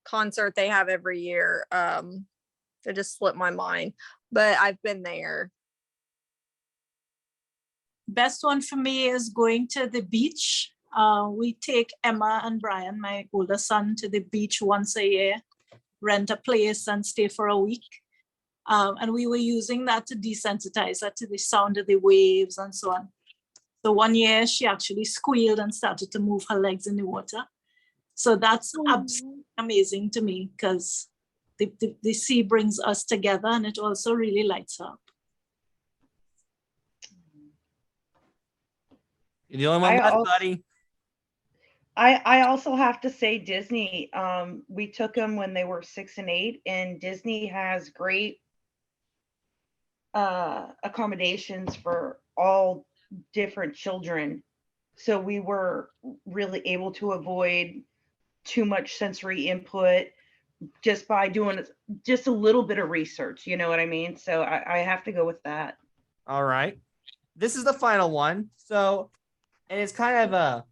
concert they have every year. It just slipped my mind, but I've been there. Best one for me is going to the beach. We take Emma and Brian, my older son, to the beach once a year, rent a place and stay for a week. And we were using that to desensitize her to the sound of the waves and so on. So one year she actually squealed and started to move her legs in the water. So that's absolutely amazing to me because the sea brings us together, and it also really lights up. You're the only one left, also- buddy. I also have to say Disney, we took them when they were 6 and 8, and Disney has great accommodations for all different children. So we were really able to avoid too much sensory input just by doing just a little bit of research, you know what I mean? So I have to go with that. All right. This is the final one. So, and it's kind of a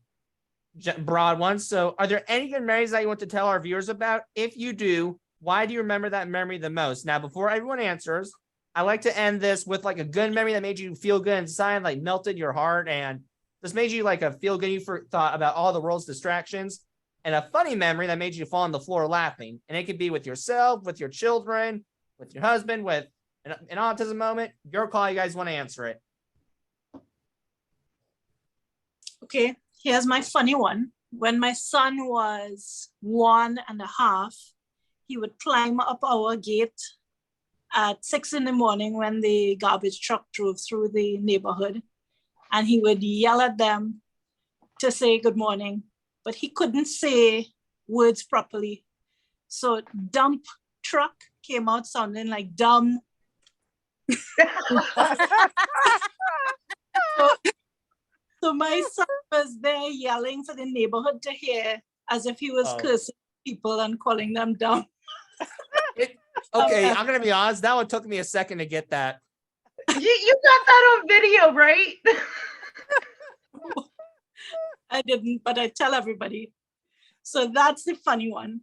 broad one. So are there any good memories that you want to tell our viewers about? If you do, why do you remember that memory the most? Now, before everyone answers, I like to end this with like a good memory that made you feel good inside, like melted your heart, and this made you like a feel good. You thought about all the world's distractions, and a funny memory that made you fall on the floor laughing. And it could be with yourself, with your children, with your husband, with an autism moment. Your call. You guys want to answer it? Okay, here's my funny one. When my son was 1.5, he would climb up our gate at 6 in the morning when the garbage truck drove through the neighborhood, and he would yell at them to say good morning, but he couldn't say words properly. So dump truck came out sounding like dumb. So my son was there yelling for the neighborhood to hear, as if he was cursing people and calling them dumb. Okay, I'm gonna be honest. That one took me a second to get that. You got that on video, right? I didn't, but I tell everybody. So that's the funny one.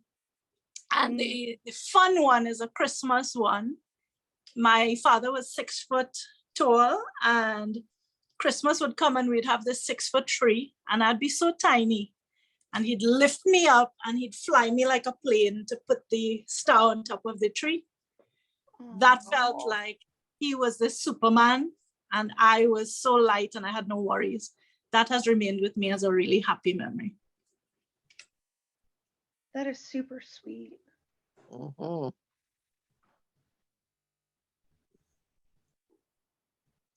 And the fun one is a Christmas one. My father was 6 foot tall, and Christmas would come and we'd have this 6-foot tree, and I'd be so tiny. And he'd lift me up and he'd fly me like a plane to put the star on top of the tree. That felt like he was the Superman, and I was so light and I had no worries. That has remained with me as a really happy memory. That is super sweet.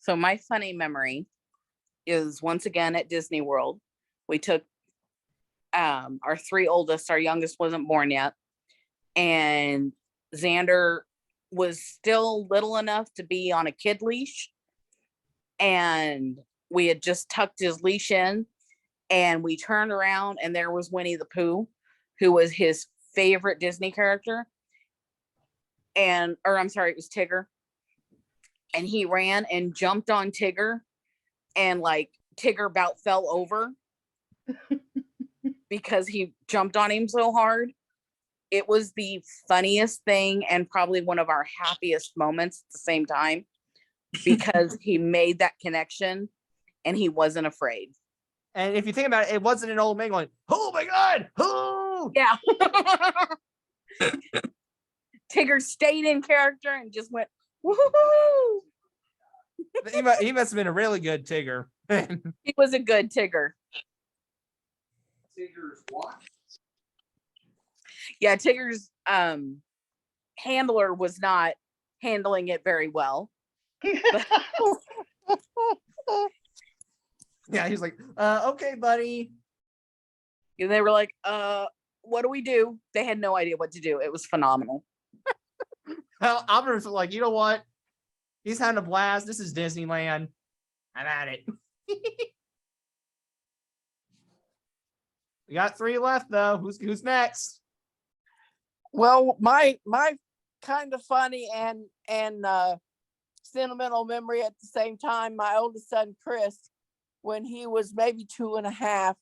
So my funny memory is once again at Disney World. We took our 3 oldest, our youngest wasn't born yet, and Xander was still little enough to be on a kid leash, and we had just tucked his leash in, and we turned around and there was Winnie the Pooh, who was his favorite Disney character, and I'm sorry, it was Tigger, and he ran and jumped on Tigger, and like Tigger about fell over because he jumped on him so hard. It was the funniest thing and probably one of our happiest moments at the same time, because he made that connection and he wasn't afraid. And if you think about it, it wasn't an old man going, "Oh my God, oh!" Yeah. Tigger stayed in character and just went, woohoo! He must have been a really good Tigger. He was a good Tigger. Tigger's what? Yeah, Tigger's handler was not handling it very well. Yeah, he's like, okay, buddy. And they were like, what do we do? They had no idea what to do. It was phenomenal. Well, Albert's like, you know what? He's having a blast. This is Disneyland. I'm at it. We got 3 left though. Who's next? Well, my kind of funny and sentimental memory at the same time, my oldest son, Chris, when he was maybe 2.5,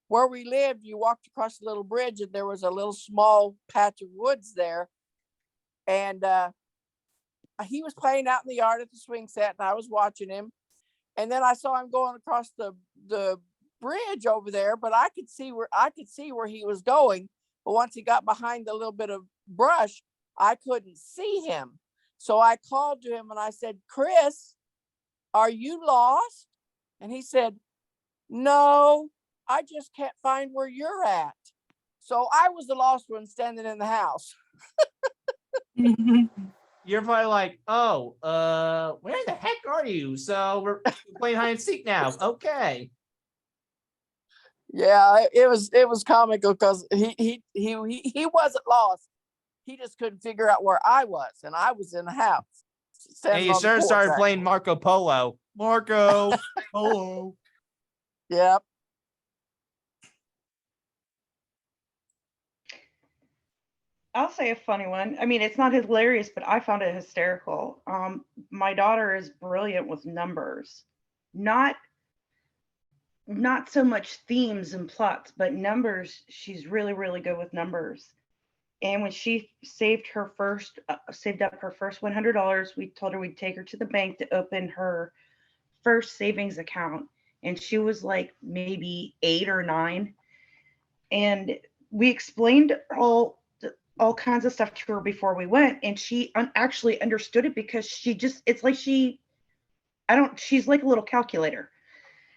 where we lived, you walked across a little bridge and there was a little small patch of woods there. And he was playing out in the yard at the swing set, and I was watching him. And then I saw him going across the bridge over there, but I could see where he was going. But once he got behind the little bit of brush, I couldn't see him. So I called to him and I said, "Chris, are you lost?" And he said, "No, I just can't find where you're at." So I was the lost one standing in the house. You're probably like, oh, where the heck are you? So we're playing hide and seek now. Okay. Yeah, it was comical because he wasn't lost. He just couldn't figure out where I was, and I was in the house. And standing you on the sure porch, started playing actually. Marco Polo. Marco Polo. Yep. I'll say a funny one. I mean, it's not hilarious, but I found it hysterical. My daughter is brilliant with numbers, not so much themes and plots, but numbers. She's really, really good with numbers. And when she saved up her first $100, we told her we'd take her to the bank to open her first savings account. And she was like maybe 8 or 9. And we explained all kinds of stuff to her before we went, and she actually understood it because it's like she's like a little calculator.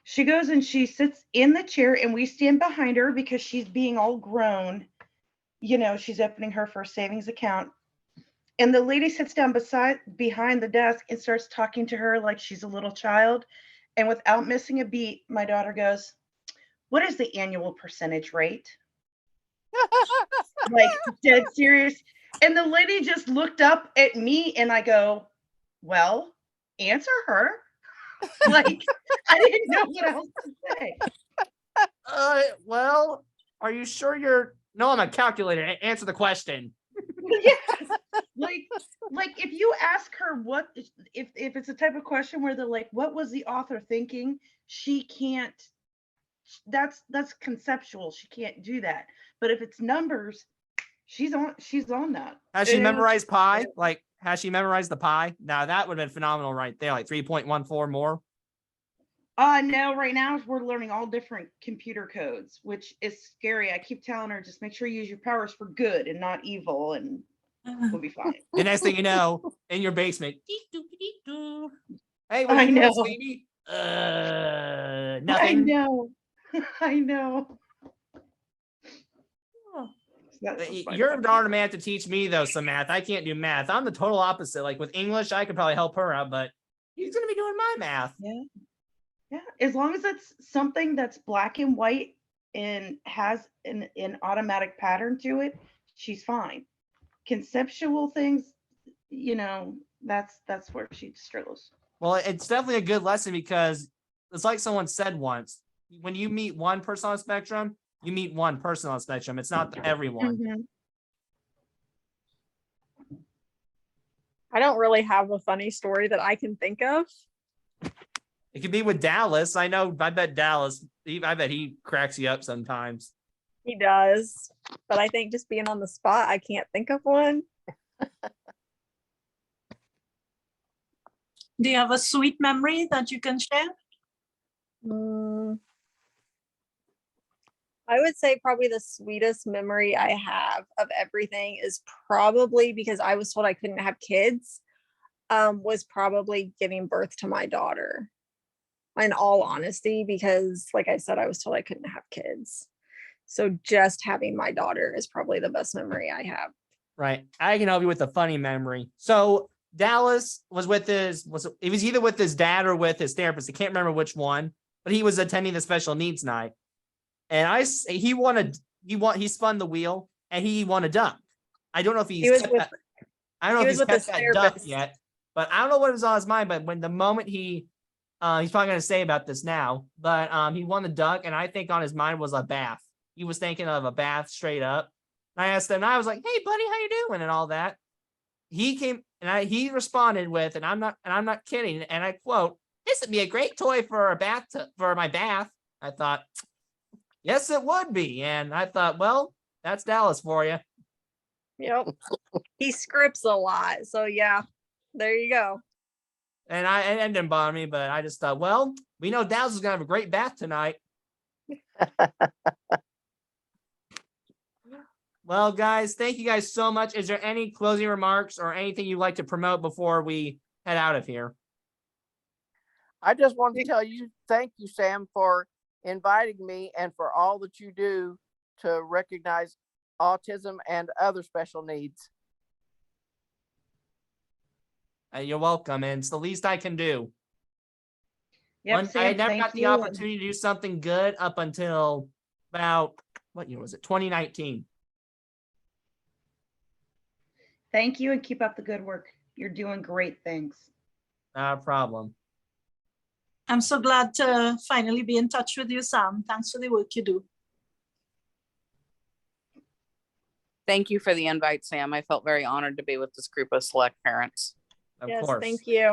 She goes and she sits in the chair and we stand behind her because she's being all grown. She's opening her first savings account. And the lady sits down behind the desk and starts talking to her like she's a little child. And without missing a beat, my daughter goes, "What is the annual percentage rate?" Like dead serious. And the lady just looked up at me and I go, "Well, answer her." Like I didn't know what else to say. Well, are you sure you're? No, I'm a calculator. Answer the question. Yes. Like if you ask her if it's a type of question where they're like, "What was the author thinking?" She can't. That's conceptual. She can't do that. But if it's numbers, she's on that. Has she memorized pi? Like, has she memorized the pi? Now that would have been phenomenal right there. Like 3.14 more. No, right now we're learning all different computer codes, which is scary. I keep telling her, just make sure you use your powers for good and not evil, and we'll be fine. The next thing you know, in your basement. Hey, what I are you doing, know. sweetie? I Nothing. know. I know. You're a darn man to teach me though some math. I can't do math. I'm the total opposite. Like with English, I could probably help her out, but he's gonna be doing my math. Yeah. Yeah. As long as it's something that's black and white and has an automatic pattern to it, she's fine. Conceptual things, that's where she struggles. Well, it's definitely a good lesson because it's like someone said once, when you meet one person on the spectrum, you meet one person on the spectrum. It's not everyone. Mm-hmm. I don't really have a funny story that I can think of. It could be with Dallas. I bet Dallas, I bet he cracks you up sometimes. He does. But I think just being on the spot, I can't think of one. Do you have a sweet memory that you can share? I would say probably the sweetest memory I have of everything is probably because I was told I couldn't have kids, was probably giving birth to my daughter. In all honesty, because like I said, I was told I couldn't have kids. So just having my daughter is probably the best memory I have. Right. I can help you with a funny memory. So Dallas was it was either with his dad or with his therapist. I can't remember which one, but he was attending the special needs night. And he spun the wheel and he won a duck. I don't know if he's kept that duck yet, but I don't know what was on his mind. But when the moment he's probably going to say about this now, but he won the duck. And I think on his mind was a bath. He was thinking of a bath straight up. And I asked him, and I was like, "Hey buddy, how you doing?" and all that. He came and he responded with, and I'm not kidding. And I quote, "This would be a great toy for for my bath." I thought, yes, it would be. And I thought, well, that's Dallas for you. Yep. He scripts a lot. So yeah, there you go. And it didn't bother me, but I just thought, well, we know Dallas is going to have a great bath tonight. Well, guys, thank you guys so much. Is there any closing remarks or anything you'd like to promote before we head out of here? I just want to tell you, thank you, Sam, for inviting me and for all that you do to recognize autism and other special needs. You're welcome, and it's the least I can do. Yep, I Sam, never thank got the you, and- opportunity to do something good up until about, what year was it? 2019. Thank you and keep up the good work. You're doing great things. Not a problem. I'm so glad to finally be in touch with you, Sam. Thanks for the work you do. Thank you for the invite, Sam. I felt very honored to be with this group of select parents. Of Yes, course. thank you.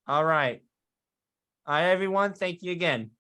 All right. All right, everyone. Thank you again.